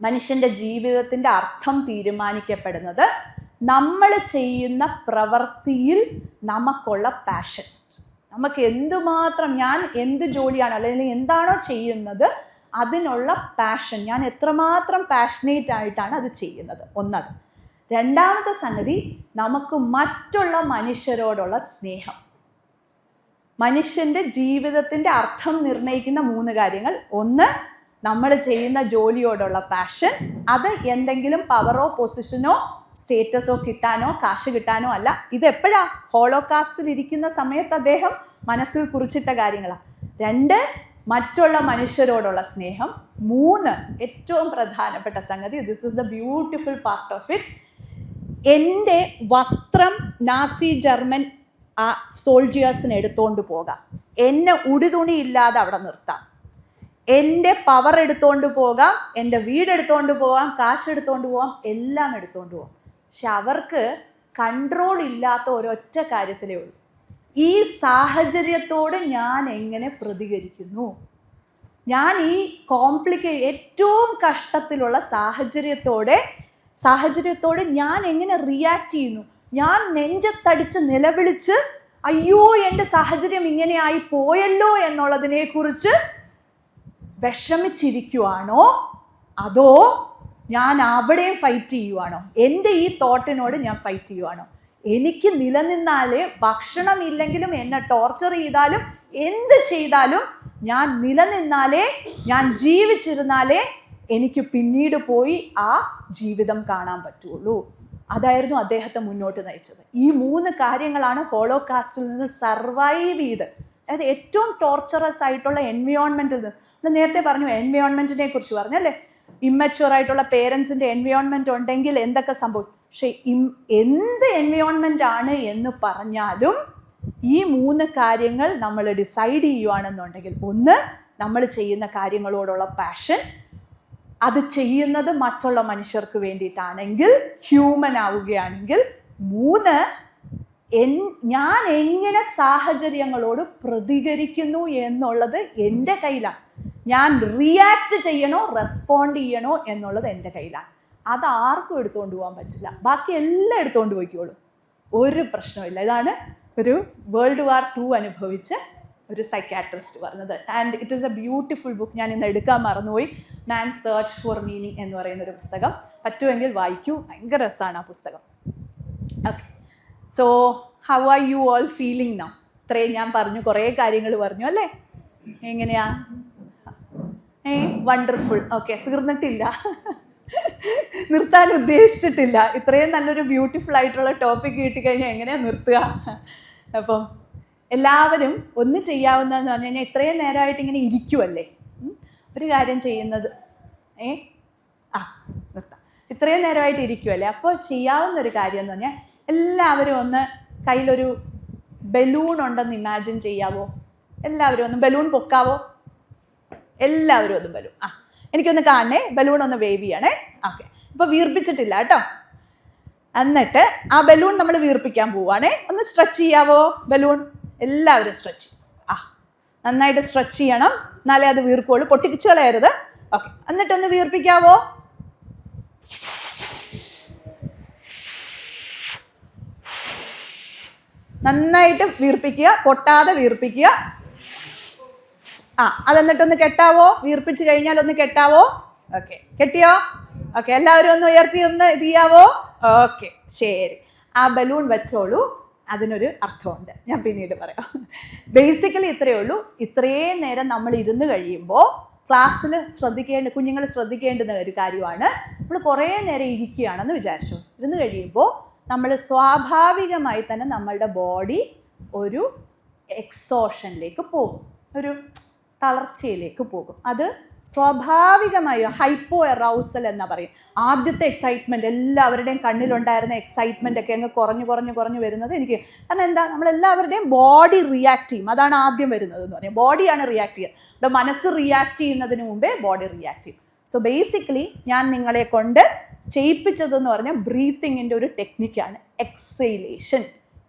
മനുഷ്യൻ്റെ ജീവിതത്തിൻ്റെ അർത്ഥം തീരുമാനിക്കപ്പെടുന്നത് നമ്മൾ ചെയ്യുന്ന പ്രവൃത്തിയിൽ നമുക്കുള്ള പാഷൻ. നമുക്ക് എന്തുമാത്രം, ഞാൻ എന്ത് ജോലിയാണ് അല്ലെങ്കിൽ എന്താണോ ചെയ്യുന്നത് അതിനുള്ള പാഷൻ, ഞാൻ എത്രമാത്രം പാഷനേറ്റ് ആയിട്ടാണ് അത് ചെയ്യുന്നത്. ഒന്നത്. രണ്ടാമത്തെ സംഗതി, നമുക്ക് മറ്റുള്ള മനുഷ്യരോടുള്ള സ്നേഹം. മനുഷ്യൻ്റെ ജീവിതത്തിൻ്റെ അർത്ഥം നിർണ്ണയിക്കുന്ന 3 കാര്യങ്ങൾ. ഒന്ന്, നമ്മൾ ചെയ്യുന്ന ജോലിയോടുള്ള പാഷൻ. അത് എന്തെങ്കിലും പവറോ പൊസിഷനോ സ്റ്റേറ്റസോ കിട്ടാനോ കാശ് കിട്ടാനോ അല്ല. ഇതെപ്പോഴാ? ഹോളോകാസ്റ്റിൽ ഇരിക്കുന്ന സമയത്ത് അദ്ദേഹം മനസ്സിൽ കുറിച്ചിട്ട കാര്യങ്ങളാണ്. 2, മറ്റുള്ള മനുഷ്യരോടുള്ള സ്നേഹം. 3, ഏറ്റവും പ്രധാനപ്പെട്ട സംഗതി, this is the beautiful part of it, എൻ്റെ വസ്ത്രം നാസി ജർമ്മൻ സോൾജിയേഴ്സിന് എടുത്തുകൊണ്ട് പോകാം, എന്നെ ഉടുതുണി ഇല്ലാതെ അവിടെ നിർത്താം, എൻ്റെ പവർ എടുത്തുകൊണ്ട് പോകാം, എൻ്റെ വീടെടുത്തുകൊണ്ട് പോകാം, കാശ് എടുത്തുകൊണ്ട് പോകാം, എല്ലാം എടുത്തുകൊണ്ട് പോകാം. പക്ഷെ അവർക്ക് കൺട്രോൾ ഇല്ലാത്ത ഒരൊറ്റ കാര്യത്തിലേ ഉള്ളൂ, ഈ സാഹചര്യത്തോട് ഞാൻ എങ്ങനെ പ്രതികരിക്കുന്നു, ഞാൻ ഈ ഏറ്റവും കഷ്ടത്തിലുള്ള സാഹചര്യത്തോട് ഞാൻ എങ്ങനെ റിയാക്ട് ചെയ്യുന്നു. ഞാൻ നെഞ്ചത്തടിച്ച് നിലവിളിച്ച് അയ്യോ എൻ്റെ സാഹചര്യം ഇങ്ങനെയായി പോയല്ലോ എന്നുള്ളതിനെക്കുറിച്ച് വിഷമിച്ചിരിക്കുവാണോ, അതോ ഞാൻ അവിടെയും ഫൈറ്റ് ചെയ്യുവാണോ? എൻ്റെ ഈ തോട്ടിനോട് ഞാൻ ഫൈറ്റ് ചെയ്യുവാണോ? എനിക്ക് നിലനിന്നാലേ, ഭക്ഷണം ഇല്ലെങ്കിലും എന്നെ ടോർച്ചർ ചെയ്താലും എന്ത് ചെയ്താലും ഞാൻ നിലനിന്നാലേ, ഞാൻ ജീവിച്ചിരുന്നാലേ എനിക്ക് പിന്നീട് പോയി ആ ജീവിതം കാണാൻ പറ്റുള്ളൂ. അതായിരുന്നു അദ്ദേഹത്തെ മുന്നോട്ട് നയിച്ചത്. ഈ 3 കാര്യങ്ങളാണ് ഹോളോകാസ്റ്റിൽ നിന്ന് സർവൈവ് ചെയ്ത്, അതായത് ഏറ്റവും ടോർച്ചറസ് ആയിട്ടുള്ള എൻവയോൺമെൻറ്റിൽ നിന്ന്. നേരത്തെ പറഞ്ഞു, എൻവയോൺമെൻറ്റിനെ കുറിച്ച് പറഞ്ഞല്ലേ, ഇമ്മച്യൂർ ആയിട്ടുള്ള പേരൻസിൻ്റെ എൻവയോൺമെൻറ്റ് ഉണ്ടെങ്കിൽ എന്തൊക്കെ സംഭവിക്കും. പക്ഷെ എന്ത് എൻവയോൺമെൻ്റ് ആണ് എന്ന് പറഞ്ഞാലും ഈ 3 കാര്യങ്ങൾ നമ്മൾ ഡിസൈഡ് ചെയ്യുകയാണെന്നുണ്ടെങ്കിൽ, ഒന്ന്, നമ്മൾ ചെയ്യുന്ന കാര്യങ്ങളോടുള്ള പാഷൻ, അത് ചെയ്യുന്നത് മറ്റുള്ള മനുഷ്യർക്ക് വേണ്ടിയിട്ടാണെങ്കിൽ, ഹ്യൂമൻ ആവുകയാണെങ്കിൽ. 3, ഞാൻ എങ്ങനെ സാഹചര്യങ്ങളോട് പ്രതികരിക്കുന്നു എന്നുള്ളത് എൻ്റെ കയ്യിലാണ്. ഞാൻ റിയാക്ട് ചെയ്യണോ റെസ്പോണ്ട് ചെയ്യണോ എന്നുള്ളത് എൻ്റെ കയ്യിലാണ്. അത് ആർക്കും എടുത്തുകൊണ്ട് പോകാൻ പറ്റില്ല. ബാക്കി എല്ലാം എടുത്തുകൊണ്ട് പോയിക്കോളൂ, ഒരു പ്രശ്നമില്ല. ഇതാണ് ഒരു വേൾഡ് വാർ 2 അനുഭവിച്ച ഒരു സൈക്യാട്രിസ്റ്റ് പറഞ്ഞത്. And it is A beautiful book. ഞാൻ ഇന്ന് എടുക്കാൻ മറന്നുപോയി. മാൻ സെർച്ച് ഫോർ മീനിങ് എന്ന് പറയുന്നൊരു പുസ്തകം. പറ്റുമെങ്കിൽ വായിക്കൂ, ഭയങ്കര രസമാണ് ആ പുസ്തകം. Okay, so how are you all feeling now? ഇത്രയും ഞാൻ പറഞ്ഞു, കുറേ കാര്യങ്ങൾ പറഞ്ഞു അല്ലേ? എങ്ങനെയാ? വണ്ടർഫുൾ. ഓക്കെ, തീർന്നിട്ടില്ല, നിർത്താൻ ഉദ്ദേശിച്ചിട്ടില്ല. ഇത്രയും നല്ലൊരു ബ്യൂട്ടിഫുൾ ആയിട്ടുള്ള ടോപ്പിക് കിട്ടിക്കഴിഞ്ഞാൽ എങ്ങനെയാണ് നിർത്തുക? അപ്പം എല്ലാവരും ഒന്ന് ചെയ്യാവുന്നതെന്ന് പറഞ്ഞു കഴിഞ്ഞാൽ, ഇത്രയും നേരമായിട്ട് ഇങ്ങനെ ഇരിക്കുമല്ലേ, ഒരു കാര്യം ചെയ്യുന്നത് നിർത്താം. ഇത്രയും നേരമായിട്ട് ഇരിക്കുമല്ലേ, അപ്പോൾ ചെയ്യാവുന്നൊരു കാര്യം എന്ന് പറഞ്ഞാൽ, എല്ലാവരും ഒന്ന് കയ്യിലൊരു ബലൂൺ ഉണ്ടെന്ന് ഇമാജിൻ ചെയ്യാവോ? എല്ലാവരും ഒന്ന് ബലൂൺ പൊക്കാവോ? എല്ലാവരും ഒന്ന് ബലൂൺ, എനിക്കൊന്ന് കാണണേ, ബലൂൺ ഒന്ന് വേവ് ചെയ്യണേ. ഓക്കെ, ഇപ്പോൾ വീർപ്പിച്ചിട്ടില്ല കേട്ടോ. എന്നിട്ട് ആ ബലൂൺ നമ്മൾ വീർപ്പിക്കാൻ പോവുകയാണേ. ഒന്ന് സ്ട്രെച്ച് ചെയ്യാവോ ബലൂൺ? എല്ലാവരും സ്ട്രെച്ച്. നന്നായിട്ട് സ്ട്രെച്ച് ചെയ്യണം, എന്നാലേ അത് വീർക്കുള്ളൂ, പൊട്ടിച്ചു കളയരുത്. ഓക്കെ, എന്നിട്ടൊന്ന് വീർപ്പിക്കാവോ? നന്നായിട്ട് വീർപ്പിക്കുക, പൊട്ടാതെ വീർപ്പിക്കുക. അതെന്നിട്ടൊന്ന് കെട്ടാവോ? വീർപ്പിച്ച് കഴിഞ്ഞാൽ ഒന്ന് കെട്ടാവോ? ഓക്കെ, കെട്ടിയോ? ഓക്കെ, എല്ലാവരും ഒന്ന് ഉയർത്തി ഒന്ന് ഇത് ചെയ്യാവോ? ഓക്കെ, ശരി. ആ ബലൂൺ വെച്ചോളൂ, അതിനൊരു അർത്ഥമുണ്ട്, ഞാൻ പിന്നീട് പറയാം. ബേസിക്കലി ഇത്രയേ ഉള്ളൂ. ഇത്രയും നേരം നമ്മൾ ഇരുന്ന് കഴിയുമ്പോൾ ക്ലാസ്സിൽ കുഞ്ഞുങ്ങൾ ശ്രദ്ധിക്കേണ്ടുന്ന ഒരു കാര്യമാണ്, നമ്മൾ കുറേ നേരം ഇരിക്കുകയാണെന്ന് വിചാരിച്ചു. ഇരുന്ന് കഴിയുമ്പോൾ നമ്മൾ സ്വാഭാവികമായി തന്നെ നമ്മളുടെ ബോഡി ഒരു എക്സോഷനിലേക്ക് പോകും, ഒരു തളർച്ചയിലേക്ക് പോകും. അത് സ്വാഭാവികമായി ഹൈപ്പോ എറൗസൽ എന്നാ പറയും. ആദ്യത്തെ എക്സൈറ്റ്മെൻറ്റ്, എല്ലാവരുടെയും കണ്ണിലുണ്ടായിരുന്ന എക്സൈറ്റ്മെൻ്റ് ഒക്കെ അങ്ങ് കുറഞ്ഞു വരുന്നത് എനിക്ക്. കാരണം എന്താ, നമ്മളെല്ലാവരുടെയും ബോഡി റിയാക്ട് ചെയ്യും, അതാണ് ആദ്യം വരുന്നത് എന്ന് പറയാം. ബോഡിയാണ് റിയാക്ട് ചെയ്യുക. ഇവിടെ മനസ്സ് റിയാക്ട് ചെയ്യുന്നതിന് മുമ്പേ ബോഡി റിയാക്ട് ചെയ്യും. സോ ബേസിക്കലി ഞാൻ നിങ്ങളെ കൊണ്ട് ചെയ്യിപ്പിച്ചതെന്ന് പറഞ്ഞാൽ ബ്രീത്തിങ്ങിൻ്റെ ഒരു ടെക്നിക്കാണ് എക്സെയിലേഷൻ.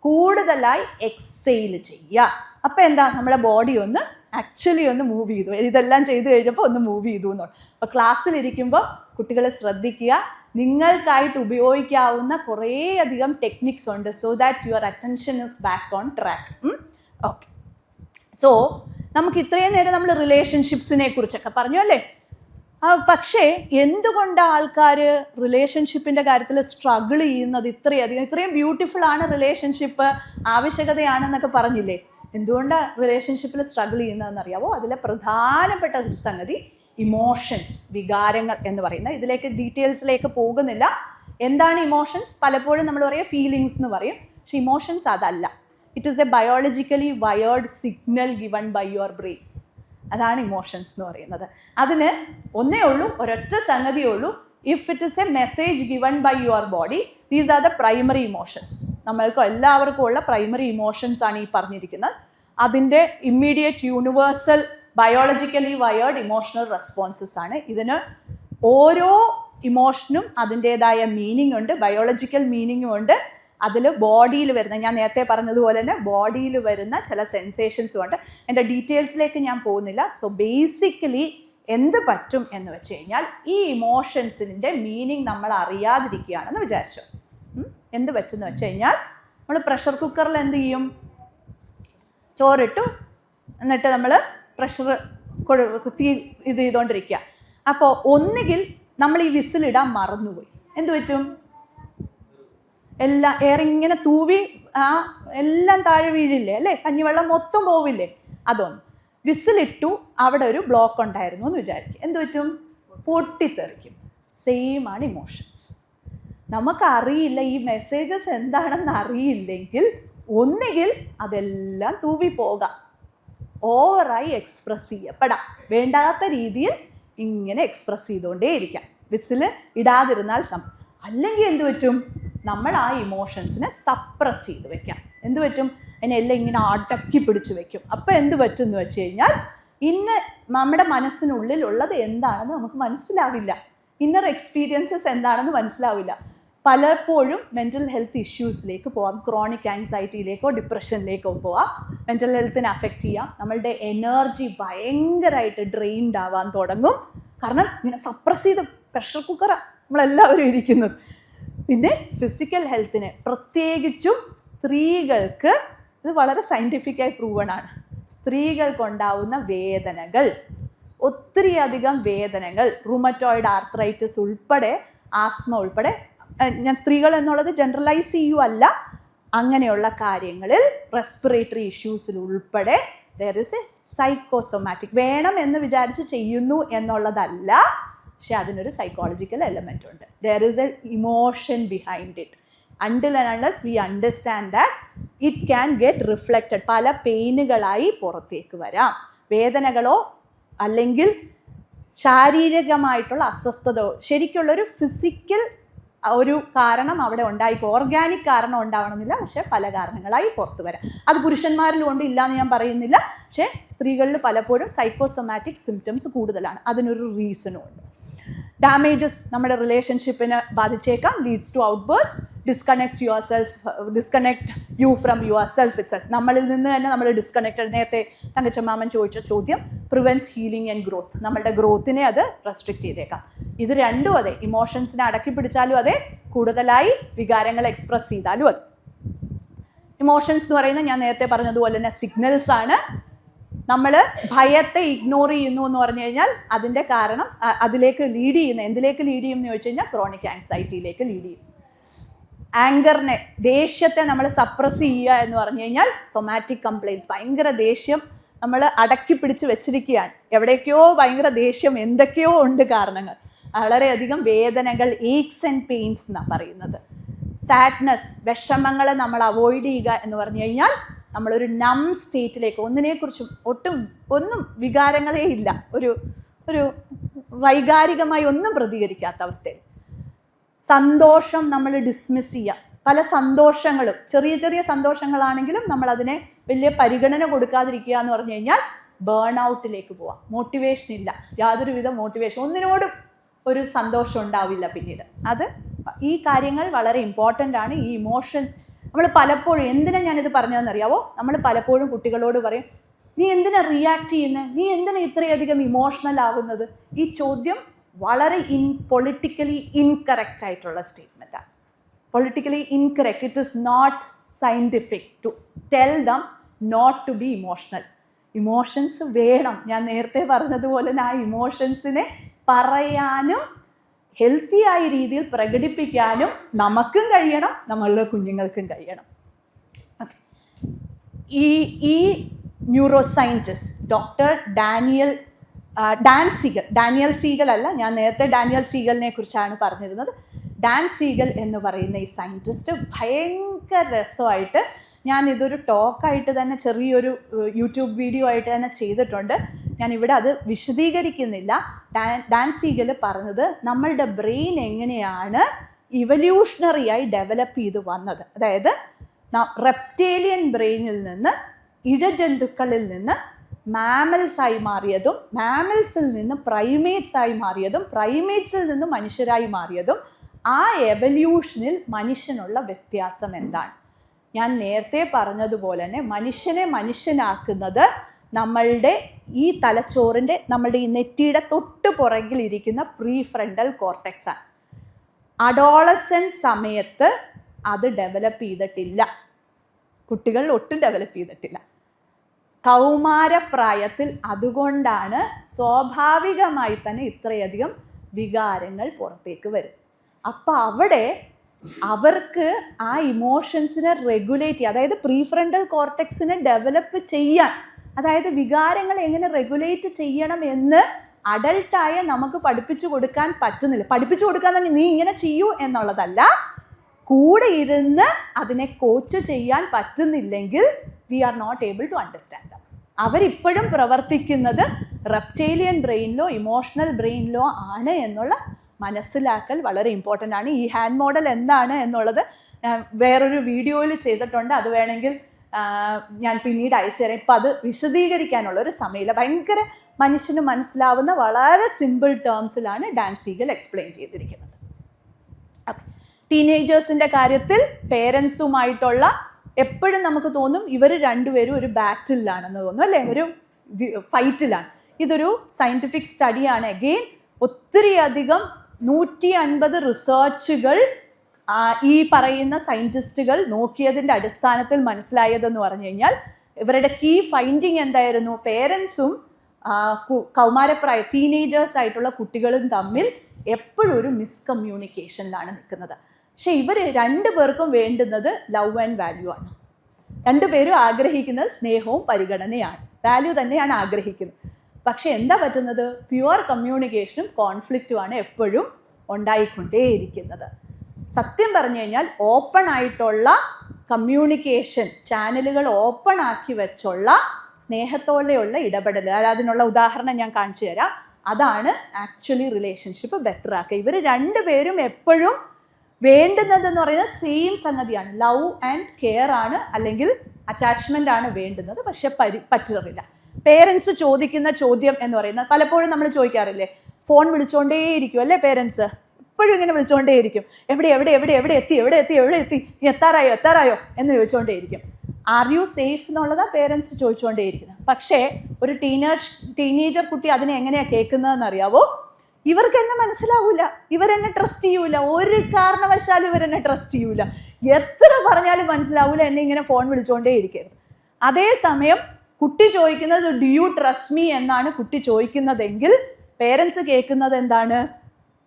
കൂടുതലായി എക്സെയിൽ ചെയ്യുക. അപ്പം എന്താ, നമ്മുടെ ബോഡി ഒന്ന് ആക്ച്വലി ഒന്ന് മൂവ് ചെയ്തു. ഇതെല്ലാം ചെയ്തു കഴിഞ്ഞപ്പോൾ ഒന്ന് മൂവ് ചെയ്തു എന്നുള്ളു. അപ്പോൾ ക്ലാസ്സിലിരിക്കുമ്പോൾ കുട്ടികളെ ശ്രദ്ധിക്കുക, നിങ്ങൾക്കായിട്ട് ഉപയോഗിക്കാവുന്ന കുറേയധികം ടെക്നിക്സ് ഉണ്ട്. So that your attention is back on track. Okay, so നമുക്ക് ഇത്രയും നേരം നമ്മൾ റിലേഷൻഷിപ്സിനെ കുറിച്ചൊക്കെ പറഞ്ഞു അല്ലേ. പക്ഷേ എന്തുകൊണ്ടാണ് ആൾക്കാർ റിലേഷൻഷിപ്പിൻ്റെ കാര്യത്തിൽ സ്ട്രഗിൾ ചെയ്യുന്നത്? ഇത്രയും ബ്യൂട്ടിഫുൾ ആണ് റിലേഷൻഷിപ്പ്, ആവശ്യകതയാണെന്നൊക്കെ പറഞ്ഞില്ലേ. എന്തുകൊണ്ടാണ് റിലേഷൻഷിപ്പിൽ സ്ട്രഗിൾ ചെയ്യുന്നതെന്നറിയാവോ? അതിലെ പ്രധാനപ്പെട്ട ഒരു സംഗതി ഇമോഷൻസ്, വികാരങ്ങൾ എന്ന് പറയുന്നത്. ഇതിലേക്ക് ഡീറ്റെയിൽസിലേക്ക് പോകുന്നില്ല. എന്താണ് ഇമോഷൻസ്? പലപ്പോഴും നമ്മൾ പറയുക ഫീലിങ്സ് എന്ന് പറയും. പക്ഷെ ഇമോഷൻസ് അതല്ല. It is a biologically wired signal given by your brain. അതാണ് ഇമോഷൻസ് എന്ന് പറയുന്നത്. അതിന് ഒന്നേ ഉള്ളൂ, ഒരൊറ്റ സംഗതിയേ ഉള്ളൂ. If it is a message given by your body, these are the primary emotions. നമ്മൾക്ക് എല്ലാവർക്കും ഉള്ള പ്രൈമറി ഇമോഷൻസ് ആണ് ഈ പറഞ്ഞിരിക്കുന്നത്. അതിൻ്റെ immediate universal biologically wired emotional responses ആണ്. ഇതിന് ഓരോ ഇമോഷനും അതിൻ്റേതായ മീനിങ് ഉണ്ട്, ബയോളജിക്കൽ മീനിങ്ങും ഉണ്ട്. അതിൽ ബോഡിയിൽ വരുന്ന, ഞാൻ നേരത്തെ പറഞ്ഞതുപോലെ തന്നെ ബോഡിയിൽ വരുന്ന ചില സെൻസേഷൻസും ഉണ്ട്. എൻ്റെ ഡീറ്റെയിൽസിലേക്ക് ഞാൻ പോകുന്നില്ല. സോ ബേസിക്കലി എന്ത് പറ്റും എന്ന് വെച്ച് കഴിഞ്ഞാൽ, ഈ ഇമോഷൻസിൻ്റെ മീനിങ് നമ്മൾ അറിയാതിരിക്കുകയാണെന്ന് വിചാരിച്ചു. എന്ത് പറ്റുമെന്ന് വെച്ച് കഴിഞ്ഞാൽ, നമ്മൾ പ്രഷർ കുക്കറിൽ എന്ത് ചെയ്യും? ചോറിട്ടു, എന്നിട്ട് നമ്മൾ പ്രഷർ തീ ഇത് ചെയ്തുകൊണ്ടിരിക്കുക. അപ്പോൾ ഒന്നുകിൽ നമ്മൾ ഈ വിസിലിടാൻ മറന്നുപോയി, എന്ത് പറ്റും? എല്ലാം ഇങ്ങനെ തൂവി എല്ലാം താഴെ വീഴില്ലേ അല്ലേ, കഞ്ഞിവെള്ളം മൊത്തം പോവില്ലേ? അതൊന്ന്. വിസിലിട്ടു, അവിടെ ഒരു ബ്ലോക്ക് ഉണ്ടായിരുന്നു എന്ന് വിചാരിക്കും, എന്ത് പറ്റും? പൊട്ടിത്തെറിക്കും. സെയിം ആണ് ഇമോഷൻസ്. നമുക്കറിയില്ല, ഈ മെസ്സേജസ് എന്താണെന്ന് അറിയില്ലെങ്കിൽ ഒന്നുകിൽ അതെല്ലാം തൂവി പോകാം, ഓവറായി എക്സ്പ്രസ് ചെയ്യപ്പെടാം, വേണ്ടാത്ത രീതിയിൽ ഇങ്ങനെ എക്സ്പ്രസ് ചെയ്തുകൊണ്ടേയിരിക്കാം. വിസിൽ ഇടാതിരുന്നാൽ അല്ലെങ്കിൽ എന്ത് പറ്റും? നമ്മൾ ആ ഇമോഷൻസിനെ സപ്രസ് ചെയ്ത് വെക്കാം. എന്ത് പറ്റും? അതിനെല്ലാം ഇങ്ങനെ അടക്കി പിടിച്ച് വെക്കും. അപ്പോൾ എന്ത് പറ്റും എന്ന് വെച്ച് കഴിഞ്ഞാൽ, നമ്മുടെ മനസ്സിനുള്ളിലുള്ളത് എന്താണെന്ന് നമുക്ക് മനസ്സിലാവില്ല. ഇന്നർ എക്സ്പീരിയൻസസ് എന്താണെന്ന് മനസ്സിലാവില്ല. പലപ്പോഴും മെൻ്റൽ ഹെൽത്ത് ഇഷ്യൂസിലേക്ക് പോവാം, ക്രോണിക് ആൻസൈറ്റിയിലേക്കോ ഡിപ്രഷനിലേക്കോ പോവാം. മെൻ്റൽ ഹെൽത്തിനെ അഫക്റ്റ് ചെയ്യാം. നമ്മളുടെ എനർജി ഭയങ്കരമായിട്ട് ഡ്രെയിൻഡ് ആവാൻ തുടങ്ങും. കാരണം ഇങ്ങനെ സപ്രസ് ചെയ്ത് പ്രഷർ കുക്കറാണ് നമ്മളെല്ലാവരും ഇരിക്കുന്നത്. പിന്നെ ഫിസിക്കൽ ഹെൽത്തിന്, പ്രത്യേകിച്ചും സ്ത്രീകൾക്ക്, ഇത് വളരെ സയൻറ്റിഫിക്കായി പ്രൂവണാണ്, സ്ത്രീകൾക്കുണ്ടാവുന്ന വേദനകൾ, ഒത്തിരിയധികം വേദനകൾ, റൂമറ്റോയിഡ് ആർത്രൈറ്റിസ് ഉൾപ്പെടെ, ആസ്മ ഉൾപ്പെടെ, ഞാൻ സ്ത്രീകൾ എന്നുള്ളത് ജനറലൈസ് ചെയ്യുവല്ല, അങ്ങനെയുള്ള കാര്യങ്ങളിൽ റെസ്പിറേറ്ററി ഇഷ്യൂസിൽ ഉൾപ്പെടെ ദർ ഇസ് എ സൈക്കോസൊമാറ്റിക്, വേണം എന്ന് വിചാരിച്ച് ചെയ്യുന്നു എന്നുള്ളതല്ല, പക്ഷെ അതിനൊരു സൈക്കോളജിക്കൽ എലമെൻ്റ് ഉണ്ട്. There is A emotion behind it. Until and unless we understand that it can get reflected. പല പെയിനുകളായി പുറത്തേക്ക് വരാം. വേദനകളോ അല്ലെങ്കിൽ ശാരീരികമായിട്ടുള്ള അസ്വസ്ഥതയോ, ശരിക്കുള്ളൊരു ഫിസിക്കൽ ഒരു കാരണം അവിടെ ഉണ്ടായിക്കോ, ഓർഗാനിക് കാരണം ഉണ്ടാവണമെന്നില്ല, പക്ഷേ പല കാരണങ്ങളായി പുറത്തു വരാം. അത് പുരുഷന്മാരിലും കൊണ്ട് ഇല്ലയെന്ന് ഞാൻ പറയുന്നില്ല, പക്ഷേ സ്ത്രീകളിൽ പലപ്പോഴും സൈക്കോസൊമാറ്റിക് സിംറ്റംസ് കൂടുതലാണ്. അതിനൊരു റീസണും ഉണ്ട്. ഡാമേജസ് നമ്മുടെ റിലേഷൻഷിപ്പിനെ ബാധിച്ചേക്കാം. Leads to outburst, disconnect you from your self itself. നമ്മളിൽ നിന്ന് തന്നെ നമ്മൾ ഡിസ്കണക്റ്റഡ്. നേരത്തെ തങ്കച്ചമ്മാമൻ ചോദിച്ച ചോദ്യം, പ്രിവെൻറ്റ്സ് ഹീലിംഗ് ആൻഡ് ഗ്രോത്ത്. നമ്മളുടെ ഗ്രോത്തിനെ അത് റെസ്ട്രിക്റ്റ് ചെയ്തേക്കാം. ഇത് രണ്ടും അതെ, ഇമോഷൻസിനെ അടക്കി പിടിച്ചാലും അതെ, കൂടുതലായി വികാരങ്ങൾ എക്സ്പ്രസ് ചെയ്താലും അതെ. ഇമോഷൻസ് എന്ന് പറയുന്നത് ഞാൻ നേരത്തെ പറഞ്ഞതുപോലെ തന്നെ സിഗ്നൽസ് ആണ്. നമ്മൾ ഭയത്തെ ഇഗ്നോർ ചെയ്യുന്നു എന്ന് പറഞ്ഞു കഴിഞ്ഞാൽ അതിൻ്റെ കാരണം അതിലേക്ക് ലീഡ് ചെയ്യുന്ന, എന്തിലേക്ക് ലീഡ് ചെയ്യും എന്ന് ചോദിച്ചു കഴിഞ്ഞാൽ ക്രോണിക് ആൻസൈറ്റിയിലേക്ക് ലീഡ് ചെയ്യും. ആങ്കറിനെ, ദേഷ്യത്തെ നമ്മൾ സപ്രസ് ചെയ്യുക എന്ന് പറഞ്ഞു കഴിഞ്ഞാൽ സൊമാറ്റിക് കംപ്ലയിൻസ്, ഭയങ്കര ദേഷ്യം നമ്മൾ അടക്കി പിടിച്ച് വെച്ചിരിക്കുകയാണ്. എവിടേക്കോ ഭയങ്കര ദേഷ്യം, എന്തൊക്കെയോ ഉണ്ട് കാരണങ്ങൾ. വളരെയധികം വേദനകൾ, ഏക്സ് ആൻഡ് പെയിൻസ് എന്നാണ് പറയുന്നത്. സാഡ്നെസ്, വിഷമങ്ങളെ നമ്മൾ അവോയ്ഡ് ചെയ്യുക എന്ന് പറഞ്ഞു കഴിഞ്ഞാൽ നമ്മളൊരു നം സ്റ്റേറ്റിലേക്ക്, ഒന്നിനെക്കുറിച്ചും ഒന്നും വികാരങ്ങളേ ഇല്ല, ഒരു വൈകാരികമായി ഒന്നും പ്രതികരിക്കാത്ത അവസ്ഥയിൽ. സന്തോഷം നമ്മൾ ഡിസ്മിസ് ചെയ്യുക. പല സന്തോഷങ്ങളും, ചെറിയ ചെറിയ സന്തോഷങ്ങളാണെങ്കിലും നമ്മളതിനെ വലിയ പരിഗണന കൊടുക്കാതിരിക്കുക എന്ന് പറഞ്ഞു കഴിഞ്ഞാൽ ബേൺ ഔട്ടിലേക്ക് പോവാം. മോട്ടിവേഷൻ ഇല്ല, യാതൊരുവിധ മോട്ടിവേഷൻ, ഒന്നിനോടും ഒരു സന്തോഷം ഉണ്ടാവില്ല പിന്നീട്. അത് ഈ കാര്യങ്ങൾ വളരെ ഇമ്പോർട്ടൻ്റ് ആണ്. ഈ ഇമോഷൻസ് നമ്മൾ പലപ്പോഴും, എന്തിനാണ് ഞാനിത് പറഞ്ഞതെന്നറിയാവോ? നമ്മൾ പലപ്പോഴും കുട്ടികളോട് പറയും, നീ എന്തിനാ റിയാക്ട് ചെയ്യുന്നത്, നീ എന്തിനാ ഇത്രയധികം ഇമോഷണൽ ആവുന്നത്? ഈ ചോദ്യം വളരെ പൊളിറ്റിക്കലി ഇൻകറക്റ്റ് ആയിട്ടുള്ള സ്റ്റേറ്റ്മെൻറ്റാണ്. Politically incorrect. It is not scientific to tell them not to be emotional. Emotions വേണം. ഞാൻ നേരത്തെ പറഞ്ഞതുപോലെ തന്നെ ആ ഇമോഷൻസിനെ പറയാനും ഹെൽത്തി ആയ രീതിയിൽ പ്രകടിപ്പിക്കാനും നമുക്കും കഴിയണം, നമ്മളുടെ കുഞ്ഞുങ്ങൾക്കും കഴിയണം. ഈ ന്യൂറോ സയൻറ്റിസ്റ്റ് ഡോക്ടർ ഡാനിയൽ സീഗൽ അല്ല, ഞാൻ നേരത്തെ ഡാനിയൽ സീഗലിനെ കുറിച്ചാണ് പറഞ്ഞിരുന്നത്. ഡാൻ സീഗൽ എന്ന് പറയുന്ന ഈ സയൻറ്റിസ്റ്റ് ഭയങ്കര രസമായിട്ട്, ഞാൻ ഇതൊരു ടോക്കായിട്ട് തന്നെ ചെറിയൊരു യൂട്യൂബ് വീഡിയോ ആയിട്ട് തന്നെ ചെയ്തിട്ടുണ്ട്. ഞാനിവിടെ അത് വിശദീകരിക്കുന്നില്ല. ഡാൻ സീഗൽ പറഞ്ഞത് നമ്മളുടെ ബ്രെയിൻ എങ്ങനെയാണ് ഇവല്യൂഷണറി ആയി ഡെവലപ്പ് ചെയ്ത് വന്നത്. അതായത് റെപ്റ്റേലിയൻ ബ്രെയിനിൽ നിന്ന് ഇഴജന്തുക്കളിൽ നിന്ന് മാമൽസായി മാറിയതും, മാമൽസിൽ നിന്ന് പ്രൈമേറ്റ്സ് ആയി മാറിയതും, പ്രൈമേറ്റ്സിൽ നിന്ന് മനുഷ്യരായി മാറിയതും, ആ എവല്യൂഷനിൽ മനുഷ്യനുള്ള വ്യത്യാസം എന്താണ്? ഞാൻ നേരത്തെ പറഞ്ഞതുപോലെ തന്നെ മനുഷ്യനെ മനുഷ്യനാക്കുന്നത് നമ്മളുടെ ഈ തലച്ചോറിൻ്റെ, നമ്മളുടെ ഈ നെറ്റിയുടെ തൊട്ട് പുറകിലിരിക്കുന്ന പ്രീ ഫ്രണ്ടൽ കോർട്ടെക്സ് ആണ്. അഡോളസെൻസ് സമയത്ത് അത് ഡെവലപ്പ് ചെയ്തിട്ടില്ല, കുട്ടികൾ ഒട്ടും ഡെവലപ്പ് ചെയ്തിട്ടില്ല. കൗമാരപ്രായത്തിൽ അതുകൊണ്ടാണ് സ്വാഭാവികമായി തന്നെ ഇത്രയധികം വികാരങ്ങൾ പുറത്തേക്ക് വരും. അപ്പം അവിടെ അവർക്ക് ആ ഇമോഷൻസിനെ റെഗുലേറ്റ് ചെയ്യുക, അതായത് പ്രീഫ്രണ്ടൽ കോർട്ടെക്സിനെ ഡെവലപ്പ് ചെയ്യാൻ, അതായത് വികാരങ്ങൾ എങ്ങനെ റെഗുലേറ്റ് ചെയ്യണം എന്ന് അഡൾട്ടായ നമുക്ക് പഠിപ്പിച്ചു കൊടുക്കാൻ പറ്റുന്നില്ല. പഠിപ്പിച്ചു കൊടുക്കാൻ തന്നെ നീ ഇങ്ങനെ ചെയ്യൂ എന്നുള്ളതല്ല, കൂടെ ഇരുന്ന് അതിനെ കോച്ച് ചെയ്യാൻ പറ്റുന്നില്ലെങ്കിൽ we are not able to understand them. അവരിപ്പോഴും പ്രവർത്തിക്കുന്നത് റെപ്റ്റേലിയൻ ബ്രെയിനിലോ ഇമോഷണൽ ബ്രെയിനിലോ ആണ് എന്നുള്ള മനസ്സിലാക്കൽ വളരെ ഇമ്പോർട്ടൻ്റ് ആണ്. ഈ ഹാൻഡ് മോഡൽ എന്താണ് എന്നുള്ളത് വേറൊരു വീഡിയോയിൽ ചെയ്തിട്ടുണ്ട്, അത് വേണമെങ്കിൽ ഞാൻ പിന്നീട് അയച്ചു തരാം. ഇപ്പം അത് വിശദീകരിക്കാനുള്ളൊരു സമയമില്ല. ഭയങ്കര മനുഷ്യന് മനസ്സിലാവുന്ന വളരെ സിമ്പിൾ ടേംസിലാണ് ഡാൻ സീഗൽ എക്സ്പ്ലെയിൻ ചെയ്തിരിക്കുന്നത്. ഓക്കെ, ടീനേജേഴ്സിൻ്റെ കാര്യത്തിൽ പേരൻസുമായിട്ടുള്ള എപ്പോഴും നമുക്ക് തോന്നും ഇവർ രണ്ടുപേരും ഒരു ബാറ്റിലാണെന്ന് തോന്നും, അല്ലേ, ഒരു ഫൈറ്റിലാണ്. ഇതൊരു സയൻറ്റിഫിക് സ്റ്റഡിയാണ്. അഗെയിൻ ഒത്തിരിയധികം 150 റിസർച്ചുകൾ ഈ പറയുന്ന സയൻറ്റിസ്റ്റുകൾ നോക്കിയതിൻ്റെ അടിസ്ഥാനത്തിൽ മനസ്സിലായതെന്ന് പറഞ്ഞു കഴിഞ്ഞാൽ ഇവരുടെ കീ ഫൈൻഡിങ് എന്തായിരുന്നു? പേരൻസും കൗമാരപ്രായ ടീനേജേഴ്സ് ആയിട്ടുള്ള കുട്ടികളും തമ്മിൽ എപ്പോഴും ഒരു മിസ്കമ്മ്യൂണിക്കേഷനിലാണ് നിൽക്കുന്നത്. പക്ഷെ ഇവർ രണ്ടുപേർക്കും വേണ്ടുന്നത് ലവ് ആൻഡ് വാല്യൂ ആണ്. രണ്ടുപേരും ആഗ്രഹിക്കുന്നത് സ്നേഹവും പരിഗണനയാണ്, വാല്യൂ തന്നെയാണ് ആഗ്രഹിക്കുന്നത്. പക്ഷെ എന്താ പറ്റുന്നത്? പ്യുവർ കമ്മ്യൂണിക്കേഷനും കോൺഫ്ലിക്റ്റുമാണ് എപ്പോഴും ഉണ്ടായിക്കൊണ്ടേയിരിക്കുന്നത്. സത്യം പറഞ്ഞു കഴിഞ്ഞാൽ ഓപ്പൺ ആയിട്ടുള്ള കമ്മ്യൂണിക്കേഷൻ ചാനലുകൾ ഓപ്പൺ ആക്കി വെച്ചുള്ള സ്നേഹത്തോടെയുള്ള ഇടപെടൽ, അതിനുള്ള ഉദാഹരണം ഞാൻ കാണിച്ചു തരാം. അതാണ് ആക്ച്വലി റിലേഷൻഷിപ്പ് ബെറ്റർ ആക്കുക. ഇവർ രണ്ടുപേരും എപ്പോഴും വേണ്ടുന്നതെന്ന് പറയുന്നത് സെയിം സംഗതിയാണ്, ലവ് ആൻഡ് കെയർ ആണ്, അല്ലെങ്കിൽ അറ്റാച്ച്മെൻ്റ് ആണ് വേണ്ടുന്നത്. പക്ഷെ പറ്റില്ല. പേരൻസ് ചോദിക്കുന്ന ചോദ്യം എന്ന് പറയുന്നത് പലപ്പോഴും നമ്മൾ ചോദിക്കാറില്ലേ, ഫോൺ വിളിച്ചുകൊണ്ടേയിരിക്കും അല്ലേ പേരൻസ്, എപ്പോഴും ഇങ്ങനെ വിളിച്ചുകൊണ്ടേയിരിക്കും, എവിടെ എവിടെ എവിടെ എവിടെ എത്തി എവിടെ എത്തി എവിടെ എത്തി, എത്താറായോ എന്ന് ചോദിച്ചുകൊണ്ടേയിരിക്കും. ആർ യു സേഫ് എന്നുള്ളതാണ് പേരൻസ് ചോദിച്ചുകൊണ്ടേയിരിക്കുന്നത്. പക്ഷേ ഒരു ടീനേജർ കുട്ടി അതിനെ എങ്ങനെയാണ് കേൾക്കുന്നതെന്ന് അറിയാവോ? ഇവർക്ക് എന്നെ മനസ്സിലാവൂല, ഇവരെന്നെ ട്രസ്റ്റ് ചെയ്യൂല, ഒരു കാരണവശാലും ഇവരെന്നെ ട്രസ്റ്റ് ചെയ്യൂല, എത്ര പറഞ്ഞാലും മനസ്സിലാവൂല, എന്നെ ഇങ്ങനെ ഫോൺ വിളിച്ചുകൊണ്ടേ ഇരിക്കരുത്. അതേസമയം കുട്ടി ചോദിക്കുന്നത് ഡു യു ട്രസ്റ്റ് മീ എന്നാണ് കുട്ടി ചോദിക്കുന്നതെങ്കിൽ പേരൻസ് കേൾക്കുന്നത് എന്താണ്?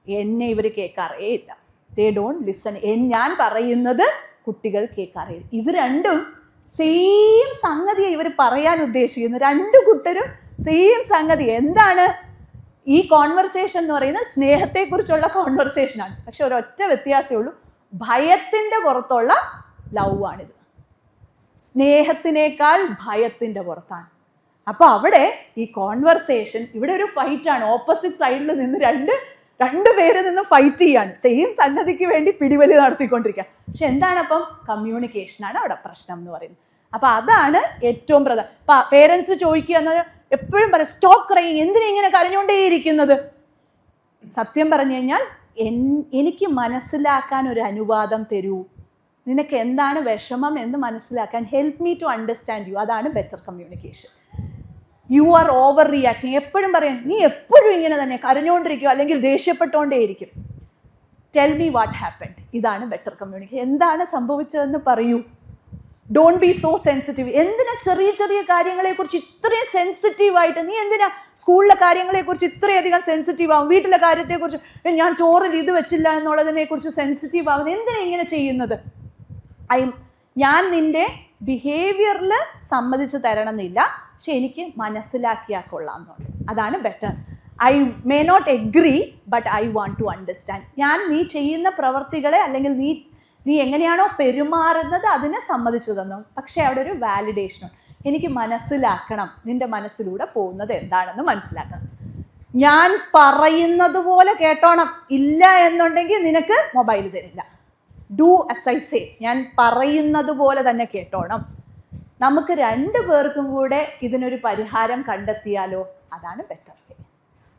എന്നെ ഇവർ കേൾക്കാറേ ഇല്ല, ദേ ഡോണ്ട് ലിസൺ. ഞാൻ പറയുന്നത് കുട്ടികൾ കേൾക്കാറേ. ഇത് രണ്ടും സെയിം സംഗതിയാണ് ഇവർ പറയാൻ ഉദ്ദേശിക്കുന്നത്. രണ്ടു കൂട്ടരും സെയിം സംഗതി. എന്താണ് ഈ കോൺവെർസേഷൻ എന്ന് പറയുന്നത്? സ്നേഹത്തെക്കുറിച്ചുള്ള കോൺവെർസേഷനാണ്. പക്ഷെ ഒരൊറ്റ വ്യത്യാസമേ ഉള്ളൂ, ഭയത്തിൻ്റെ പുറത്തുള്ള ലവ് ആണിത്. സ്നേഹത്തിനേക്കാൾ ഭയത്തിൻ്റെ പുറത്താണ്. അപ്പോൾ അവിടെ ഈ കോൺവെർസേഷൻ, ഇവിടെ ഒരു ഫൈറ്റാണ്. ഓപ്പോസിറ്റ് സൈഡിൽ നിന്ന് രണ്ട് പേര് നിന്ന് ഫൈറ്റ് ചെയ്യാണ്, സെയിം സംഗതിക്ക് വേണ്ടി പിടിവലി നടത്തിക്കൊണ്ടിരിക്കുക. പക്ഷെ എന്താണ് അപ്പം? കമ്മ്യൂണിക്കേഷനാണ് അവിടെ പ്രശ്നം എന്ന് പറയുന്നത്. അപ്പം അതാണ് ഏറ്റവും പ്രധാനം. പേരൻസ് ചോദിക്കുക എന്നാൽ എപ്പോഴും പറയും സ്റ്റോപ്പ് ക്രൈയിങ്, എന്തിനാ ഇങ്ങനെ കരഞ്ഞുകൊണ്ടേയിരിക്കുന്നത്? സത്യം പറഞ്ഞു കഴിഞ്ഞാൽ എനിക്ക് മനസ്സിലാക്കാൻ ഒരു അനുവാദം തരൂ, നിനക്ക് എന്താണ് വിഷമം എന്ന് മനസ്സിലാക്കാൻ. Help me to understand you. അതാണ് better communication. You are over reacting. എപ്പോഴും പറയാം നീ എപ്പോഴും ഇങ്ങനെ തന്നെ കരഞ്ഞുകൊണ്ടിരിക്കും അല്ലെങ്കിൽ ദേഷ്യപ്പെട്ടുകൊണ്ടേയിരിക്കും. Tell me what happened. ഇതാണ് ബെറ്റർ കമ്മ്യൂണിക്കേഷൻ. എന്താണ് സംഭവിച്ചതെന്ന് പറയൂ. Don't be so sensitive. എന്തിനാ ചെറിയ ചെറിയ കാര്യങ്ങളെക്കുറിച്ച് ഇത്രയും സെൻസിറ്റീവായിട്ട്? നീ എന്തിനാ സ്കൂളിലെ കാര്യങ്ങളെക്കുറിച്ച് ഇത്രയധികം സെൻസിറ്റീവ് ആവും? വീട്ടിലെ കാര്യത്തെക്കുറിച്ച് ഞാൻ ചോറിൽ ഇത് വെച്ചില്ല എന്നുള്ളതിനെക്കുറിച്ച് സെൻസിറ്റീവ് ആവുന്നത് എന്തിനാ ഇങ്ങനെ ചെയ്യുന്നത്? ഞാൻ നിൻ്റെ ബിഹേവിയറിൽ സമ്മതിച്ച് തരണമെന്നില്ല, പക്ഷെ എനിക്ക് മനസ്സിലാക്കിയാൽ കൊള്ളാം എന്നുള്ളത്. അതാണ് better. I may not agree but I want to understand. ഞാൻ നീ ചെയ്യുന്ന പ്രവർത്തികളെ അല്ലെങ്കിൽ നീ എങ്ങനെയാണോ പെരുമാറുന്നത് അതിനെ സമ്മതിച്ചു തന്നു, പക്ഷേ അവിടെ ഒരു വാലിഡേഷനുണ്ട്. എനിക്ക് മനസ്സിലാക്കണം, നിൻ്റെ മനസ്സിലൂടെ പോകുന്നത് എന്താണെന്ന് മനസ്സിലാക്കണം. ഞാൻ പറയുന്നത് പോലെ കേട്ടോണം, ഇല്ല എന്നുണ്ടെങ്കിൽ നിനക്ക് മൊബൈൽ തരില്ല. Do as I say. ഞാൻ പറയുന്നത് പോലെ തന്നെ കേട്ടോണം. നമുക്ക് രണ്ടു പേർക്കും കൂടെ ഇതിനൊരു പരിഹാരം കണ്ടെത്തിയാലോ? അതാണ് better.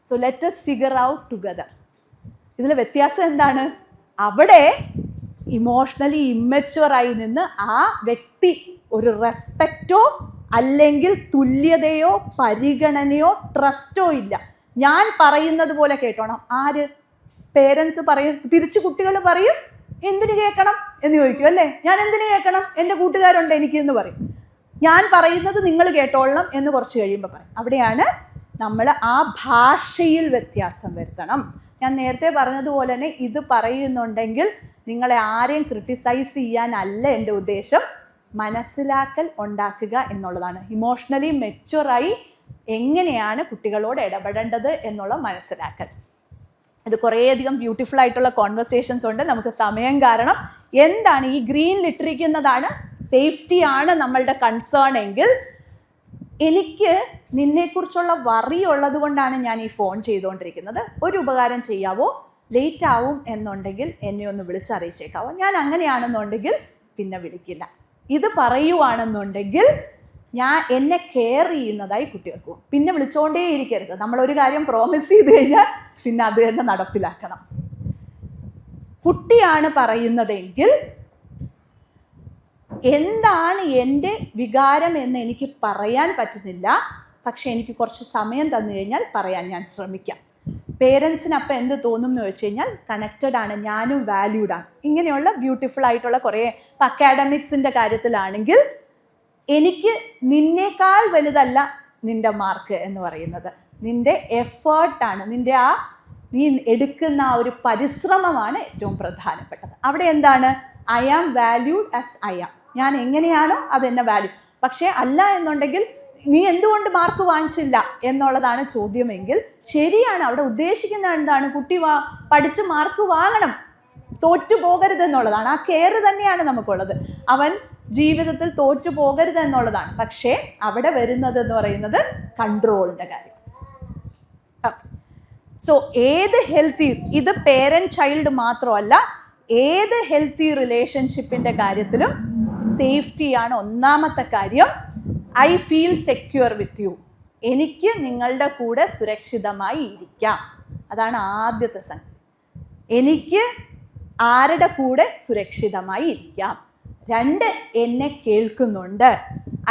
So let us figure out together. ഇതിൽ വ്യത്യാസം എന്താണ്? അവിടെ ഇമോഷണലി ഇമ്മച്വറായി നിന്ന് ആ വ്യക്തി ഒരു റെസ്പെക്റ്റോ അല്ലെങ്കിൽ തുല്യതയോ പരിഗണനയോ ട്രസ്റ്റോ ഇല്ല. ഞാൻ പറയുന്നത് പോലെ കേട്ടോണം. ആര്? പേരൻസ് പറയും, തിരിച്ച് കുട്ടികൾ പറയും എന്തിനു കേൾക്കണം എന്ന് ചോദിക്കും അല്ലേ? ഞാൻ എന്തിനു കേൾക്കണം, എൻ്റെ കൂട്ടുകാരുണ്ട് എനിക്ക് എന്ന് പറയും. ഞാൻ പറയുന്നത് നിങ്ങൾ കേട്ടോളണം എന്ന് കുറച്ച് കഴിയുമ്പോൾ പറയും. അവിടെയാണ് നമ്മൾ ആ ഭാഷയിൽ വ്യത്യാസം വരുത്തണം. ഞാൻ നേരത്തെ പറഞ്ഞതുപോലെ തന്നെ ഇത് പറയുന്നുണ്ടെങ്കിൽ നിങ്ങളെ ആരെയും ക്രിട്ടിസൈസ് ചെയ്യാനല്ല എൻ്റെ ഉദ്ദേശം, മനസ്സിലാക്കൽ ഉണ്ടാക്കുക എന്നുള്ളതാണ്. ഇമോഷണലി മെച്യൂറായി എങ്ങനെയാണ് കുട്ടികളോട് ഇടപെടേണ്ടത് എന്നുള്ള മനസ്സിലാക്കൽ. ഇത് കുറേയധികം ബ്യൂട്ടിഫുൾ ആയിട്ടുള്ള കോൺവെർസേഷൻസ് ഉണ്ട്. നമുക്ക് സമയം കാരണം എന്താണ് ഈ ഗ്രീനിൽ ഇട്ടിരിക്കുന്നതാണ് സേഫ്റ്റിയാണ് നമ്മളുടെ കൺസേൺ എങ്കിൽ എനിക്ക് നിന്നെക്കുറിച്ചുള്ള വറി ഉള്ളത് കൊണ്ടാണ് ഞാൻ ഈ ഫോൺ ചെയ്തുകൊണ്ടിരിക്കുന്നത്. ഒരു ഉപകാരം ചെയ്യാവോ? ലേറ്റ് ആവും എന്നുണ്ടെങ്കിൽ എന്നെ ഒന്ന് വിളിച്ചറിയിച്ചേക്കാവോ? ഞാൻ അങ്ങനെയാണെന്നുണ്ടെങ്കിൽ പിന്നെ വിളിക്കില്ല. ഇത് പറയുവാണെന്നുണ്ടെങ്കിൽ എന്നെ കെയർ ചെയ്യുന്നതായി കുട്ടികൾക്ക് പിന്നെ വിളിച്ചുകൊണ്ടേ ഇരിക്കരുത്. നമ്മളൊരു കാര്യം പ്രോമിസ് ചെയ്ത് കഴിഞ്ഞാൽ പിന്നെ അത് തന്നെ നടപ്പിലാക്കണം. കുട്ടിയാണ് പറയുന്നതെങ്കിൽ എന്താണ് എൻ്റെ വികാരം എന്ന് എനിക്ക് പറയാൻ പറ്റുന്നില്ല, പക്ഷെ എനിക്ക് കുറച്ച് സമയം തന്നു കഴിഞ്ഞാൽ പറയാൻ ഞാൻ ശ്രമിക്കാം. പേരൻസിന് അപ്പം എന്ത് തോന്നും എന്ന് വെച്ച് കഴിഞ്ഞാൽ കണക്റ്റഡ് ആണ്, ഞാനും വാല്യൂഡാണ്. ഇങ്ങനെയുള്ള ബ്യൂട്ടിഫുൾ ആയിട്ടുള്ള കുറേ അക്കാഡമിക്സിൻ്റെ കാര്യത്തിലാണെങ്കിൽ എനിക്ക് നിന്നേക്കാൾ വലുതല്ല നിൻ്റെ മാർക്ക് എന്ന് പറയുന്നത്, നിൻ്റെ എഫേർട്ടാണ്, നിൻ്റെ നീ എടുക്കുന്ന ആ ഒരു പരിശ്രമമാണ് ഏറ്റവും പ്രധാനപ്പെട്ടത്. അവിടെ എന്താണ്? I am valued as I am. ഞാൻ എങ്ങനെയാണോ അതെന്നെ വാല്യൂ. പക്ഷേ അല്ല എന്നുണ്ടെങ്കിൽ നീ എന്തുകൊണ്ട് മാർക്ക് വാങ്ങിച്ചില്ല എന്നുള്ളതാണ് ചോദ്യമെങ്കിൽ ശരിയാണ്. അവിടെ ഉദ്ദേശിക്കുന്ന എന്താണ്? കുട്ടി പഠിച്ച് മാർക്ക് വാങ്ങണം, തോറ്റു പോകരുത് എന്നുള്ളതാണ്. ആ കെയർ തന്നെയാണ് നമുക്കുള്ളത്. അവൻ ജീവിതത്തിൽ തോറ്റു പോകരുത് എന്നുള്ളതാണ്. പക്ഷേ അവിടെ വരുന്നത് എന്ന് പറയുന്നത് കൺട്രോളിൻ്റെ കാര്യം. സോ ഏത് ഹെൽത്തി, ഇത് പേരൻറ് ചൈൽഡ് മാത്രമല്ല, ഏത് ഹെൽത്തി റിലേഷൻഷിപ്പിൻ്റെ കാര്യത്തിലും സേഫ്റ്റിയാണ് ഒന്നാമത്തെ കാര്യം. I feel secure with you. എനിക്ക് നിങ്ങളുടെ കൂടെ സുരക്ഷിതമായി ഇരിക്കാം. അതാണ് ആദ്യത്തെ സംഗതി. എനിക്ക് ആരുടെ കൂടെ സുരക്ഷിതമായി ഇരിക്കാം. 2, എന്നെ കേൾക്കുന്നുണ്ട്.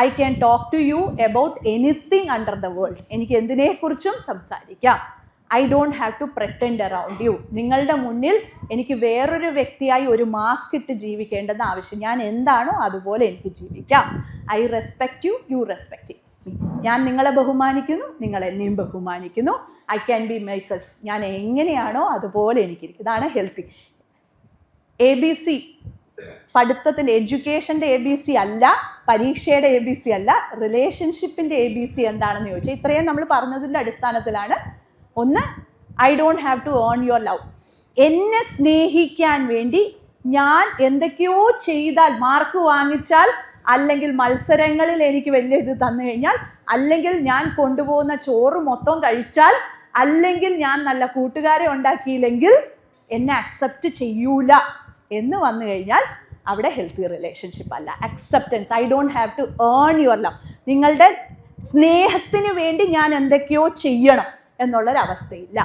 I can talk to you about anything under the world. എനിക്ക് എന്തിനെക്കുറിച്ചും സംസാരിക്കാം. I don't have to pretend around you. നിങ്ങളുടെ മുന്നിൽ എനിക്ക് വേറൊരു വ്യക്തിയായി ഒരു മാസ്ക് ഇട്ട് ജീവിക്കേണ്ടെന്ന് ആവശ്യം. ഞാൻ എന്താണോ അതുപോലെ എനിക്ക് ജീവിക്കാം. I respect you, you respect me. ഞാൻ നിങ്ങളെ ബഹുമാനിക്കുന്നു, നിങ്ങൾ എന്നെയും ബഹുമാനിക്കുന്നു. I can be myself. ഞാൻ എങ്ങനെയാണോ അതുപോലെ എനിക്കിരിക്കും. ഇതാണ് ഹെൽത്തി. ABC പഠിത്തത്തിൻ്റെ, എഡ്യൂക്കേഷൻ്റെ ABC അല്ല, പരീക്ഷയുടെ ABC അല്ല, റിലേഷൻഷിപ്പിൻ്റെ ABC എന്താണെന്ന് ചോദിച്ചാൽ ഇത്രയും നമ്മൾ പറഞ്ഞതിൻ്റെ അടിസ്ഥാനത്തിലാണ്. ഒന്ന്, I don't have to earn your love. എന്നെ സ്നേഹിക്കാൻ വേണ്ടി ഞാൻ എന്തൊക്കെയോ ചെയ്താൽ, മാർക്ക് വാങ്ങിച്ചാൽ, അല്ലെങ്കിൽ മത്സരങ്ങളിൽ എനിക്ക് വലിയ ഇത് തന്നു കഴിഞ്ഞാൽ, അല്ലെങ്കിൽ ഞാൻ കൊണ്ടുപോകുന്ന ചോറ് മൊത്തം കഴിച്ചാൽ, അല്ലെങ്കിൽ ഞാൻ നല്ല കൂട്ടുകാരെ ഉണ്ടാക്കിയില്ലെങ്കിൽ എന്നെ അക്സെപ്റ്റ് ചെയ്യൂല എന്ന് വന്നു കഴിഞ്ഞാൽ അവിടെ ഹെൽത്തി റിലേഷൻഷിപ്പ് അല്ല. Acceptance. I don't have to earn your love. നിങ്ങളുടെ സ്നേഹത്തിന് വേണ്ടി ഞാൻ എന്തൊക്കെയോ ചെയ്യണം എന്നുള്ളൊരവസ്ഥയില്ല.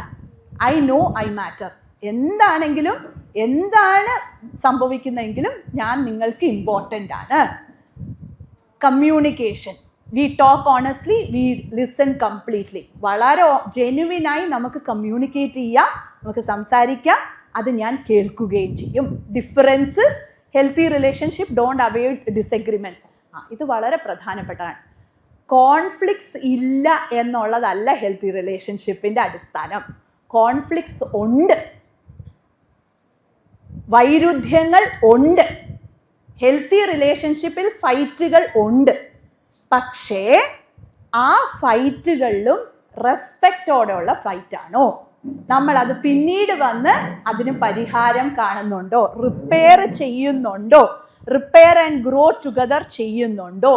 I know I matter. എന്താണെങ്കിലും എന്താണ് സംഭവിക്കുന്നതെങ്കിലും ഞാൻ നിങ്ങൾക്ക് ഇമ്പോർട്ടൻ്റ് ആണ്. Communication, we talk honestly, we listen completely. വളരെ ജെന്യുവിനായി നമുക്ക് കമ്മ്യൂണിക്കേറ്റ് ചെയ്യാം, നമുക്ക് സംസാരിക്കാം, അത് ഞാൻ കേൾക്കുകയും ചെയ്യും. Differences, healthy relationship, don't avoid disagreements. ഇത് വളരെ പ്രധാനപ്പെട്ടതാണ്. കോൺഫ്ലിക്ട്സ് ഇല്ല എന്നുള്ളതല്ല ഹെൽത്തി റിലേഷൻഷിപ്പിൻ്റെ അടിസ്ഥാനം. കോൺഫ്ലിക്ട്സ് ഉണ്ട്, വൈരുദ്ധ്യങ്ങൾ ഉണ്ട്, ഹെൽത്തി റിലേഷൻഷിപ്പിൽ ഫൈറ്റുകൾ ഉണ്ട്. പക്ഷേ ആ ഫൈറ്റുകളിലും റെസ്പെക്റ്റോടെയുള്ള ഫൈറ്റാണോ? നമ്മളത് പിന്നീട് വന്ന് അതിന് പരിഹാരം കാണുന്നുണ്ടോ, റിപ്പയർ ചെയ്യുന്നുണ്ടോ, റിപ്പയർ ആൻഡ് ഗ്രോ ടുഗദർ ചെയ്യുന്നുണ്ടോ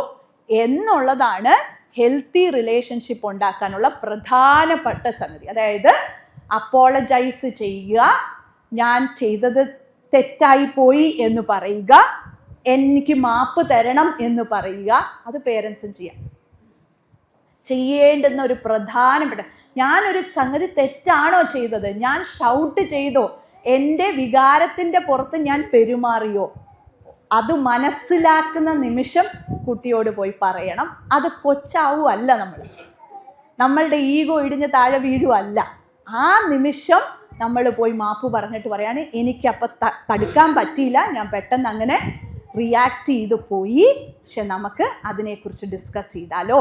എന്നുള്ളതാണ് ഹെൽത്തി റിലേഷൻഷിപ്പ് ഉണ്ടാക്കാനുള്ള പ്രധാനപ്പെട്ട സംഗതി. അതായത് അപ്പോളജൈസ് ചെയ്യുക, ഞാൻ ചെയ്തത് തെറ്റായി പോയി എന്ന് പറയുക, എനിക്ക് മാപ്പ് തരണം എന്ന് പറയുക. അത് പേരൻസും ചെയ്യേണ്ടുന്ന ഒരു പ്രധാനപ്പെട്ട. ഞാനൊരു സംഗതി തെറ്റാണോ ചെയ്തത്, ഞാൻ ഷൗട്ട് ചെയ്തോ, എൻ്റെ വികാരത്തിൻ്റെ പുറത്ത് ഞാൻ പെരുമാറിയോ, അത് മനസ്സിലാക്കുന്ന നിമിഷം കുട്ടിയോട് പോയി പറയണം. അത് കൊച്ചാവുമല്ല, നമ്മളുടെ ഈഗോ ഇടിഞ്ഞ് താഴെ വീഴുമല്ല. ആ നിമിഷം നമ്മൾ പോയി മാപ്പ് പറഞ്ഞിട്ട് പറയാണ്, എനിക്കപ്പം തടുക്കാൻ പറ്റിയില്ല, ഞാൻ പെട്ടെന്ന് അങ്ങനെ റിയാക്ട് ചെയ്ത് പോയി, പക്ഷെ നമുക്ക് അതിനെക്കുറിച്ച് ഡിസ്കസ് ചെയ്താലോ,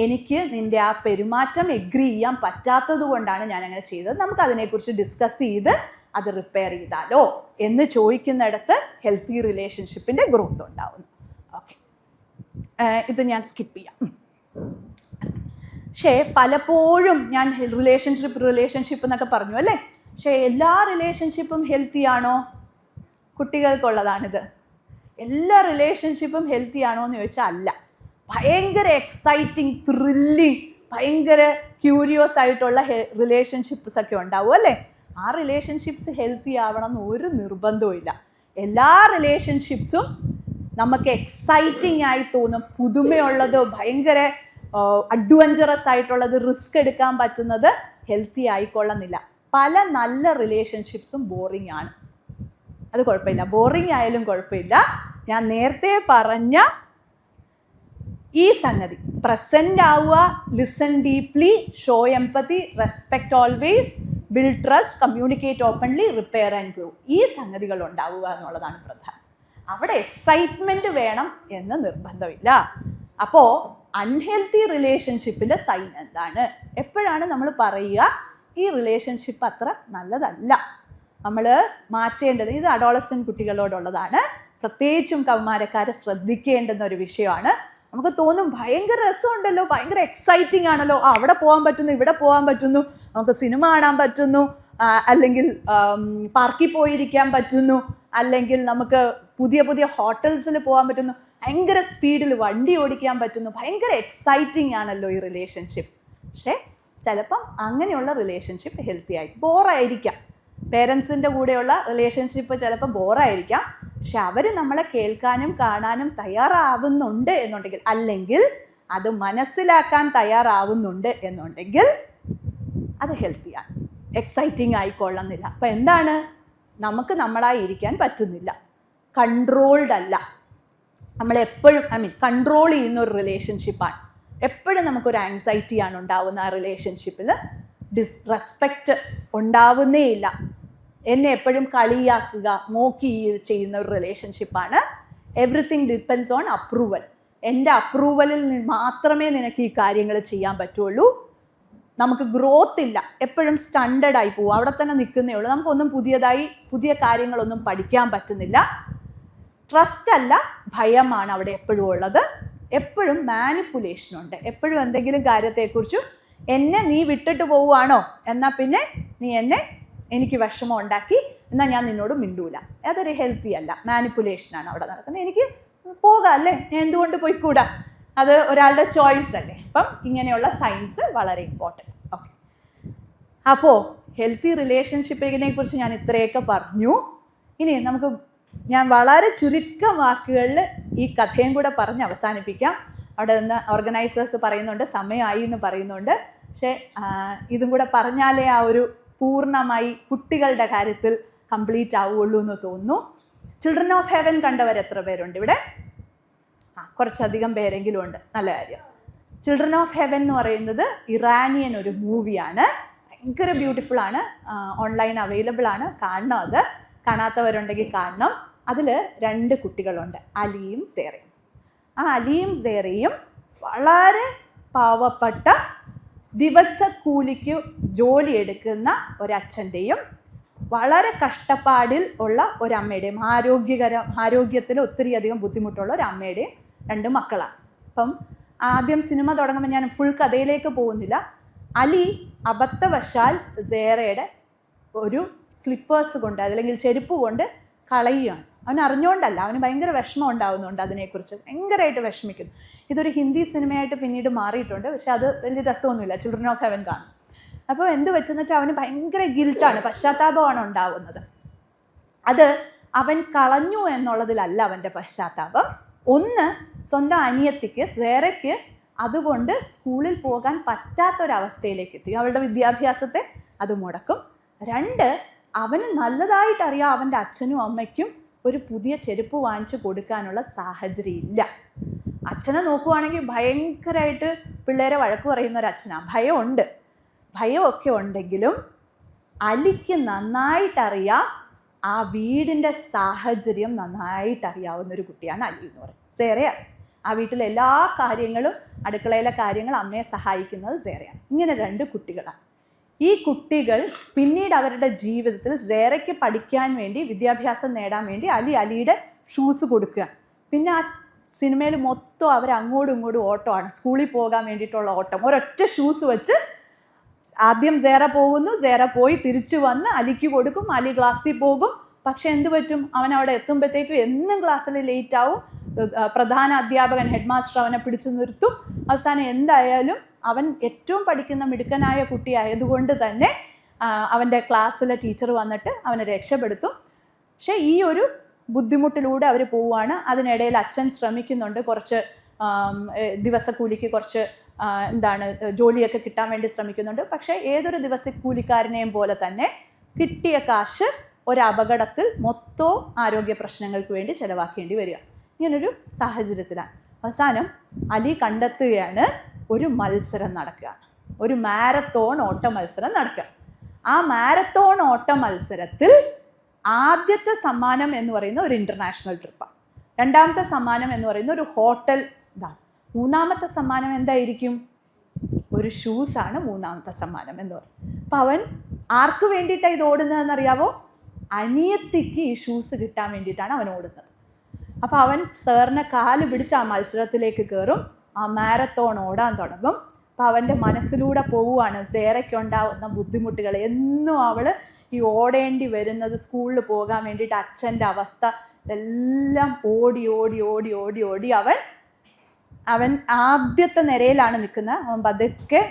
എനിക്ക് നിൻ്റെ ആ പെരുമാറ്റം എഗ്രി ചെയ്യാൻ പറ്റാത്തത് കൊണ്ടാണ് ഞാൻ അങ്ങനെ ചെയ്തത്, നമുക്ക് അതിനെക്കുറിച്ച് ഡിസ്കസ് ചെയ്ത് അത് റിപ്പയർ ചെയ്താലോ എന്ന് ചോദിക്കുന്നിടത്ത് ഹെൽത്തി റിലേഷൻഷിപ്പിൻ്റെ ഗ്രോത്ത് ഉണ്ടാവുന്നു. ഓക്കെ, ഇത് ഞാൻ സ്കിപ്പ് ചെയ്യാം. പക്ഷേ പലപ്പോഴും ഞാൻ റിലേഷൻഷിപ്പ് എന്നൊക്കെ പറഞ്ഞു അല്ലേ, പക്ഷേ എല്ലാ റിലേഷൻഷിപ്പും ഹെൽത്തി ആണോ? കുട്ടികൾക്കുള്ളതാണിത്. എല്ലാ റിലേഷൻഷിപ്പും ഹെൽത്തി ആണോ എന്ന് ചോദിച്ചാൽ അല്ല. ഭയങ്കര എക്സൈറ്റിങ്, ത്രില്ലിങ്, ഭയങ്കര ക്യൂരിയസ് ആയിട്ടുള്ള റിലേഷൻഷിപ്പ്സ് ഒക്കെ ഉണ്ടാവും അല്ലേ. ആ റിലേഷൻഷിപ്സ് ഹെൽത്തി ആവണം എന്ന് ഒരു നിർബന്ധവും ഇല്ല. എല്ലാ റിലേഷൻഷിപ്സും നമുക്ക് എക്സൈറ്റിംഗ് ആയി തോന്നും, പുതുമയുള്ളത്, ഭയങ്കര അഡ്വഞ്ചറസ് ആയിട്ടുള്ളത്, റിസ്ക് എടുക്കാൻ പറ്റുന്നത് ഹെൽത്തി ആയിക്കൊള്ളുന്നില്ല. പല നല്ല റിലേഷൻഷിപ്സും ബോറിംഗ് ആണ്. അത് കുഴപ്പമില്ല, ബോറിംഗ് ആയാലും കുഴപ്പമില്ല. ഞാൻ നേരത്തെ പറഞ്ഞ ഈ സംഗതി പ്രസന്റ് ആവുക, listen deeply, show empathy, respect always, build trust, communicate openly, repair and grow, ഈ സംഗതികൾ ഉണ്ടാവുക എന്നുള്ളതാണ് പ്രധാനം. അവിടെ എക്സൈറ്റ്മെൻറ്റ് വേണം എന്ന് നിർബന്ധമില്ല. അപ്പോൾ അൺഹെൽത്തി റിലേഷൻഷിപ്പിൻ്റെ സൈൻ എന്താണ്? എപ്പോഴാണ് നമ്മൾ പറയുക ഈ റിലേഷൻഷിപ്പ് അത്ര നല്ലതല്ല, നമ്മൾ മാറ്റേണ്ടത്? ഇത് അഡോളസെൻ്റ് കുട്ടികളോടുള്ളതാണ്. പ്രത്യേകിച്ചും കൗമാരക്കാരെ ശ്രദ്ധിക്കേണ്ടുന്ന ഒരു വിഷയമാണ്. നമുക്ക് തോന്നും ഭയങ്കര രസമുണ്ടല്ലോ, ഭയങ്കര എക്സൈറ്റിംഗ് ആണല്ലോ, അവിടെ പോകാൻ പറ്റുന്നു, ഇവിടെ പോകാൻ പറ്റുന്നു, നമുക്ക് സിനിമ കാണാൻ പറ്റുന്നു, അല്ലെങ്കിൽ പാർക്കിൽ പോയിരിക്കാൻ പറ്റുന്നു, അല്ലെങ്കിൽ നമുക്ക് പുതിയ പുതിയ ഹോട്ടൽസിൽ പോകാൻ പറ്റുന്നു, ഭയങ്കര സ്പീഡിൽ വണ്ടി ഓടിക്കാൻ പറ്റുന്നു, ഭയങ്കര എക്സൈറ്റിംഗ് ആണല്ലോ ഈ റിലേഷൻഷിപ്പ്. പക്ഷേ ചിലപ്പം അങ്ങനെയുള്ള റിലേഷൻഷിപ്പ് ഹെൽത്തി ആയി ബോറായിരിക്കാം. പേരൻസിൻ്റെ കൂടെയുള്ള റിലേഷൻഷിപ്പ് ചിലപ്പോൾ ബോറായിരിക്കാം, പക്ഷെ അവർ നമ്മളെ കേൾക്കാനും കാണാനും തയ്യാറാവുന്നുണ്ട് എന്നുണ്ടെങ്കിൽ, അല്ലെങ്കിൽ അത് മനസ്സിലാക്കാൻ തയ്യാറാവുന്നുണ്ട് എന്നുണ്ടെങ്കിൽ അത് ഹെൽത്തിയാണ്. എക്സൈറ്റിംഗ് ആയിക്കൊള്ളുന്നില്ല. അപ്പം എന്താണ്? നമുക്ക് നമ്മളായി ഇരിക്കാൻ പറ്റുന്നില്ല, കൺട്രോൾഡ് അല്ല. നമ്മളെപ്പോഴും കൺട്രോൾ ചെയ്യുന്ന ഒരു റിലേഷൻഷിപ്പാണ്. എപ്പോഴും നമുക്കൊരു ആൻസൈറ്റിയാണ് ഉണ്ടാവുന്ന ആ റിലേഷൻഷിപ്പിൽ. റെസ്പെക്റ്റ് ഉണ്ടാവുന്നേ ഇല്ല. എന്നെ എപ്പോഴും കളിയാക്കുക, മോക്കി ചെയ്യുന്ന ഒരു റിലേഷൻഷിപ്പാണ്. Everything depends on approval. എൻ്റെ അപ്രൂവലിൽ മാത്രമേ നിനക്ക് ഈ കാര്യങ്ങൾ ചെയ്യാൻ പറ്റുള്ളൂ. നമുക്ക് ഗ്രോത്ത് ഇല്ല, എപ്പോഴും സ്റ്റാൻഡേർഡായി പോകും, അവിടെ തന്നെ നിൽക്കുന്നേ ഉള്ളൂ. നമുക്കൊന്നും പുതിയ കാര്യങ്ങളൊന്നും പഠിക്കാൻ പറ്റുന്നില്ല. ട്രസ്റ്റ് അല്ല, ഭയമാണ് അവിടെ എപ്പോഴും ഉള്ളത്. എപ്പോഴും മാനിപ്പുലേഷനുണ്ട്. എപ്പോഴും എന്തെങ്കിലും കാര്യത്തെക്കുറിച്ചും എന്നെ നീ വിട്ടിട്ട് പോവുകയാണോ, എന്നാൽ പിന്നെ നീ എനിക്ക് വിഷമം ഉണ്ടാക്കി, എന്നാൽ ഞാൻ നിന്നോട് മിണ്ടൂല. അതൊരു ഹെൽത്തി അല്ല, മാനിപ്പുലേഷനാണ് അവിടെ നടക്കുന്നത്. എനിക്ക് പോകാം അല്ലേ, ഞാൻ എന്തുകൊണ്ട് പോയിക്കൂടാ, അത് ഒരാളുടെ ചോയ്സ് അല്ലേ. അപ്പം ഇങ്ങനെയുള്ള സയൻസ് വളരെ ഇമ്പോർട്ടൻറ്റ്. ഓക്കെ, അപ്പോൾ ഹെൽത്തി റിലേഷൻഷിപ്പിനെ കുറിച്ച് ഞാൻ ഇത്രയൊക്കെ പറഞ്ഞു. ഇനി ഞാൻ വളരെ ചുരുക്കം വാക്കുകളിൽ ഈ കഥയും കൂടെ പറഞ്ഞ് അവസാനിപ്പിക്കാം. അവിടെ നിന്ന് ഓർഗനൈസേഴ്സ് പറയുന്നുണ്ട് സമയമായി എന്ന് പറയുന്നുണ്ട്. പക്ഷേ ഇതും കൂടെ പറഞ്ഞാലേ ആ ഒരു പൂർണ്ണമായി കുട്ടികളുടെ കാര്യത്തിൽ കംപ്ലീറ്റ് ആവുകയുള്ളൂ എന്ന് തോന്നുന്നു. ചിൽഡ്രൻ ഓഫ് ഹെവൻ കണ്ടവർ എത്ര പേരുണ്ട് ഇവിടെ? കുറച്ചധികം പേരെങ്കിലും ഉണ്ട്. നല്ല കാര്യം. ചിൽഡ്രൻ ഓഫ് ഹെവൻ എന്ന് പറയുന്നത് ഇറാനിയൻ ഒരു മൂവിയാണ്. ഭയങ്കര ബ്യൂട്ടിഫുൾ ആണ്. ഓൺലൈൻ അവൈലബിൾ ആണ്. കാണണം. അത് കാണാത്തവരുണ്ടെങ്കിൽ കാണണം. അതിൽ 2 കുട്ടികളുണ്ട്, അലിയും സേറയും. ആ അലിയും സേറയും വളരെ പാവപ്പെട്ട ദിവസക്കൂലിക്ക് ജോലി എടുക്കുന്ന ഒരച്ഛൻ്റെയും വളരെ കഷ്ടപ്പാടിൽ ഉള്ള ഒരമ്മയുടെയും ആരോഗ്യത്തിൽ ഒത്തിരി അധികം ബുദ്ധിമുട്ടുള്ള ഒരമ്മയുടെയും 2 മക്കളാണ്. അപ്പം ആദ്യം സിനിമ തുടങ്ങുമ്പോൾ ഞാൻ ഫുൾ കഥയിലേക്ക് പോകുന്നില്ല. അലി അബദ്ധവശാൽ സേറയുടെ ഒരു സ്ലിപ്പേഴ്സ് കൊണ്ട് അല്ലെങ്കിൽ ചെരുപ്പ് കൊണ്ട് കളയുകയാണ്. അവൻ അറിഞ്ഞുകൊണ്ടല്ല, അവന് ഭയങ്കര വിഷമം ഉണ്ടാകുന്നുണ്ട്, അതിനെക്കുറിച്ച് ഭയങ്കരമായിട്ട് വിഷമിക്കുന്നു. ഇതൊരു ഹിന്ദി സിനിമയായിട്ട് പിന്നീട് മാറിയിട്ടുണ്ട്. പക്ഷെ അത് വലിയ രസമൊന്നുമില്ല. ചിൽഡ്രൻ ഓഫ് ഹെവൻ കാണും. അപ്പോൾ എന്ത് പറ്റുമെന്ന് വെച്ചാൽ അവന് ഭയങ്കര ഗിൽട്ടാണ്, പശ്ചാത്താപമാണ് ഉണ്ടാവുന്നത്. അത് അവൻ കളഞ്ഞു എന്നുള്ളതിലല്ല അവൻ്റെ പശ്ചാത്താപം. ഒന്ന്, സ്വന്തം അനിയത്തിക്ക് സേറയ്ക്ക് അതുകൊണ്ട് സ്കൂളിൽ പോകാൻ പറ്റാത്തൊരവസ്ഥയിലേക്ക് എത്തി. അവളുടെ വിദ്യാഭ്യാസത്തെ അത് മുടക്കും. 2, അവന് നല്ലതായിട്ടറിയാം അവൻ്റെ അച്ഛനും അമ്മയ്ക്കും ഒരു പുതിയ ചെരുപ്പ് വാങ്ങിച്ചു കൊടുക്കാനുള്ള സാഹചര്യം ഇല്ല. അച്ഛനെ നോക്കുവാണെങ്കിൽ ഭയങ്കരമായിട്ട് പിള്ളേരെ വഴക്ക് പറയുന്ന ഒരു അച്ഛനാണ്. ഭയമുണ്ട്. ഭയമൊക്കെ ഉണ്ടെങ്കിലും അലിക്ക് നന്നായിട്ടറിയാം, ആ വീടിൻ്റെ സാഹചര്യം നന്നായിട്ടറിയാവുന്ന ഒരു കുട്ടിയാണ് അലി എന്ന് പറയുന്നത്. സേറയാണ്. ആ വീട്ടിലെ എല്ലാ കാര്യങ്ങളും, അടുക്കളയിലെ കാര്യങ്ങൾ അമ്മയെ സഹായിക്കുന്നത് സേറയാണ്. ഇങ്ങനെ 2 കുട്ടികളാണ്. ഈ കുട്ടികൾ പിന്നീട് അവരുടെ ജീവിതത്തിൽ സേറയ്ക്ക് പഠിക്കാൻ വേണ്ടി, വിദ്യാഭ്യാസം നേടാൻ വേണ്ടി അലിയുടെ ഷൂസ് കൊടുക്കുകയാണ്. പിന്നെ ആ സിനിമയിൽ മൊത്തം അവർ അങ്ങോട്ടും ഇങ്ങോട്ടും ഓട്ടമാണ്, സ്കൂളിൽ പോകാൻ വേണ്ടിയിട്ടുള്ള ഓട്ടം. ഒരൊറ്റ ഷൂസ് വെച്ച് ആദ്യം സേറ പോകുന്നു, സേറ പോയി തിരിച്ചു വന്ന് അലിക്ക് കൊടുക്കും, അലി ക്ലാസ്സിൽ പോകും. പക്ഷെ എന്ത് പറ്റും, അവൻ അവിടെ എത്തുമ്പോഴത്തേക്കും എന്നും ക്ലാസ്സിൽ ലേറ്റ് ആവും. പ്രധാന അധ്യാപകൻ, ഹെഡ് മാസ്റ്റർ അവനെ പിടിച്ചു നിർത്തും. അവസാനം എന്തായാലും അവൻ ഏറ്റവും പഠിക്കുന്ന മിടുക്കനായ കുട്ടിയായതുകൊണ്ട് തന്നെ അവൻ്റെ ക്ലാസ്സിലെ ടീച്ചർ വന്നിട്ട് അവനെ രക്ഷപ്പെടുത്തും. പക്ഷേ ഈ ഒരു ബുദ്ധിമുട്ടിലൂടെ അവർ പോവുകയാണ്. അതിനിടയിൽ അച്ഛൻ ശ്രമിക്കുന്നുണ്ട്, കുറച്ച് ദിവസക്കൂലിക്ക് കുറച്ച് ജോലിയൊക്കെ കിട്ടാൻ വേണ്ടി ശ്രമിക്കുന്നുണ്ട്. പക്ഷേ ഏതൊരു ദിവസക്കൂലിക്കാരനെയും പോലെ തന്നെ കിട്ടിയ കാശ് ഒരു അപകടത്തിൽ മൊത്തവും ആരോഗ്യ പ്രശ്നങ്ങൾക്ക് വേണ്ടി ചിലവാക്കേണ്ടി വരിക. ഇങ്ങനൊരു സാഹചര്യത്തിലാണ് അവസാനം അലി കണ്ടെത്തുകയാണ് ഒരു മത്സരം നടക്കുകയാണ്, ഒരു മാരത്തോൺ ഓട്ട മത്സരം നടക്കുക. ആ മാരത്തോൺ ഓട്ട മത്സരത്തിൽ ആദ്യത്തെ സമ്മാനം എന്ന് പറയുന്ന ഒരു ഇൻ്റർനാഷണൽ ട്രിപ്പാണ്. 2ാമത്തെ സമ്മാനം എന്ന് പറയുന്ന ഒരു ഹോട്ടൽ ഇതാണ്. 3ാമത്തെ സമ്മാനം എന്തായിരിക്കും? ഒരു ഷൂസാണ് 3ാമത്തെ സമ്മാനം എന്ന് പറയും. അപ്പം അവൻ ആർക്ക് വേണ്ടിയിട്ടാണ് ഇത് ഓടുന്നതെന്നറിയാവോ? അനിയത്തിക്ക് ഈ ഷൂസ് കിട്ടാൻ വേണ്ടിയിട്ടാണ് അവൻ ഓടുന്നത്. അപ്പോൾ അവൻ സാറിനെ കാല് പിടിച്ച് ആ മത്സരത്തിലേക്ക് കയറും, ആ മാരത്തോൺ ഓടാൻ തുടങ്ങും. അപ്പോൾ അവൻ്റെ മനസ്സിലൂടെ പോവുകയാണ് സേറയ്ക്കുണ്ടാവുന്ന ബുദ്ധിമുട്ടുകൾ. എന്നും അവൾ ഈ ഓടേണ്ടി വരുന്നത്, സ്കൂളിൽ പോകാൻ വേണ്ടിയിട്ട് അച്ഛൻ്റെ അവസ്ഥ, എല്ലാം ഓടി ഓടി ഓടി ഓടി ഓടി അവൻ ആദ്യത്തെ നിരയിലാണ് നിൽക്കുന്നത്. അവൻ പതുക്കെ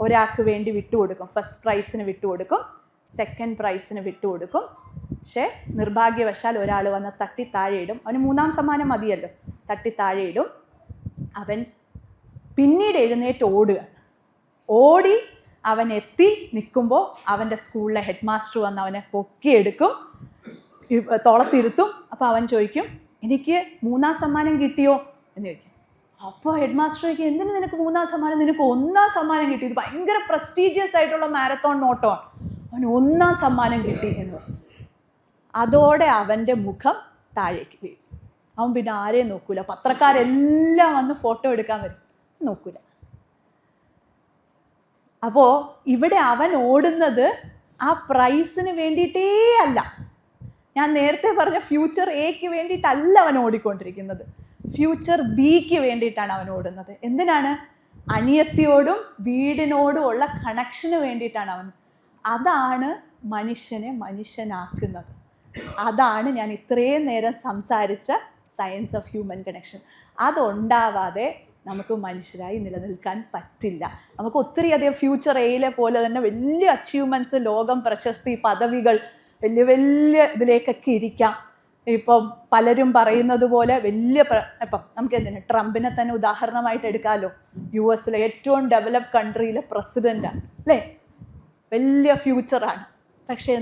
ഒരാൾക്ക് വേണ്ടി വിട്ടുകൊടുക്കും. ഫസ്റ്റ് പ്രൈസിന് വിട്ടുകൊടുക്കും, സെക്കൻഡ് പ്രൈസിന് വിട്ടുകൊടുക്കും. പക്ഷേ നിർഭാഗ്യവശാൽ ഒരാൾ വന്ന് തട്ടി താഴെയിടും. അവന് 3ാം സമ്മാനം മതിയല്ലോ, തട്ടി താഴെയിടും. അവൻ പിന്നീട് എഴുന്നേറ്റ് ഓടുകയാണ്. ഓടി അവൻ എത്തി നിൽക്കുമ്പോൾ അവൻ്റെ സ്കൂളിലെ ഹെഡ് മാസ്റ്റർ വന്ന് അവനെ പൊക്കിയെടുക്കും, തോളത്തിരുത്തും. അപ്പോൾ അവൻ ചോദിക്കും, എനിക്ക് 3ാം സമ്മാനം കിട്ടിയോ എന്ന് ചോദിക്കും. അപ്പോൾ ഹെഡ് മാസ്റ്റർ ചോദിക്കും, എന്തിനു നിനക്ക് 3ാം സമ്മാനം? നിനക്ക് 1ാം സമ്മാനം കിട്ടി. ഇത് ഭയങ്കര പ്രസ്റ്റീജിയസ് ആയിട്ടുള്ള മാരത്തോൺ ഓട്ടമാണ്. അവന് 1ാം സമ്മാനം കിട്ടി എന്ന്. അതോടെ അവൻ്റെ മുഖം താഴേക്ക് വീഴും. അവൻ പിന്നെ ആരെയും നോക്കൂല. പത്രക്കാരെല്ലാം വന്ന് ഫോട്ടോ എടുക്കാൻ വരും, നോക്കൂല. അപ്പോൾ ഇവിടെ അവൻ ഓടുന്നത് ആ പ്രൈസിന് വേണ്ടിയിട്ടേ അല്ല. ഞാൻ നേരത്തെ പറഞ്ഞ ഫ്യൂച്ചർ എക്ക് വേണ്ടിയിട്ടല്ല അവൻ ഓടിക്കൊണ്ടിരിക്കുന്നത്, ഫ്യൂച്ചർ ബിക്ക് വേണ്ടിയിട്ടാണ് അവൻ ഓടുന്നത്. എന്തിനാണ്? അനിയത്തിയോടും വീടിനോടും ഉള്ള കണക്ഷന് വേണ്ടിയിട്ടാണ് അവൻ. അതാണ് മനുഷ്യനെ മനുഷ്യനാക്കുന്നത്. അതാണ് ഞാൻ ഇത്രയും നേരം സംസാരിച്ച സയൻസ് ഓഫ് ഹ്യൂമൻ കണക്ഷൻ. അതുണ്ടാവാതെ നമുക്ക് മനുഷ്യരായി നിലനിൽക്കാൻ പറ്റില്ല. നമുക്ക് ഒത്തിരി അധികം ഫ്യൂച്ചർ എയിലെ പോലെ തന്നെ വലിയ അച്ചീവ്മെൻറ്റ്സ്, ലോകം, പ്രശസ്തി, പദവികൾ, വലിയ വലിയ ഇതിലേക്കൊക്കെ ഇരിക്കാം. ഇപ്പം പലരും പറയുന്നത് പോലെ വലിയ ഇപ്പം നമുക്ക് എന്തിനാ ട്രംപിനെ തന്നെ ഉദാഹരണമായിട്ട് എടുക്കാമല്ലോ. US ഏറ്റവും ഡെവലപ്ഡ് കൺട്രിയിലെ പ്രസിഡൻ്റാണ് അല്ലേ, വലിയ ഫ്യൂച്ചറാണ്. പക്ഷെ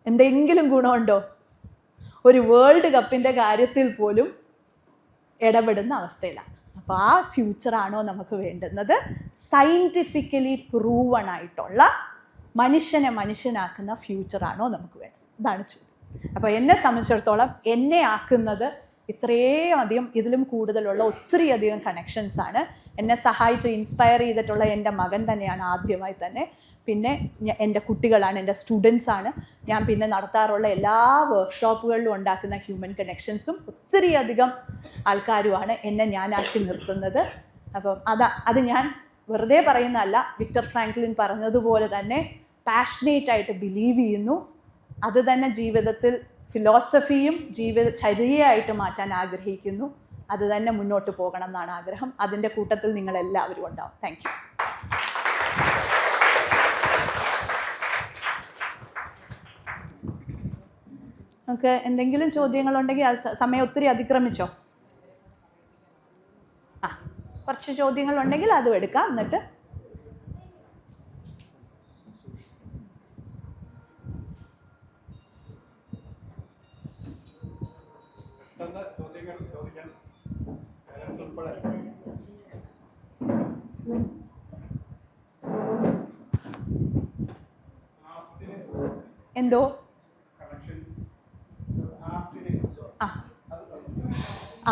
എന്തെങ്കിലും ഗുണമുണ്ടോ? ഒരു വേൾഡ് കപ്പിൻ്റെ കാര്യത്തിൽ പോലും ഇടപെടുന്ന അവസ്ഥയിലാണ്. അപ്പോൾ ആ ഫ്യൂച്ചറാണോ നമുക്ക് വേണ്ടുന്നത്? സയൻറ്റിഫിക്കലി പ്രൂവൺ ആയിട്ടുള്ള മനുഷ്യനെ മനുഷ്യനാക്കുന്ന ഫ്യൂച്ചറാണോ നമുക്ക് വേണ്ടത്? ഇതാണ് ചോദ്യം. അപ്പോൾ എന്നെ സംബന്ധിച്ചിടത്തോളം എന്നെ ആക്കുന്നത് ഇത്രയും അധികം ഇതിലും കൂടുതലുള്ള ഒത്തിരി അധികം കണക്ഷൻസാണ്. എന്നെ സഹായിച്ച് ഇൻസ്പയർ ചെയ്തിട്ടുള്ള എൻ്റെ മകൻ തന്നെയാണ് ആദ്യമായി തന്നെ. പിന്നെ എൻ്റെ കുട്ടികളാണ്, എൻ്റെ സ്റ്റുഡൻസാണ്. ഞാൻ പിന്നെ നടത്താറുള്ള എല്ലാ വർക്ക്ഷോപ്പുകളിലും ഉണ്ടാക്കുന്ന ഹ്യൂമൻ കണക്ഷൻസും ഒത്തിരി അധികം ആൾക്കാരുമാണ് എന്നെ ഞാനാക്കി നിർത്തുന്നത്. അപ്പം അത് ഞാൻ വെറുതെ പറയുന്നതല്ല. വിക്ടർ ഫ്രാങ്ക്ലിൻ പറഞ്ഞതുപോലെ തന്നെ പാഷനേറ്റായിട്ട് ബിലീവ് ചെയ്യുന്നു. അത് തന്നെ ജീവിതത്തിൽ ഫിലോസഫിയും ചര്യയായിട്ട് മാറ്റാൻ ആഗ്രഹിക്കുന്നു. അത് തന്നെ മുന്നോട്ട് പോകണം എന്നാണ് ആഗ്രഹം. അതിൻ്റെ കൂട്ടത്തിൽ നിങ്ങളെല്ലാവരും ഉണ്ടാവും. Thank you. നമുക്ക് എന്തെങ്കിലും ചോദ്യങ്ങളുണ്ടെങ്കിൽ അത് സമയം ഒത്തിരി അതിക്രമിച്ചോ? കുറച്ച് ചോദ്യങ്ങളുണ്ടെങ്കിൽ അതും എടുക്കാം. എന്നിട്ട് എന്തോ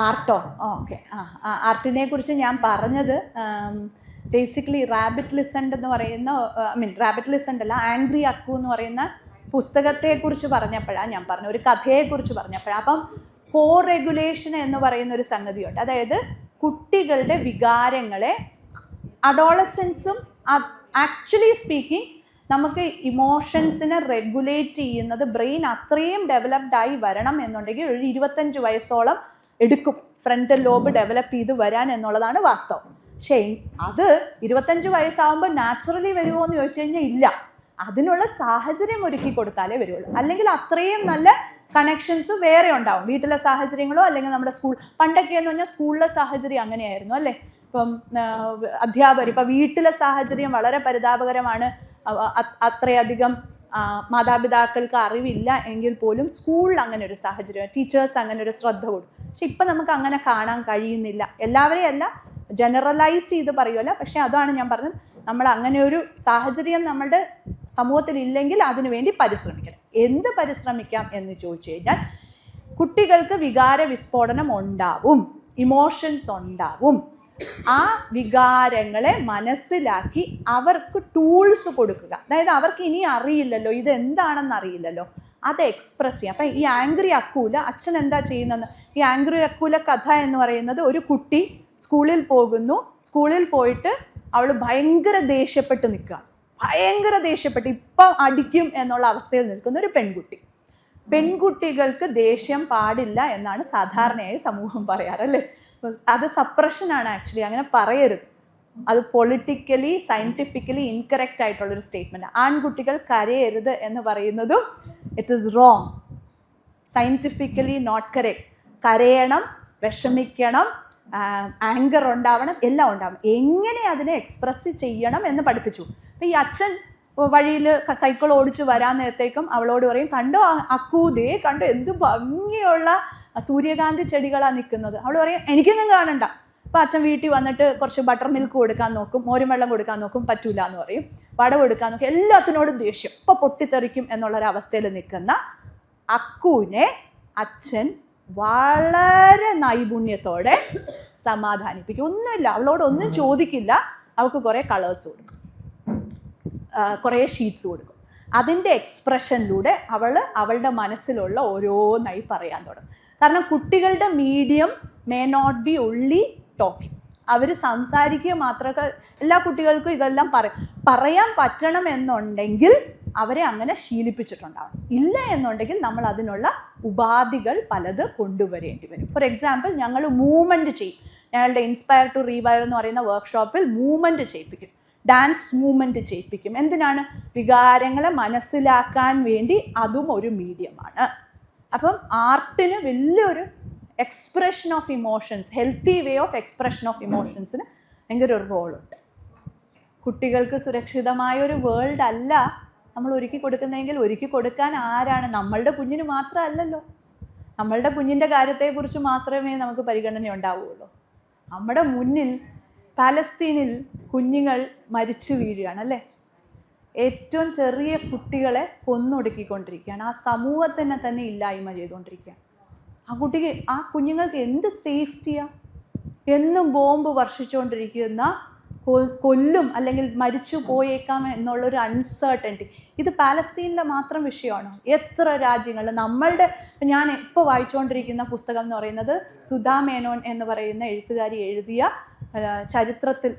ആർട്ടോ? ഓക്കെ. ആർട്ടിനെ കുറിച്ച് ഞാൻ പറഞ്ഞത് ബേസിക്കലി റാബിറ്റ് ലിസൻഡ് എന്ന് പറയുന്ന റാബിറ്റ് ലിസൻഡ് അല്ല, ആംഗ്രി അക്കു എന്ന് പറയുന്ന പുസ്തകത്തെക്കുറിച്ച് പറഞ്ഞപ്പോഴാണ് ഞാൻ പറഞ്ഞ ഒരു കഥയെക്കുറിച്ച് പറഞ്ഞപ്പോഴാണ്. അപ്പം കോ റെഗുലേഷൻ എന്ന് പറയുന്ന ഒരു സംഗതിയുണ്ട്. അതായത് കുട്ടികളുടെ വികാരങ്ങളെ അഡോളസൻസും ആക്ച്വലി സ്പീക്കിംഗ് നമുക്ക് ഇമോഷൻസിനെ റെഗുലേറ്റ് ചെയ്യുന്നത് ബ്രെയിൻ അത്രയും ഡെവലപ്ഡ് ആയി വരണം എന്നുണ്ടെങ്കിൽ ഒരു 25 വയസ്സോളം എടുക്കും ഫ്രണ്ടൽ ലോബ് ഡെവലപ്പ് ചെയ്ത് വരാൻ എന്നുള്ളതാണ് വാസ്തവം. പക്ഷേ അത് 25 വയസ്സാകുമ്പോൾ നാച്ചുറലി വരുമോ എന്ന് ചോദിച്ചു കഴിഞ്ഞാൽ ഇല്ല. അതിനുള്ള സാഹചര്യം ഒരുക്കി കൊടുത്താലേ വരുള്ളൂ. അല്ലെങ്കിൽ അത്രയും നല്ല കണക്ഷൻസ് വേറെ ഉണ്ടാവും. വീട്ടിലെ സാഹചര്യങ്ങളോ അല്ലെങ്കിൽ നമ്മുടെ പണ്ടൊക്കെ എന്ന് പറഞ്ഞാൽ സ്കൂളിലെ സാഹചര്യം അങ്ങനെയായിരുന്നു അല്ലേ. ഇപ്പം അധ്യാപകർ ഇപ്പം വീട്ടിലെ സാഹചര്യം വളരെ പരിതാപകരമാണ്, അത്രയധികം മാതാപിതാക്കൾക്ക് അറിവില്ല എങ്കിൽ പോലും സ്കൂളിൽ അങ്ങനെ ഒരു സാഹചര്യം, ടീച്ചേഴ്സ് അങ്ങനെ ഒരു ശ്രദ്ധ കൊടുക്കും. പക്ഷെ ഇപ്പം നമുക്ക് അങ്ങനെ കാണാൻ കഴിയുന്നില്ല. എല്ലാവരെയും അല്ല, ജനറലൈസ് ചെയ്ത് പറയുമല്ല. പക്ഷെ അതാണ് ഞാൻ പറഞ്ഞത്, നമ്മൾ അങ്ങനെ ഒരു സാഹചര്യം നമ്മുടെ സമൂഹത്തിൽ ഇല്ലെങ്കിൽ അതിനു വേണ്ടി പരിശ്രമിക്കണം. എന്ത് പരിശ്രമിക്കാം എന്ന് ചോദിച്ചു കഴിഞ്ഞാൽ കുട്ടികൾക്ക് വികാര വിസ്ഫോടനം ഉണ്ടാവും, ഇമോഷൻസ് ഉണ്ടാവും. ആ വികാരങ്ങളെ മനസ്സിലാക്കി അവർക്ക് ടൂൾസ് കൊടുക്കുക. അതായത് അവർക്ക് ഇനി അറിയില്ലല്ലോ, ഇതെന്താണെന്ന് അറിയില്ലല്ലോ, അത് എക്സ്പ്രസ് ചെയ്യാം. അപ്പം ഈ ആംഗ്രി അക്കൂല അച്ഛൻ എന്താ ചെയ്യുന്നത്? ഈ ആംഗ്രി അക്കൂല കഥ എന്ന് പറയുന്നത് ഒരു കുട്ടി സ്കൂളിൽ പോകുന്നു. സ്കൂളിൽ പോയിട്ട് അവൾ ഭയങ്കര ദേഷ്യപ്പെട്ട് നിൽക്കുകയാണ്. ഭയങ്കര ദേഷ്യപ്പെട്ട് ഇപ്പം അടിക്കും എന്നുള്ള അവസ്ഥയിൽ നിൽക്കുന്ന ഒരു പെൺകുട്ടി. പെൺകുട്ടികൾക്ക് ദേഷ്യം പാടില്ല എന്നാണ് സാധാരണയായി സമൂഹം പറയാറല്ലേ. അത് സപ്രഷനാണ് ആക്ച്വലി, അങ്ങനെ പറയരുത്. അത് പൊളിറ്റിക്കലി സയൻറ്റിഫിക്കലി ഇൻകറക്റ്റ് ആയിട്ടുള്ളൊരു സ്റ്റേറ്റ്മെൻറ്റ്. ആൺകുട്ടികൾ കരയരുത് എന്ന് പറയുന്നതും it is wrong, scientifically not correct. കരയണം, വിഷമിക്കണം, ആങ്കർ ഉണ്ടാവണം, എല്ലാം ഉണ്ടാവണം. എങ്ങനെ അതിനെ എക്സ്പ്രസ് ചെയ്യണം എന്ന് പഠിപ്പിച്ചു. അപ്പം ഈ അച്ഛൻ വഴിയിൽ സൈക്കിൾ ഓടിച്ച് വരാൻ നേരത്തേക്കും അവളോട് പറയും, കണ്ടോ അക്കൂതേ, കണ്ടോ എന്ത് ഭംഗിയുള്ള സൂര്യകാന്തി ചെടികളാണ് നിൽക്കുന്നത്. അവൾ പറയും എനിക്കൊന്നും കാണണ്ട. അപ്പോൾ അച്ഛൻ വീട്ടിൽ വന്നിട്ട് കുറച്ച് ബട്ടർ മിൽക്ക് കൊടുക്കാൻ നോക്കും, മോരും വെള്ളം കൊടുക്കാൻ നോക്കും, പറ്റൂല എന്ന് പറയും. വട കൊടുക്കാൻ നോക്കും, എല്ലാത്തിനോടും ദേഷ്യം, ഇപ്പോൾ പൊട്ടിത്തെറിക്കും എന്നുള്ളൊരവസ്ഥയിൽ നിൽക്കുന്ന അക്കുവിനെ അച്ഛൻ വളരെ നൈപുണ്യത്തോടെ സമാധാനിപ്പിക്കും. ഒന്നുമില്ല, അവളോടൊന്നും ചോദിക്കില്ല. അവൾക്ക് കുറേ കളേഴ്സ് കൊടുക്കും, കുറേ ഷീറ്റ്സ് കൊടുക്കും. അതിൻ്റെ എക്സ്പ്രഷനിലൂടെ അവളുടെ മനസ്സിലുള്ള ഓരോന്നായി പറയാൻ തുടങ്ങും. കാരണം കുട്ടികളുടെ medium may not be only talking. അവർ സംസാരിക്കുക മാത്രമേ, എല്ലാ കുട്ടികൾക്കും ഇതെല്ലാം പറയാൻ പറ്റണം എന്നുണ്ടെങ്കിൽ അവരെ അങ്ങനെ ശീലിപ്പിച്ചിട്ടുണ്ടാവണം. ഇല്ല എന്നുണ്ടെങ്കിൽ നമ്മൾ അതിനുള്ള ഉപാധികൾ പലത് കൊണ്ടുവരേണ്ടി വരും. ഫോർ എക്സാമ്പിൾ, ഞങ്ങൾ മൂവ്മെൻറ്റ് ചെയ്യും. ഞങ്ങളുടെ ഇൻസ്പയർ ടു റീവയർ എന്ന് പറയുന്ന വർക്ക്ഷോപ്പിൽ മൂവ്മെൻറ്റ് ചെയ്യിപ്പിക്കും, ഡാൻസ് മൂവ്മെൻറ്റ് ചെയ്യിപ്പിക്കും. എന്തിനാണ്? വികാരങ്ങളെ മനസ്സിലാക്കാൻ വേണ്ടി. അതും ഒരു മീഡിയമാണ്. അപ്പം ആർട്ടിന് വലിയൊരു expression of emotions, healthy way of expression of ഇമോഷൻസിന് ഭയങ്കര ഒരു റോളുണ്ട്. കുട്ടികൾക്ക് സുരക്ഷിതമായ ഒരു വേൾഡ് അല്ല നമ്മൾ ഒരുക്കി കൊടുക്കുന്നതെങ്കിൽ ഒരുക്കി കൊടുക്കാൻ ആരാണ്? നമ്മളുടെ കുഞ്ഞിന് മാത്രമല്ലല്ലോ. നമ്മളുടെ കുഞ്ഞിൻ്റെ കാര്യത്തെക്കുറിച്ച് മാത്രമേ നമുക്ക് പരിഗണന ഉണ്ടാവുകയുള്ളൂ. നമ്മുടെ മുന്നിൽ പാലസ്തീനിൽ കുഞ്ഞുങ്ങൾ മരിച്ചു വീഴുകയാണ് അല്ലേ. ഏറ്റവും ചെറിയ കുട്ടികളെ കൊന്നൊടുക്കിക്കൊണ്ടിരിക്കുകയാണ്. ആ സമൂഹത്തിനെ തന്നെ ഇല്ലായ്മ ചെയ്തുകൊണ്ടിരിക്കുകയാണ്. ആ കുഞ്ഞുങ്ങൾക്ക് എന്ത് സേഫ്റ്റിയാണ്? എന്നും ബോംബ് വർഷിച്ചുകൊണ്ടിരിക്കുന്ന, കൊല്ലും അല്ലെങ്കിൽ മരിച്ചു പോയേക്കാം എന്നുള്ളൊരു അൺസർട്ടനിറ്റി. ഇത് പാലസ്തീനിലെ മാത്രം വിഷയമാണോ? എത്ര രാജ്യങ്ങൾ നമ്മളുടെ, ഞാൻ ഇപ്പോൾ വായിച്ചുകൊണ്ടിരിക്കുന്ന പുസ്തകം എന്ന് പറയുന്നത് സുധാ മേനോൻ എന്ന് പറയുന്ന എഴുത്തുകാരി എഴുതിയ ചരിത്രത്തിൽ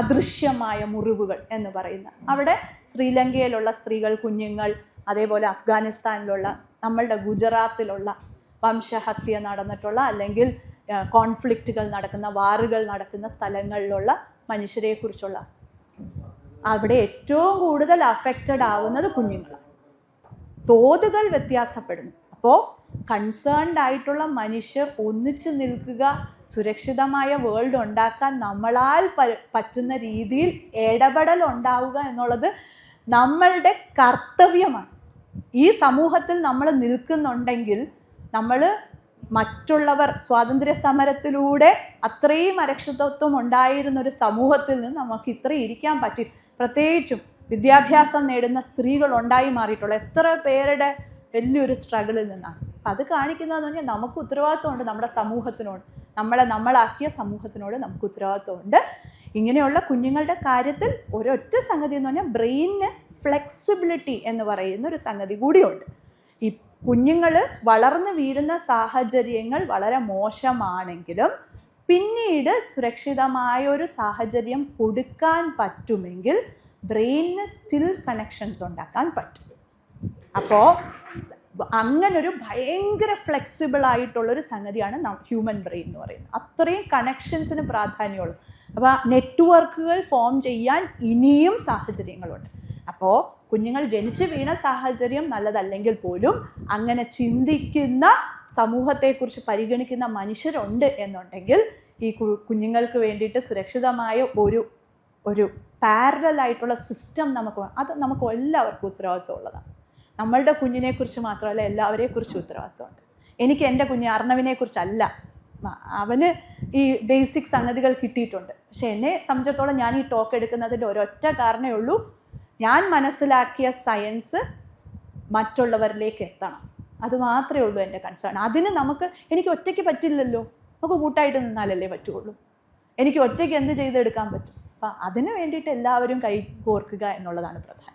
അദൃശ്യമായ മുറിവുകൾ എന്ന് പറയുന്ന, അവിടെ ശ്രീലങ്കയിലുള്ള സ്ത്രീകൾ, കുഞ്ഞുങ്ങൾ, അതേപോലെ അഫ്ഗാനിസ്ഥാനിലുള്ള, നമ്മളുടെ ഗുജറാത്തിലുള്ള വംശഹത്യ നടന്നിട്ടുള്ള അല്ലെങ്കിൽ കോൺഫ്ലിക്റ്റുകൾ നടക്കുന്ന, വാറുകൾ നടക്കുന്ന സ്ഥലങ്ങളിലുള്ള മനുഷ്യരെക്കുറിച്ചുള്ള, അവിടെ ഏറ്റവും കൂടുതൽ അഫക്റ്റഡ് ആവുന്നത് കുഞ്ഞുങ്ങളാണ്. തോതുകൾ വ്യത്യാസപ്പെടുന്നു. അപ്പോൾ കൺസേൺഡ് ആയിട്ടുള്ള മനുഷ്യർ ഒന്നിച്ചു നിൽക്കുക, സുരക്ഷിതമായ വേൾഡ് ഉണ്ടാക്കാൻ നമ്മളാൽ പറ്റുന്ന രീതിയിൽ ഇടപെടൽ ഉണ്ടാവുക എന്നുള്ളത് നമ്മളുടെ കർത്തവ്യമാണ്. ഈ സമൂഹത്തിൽ നമ്മൾ നിൽക്കുന്നുണ്ടെങ്കിൽ നമ്മൾ മറ്റുള്ളവർ, സ്വാതന്ത്ര്യ സമരത്തിലൂടെ അത്രയും അരക്ഷിതത്വം ഉണ്ടായിരുന്ന ഒരു സമൂഹത്തിൽ നിന്ന് നമുക്ക് ഇത്രയും ഇരിക്കാൻ പറ്റി. പ്രത്യേകിച്ചും വിദ്യാഭ്യാസം നേടുന്ന സ്ത്രീകൾ ഉണ്ടായി മാറിയിട്ടുള്ള എത്ര പേരുടെ വലിയൊരു സ്ട്രഗിളിൽ നിന്നാണ്. അപ്പം അത് കാണിക്കുന്നതെന്ന് പറഞ്ഞാൽ നമുക്ക് ഉത്തരവാദിത്വമുണ്ട് നമ്മുടെ സമൂഹത്തിനോട്, നമ്മളാക്കിയ സമൂഹത്തിനോട് നമുക്ക് ഉത്തരവാദിത്വമുണ്ട്. ഇങ്ങനെയുള്ള കുഞ്ഞുങ്ങളുടെ കാര്യത്തിൽ ഒരൊറ്റ സംഗതി എന്ന് പറഞ്ഞാൽ ബ്രെയിനിന് ഫ്ലെക്സിബിലിറ്റി എന്ന് പറയുന്ന ഒരു സംഗതി കൂടിയുണ്ട്. ഈ കുഞ്ഞുങ്ങൾ വളർന്നു വീഴുന്ന സാഹചര്യങ്ങൾ വളരെ മോശമാണെങ്കിലും പിന്നീട് സുരക്ഷിതമായ ഒരു സാഹചര്യം കൊടുക്കാൻ പറ്റുമെങ്കിൽ ബ്രെയിനിന് സ്റ്റിൽ കണക്ഷൻസ് ഉണ്ടാക്കാൻ പറ്റും. അപ്പോൾ അങ്ങനൊരു ഭയങ്കര ഫ്ലെക്സിബിൾ ആയിട്ടുള്ളൊരു സംഗതിയാണ് ഹ്യൂമൻ ബ്രെയിൻ എന്ന് പറയുന്നത്. അത്രയും കണക്ഷൻസിന് പ്രാധാന്യമുള്ളൂ. അപ്പോൾ നെറ്റ്വർക്കുകൾ ഫോം ചെയ്യാൻ ഇനിയും സാഹചര്യങ്ങളുണ്ട്. അപ്പോൾ കുഞ്ഞുങ്ങൾ ജനിച്ചു വീണ സാഹചര്യം നല്ലതല്ലെങ്കിൽ പോലും അങ്ങനെ ചിന്തിക്കുന്ന, സമൂഹത്തെക്കുറിച്ച് പരിഗണിക്കുന്ന മനുഷ്യരുണ്ട് എന്നുണ്ടെങ്കിൽ ഈ കുഞ്ഞുങ്ങൾക്ക് വേണ്ടിയിട്ട് സുരക്ഷിതമായ ഒരു പാരലലായിട്ടുള്ള സിസ്റ്റം നമുക്ക് എല്ലാവർക്കും ഉത്തരവാദിത്വം ഉള്ളതാണ്. നമ്മളുടെ കുഞ്ഞിനെക്കുറിച്ച് മാത്രമല്ല, എല്ലാവരെക്കുറിച്ചും ഉത്തരവാദിത്വമുണ്ട്. എനിക്ക് എൻ്റെ കുഞ്ഞ് അർണവിനെക്കുറിച്ചല്ല, അവന് ഈ ബേസിക് സംഗതികൾ കിട്ടിയിട്ടുണ്ട്. പക്ഷെ എന്നെ സംബന്ധിച്ചിടത്തോളം ഞാൻ ഈ ടോക്ക് എടുക്കുന്നതിൻ്റെ ഒരൊറ്റ കാരണമേ ഉള്ളൂ, ഞാൻ മനസ്സിലാക്കിയ സയൻസ് മറ്റുള്ളവരിലേക്ക് എത്തണം. അത് മാത്രമേ ഉള്ളൂ എൻ്റെ കൺസേൺ. അതിന് എനിക്ക് ഒറ്റയ്ക്ക് പറ്റില്ലല്ലോ, നമുക്ക് കൂട്ടായിട്ട് നിന്നാലല്ലേ പറ്റുള്ളൂ. എനിക്ക് ഒറ്റയ്ക്ക് എന്ത് ചെയ്തെടുക്കാൻ പറ്റും? അപ്പം അതിന് വേണ്ടിയിട്ട് എല്ലാവരും കൈ കോർക്കുക എന്നുള്ളതാണ് പ്രധാനം.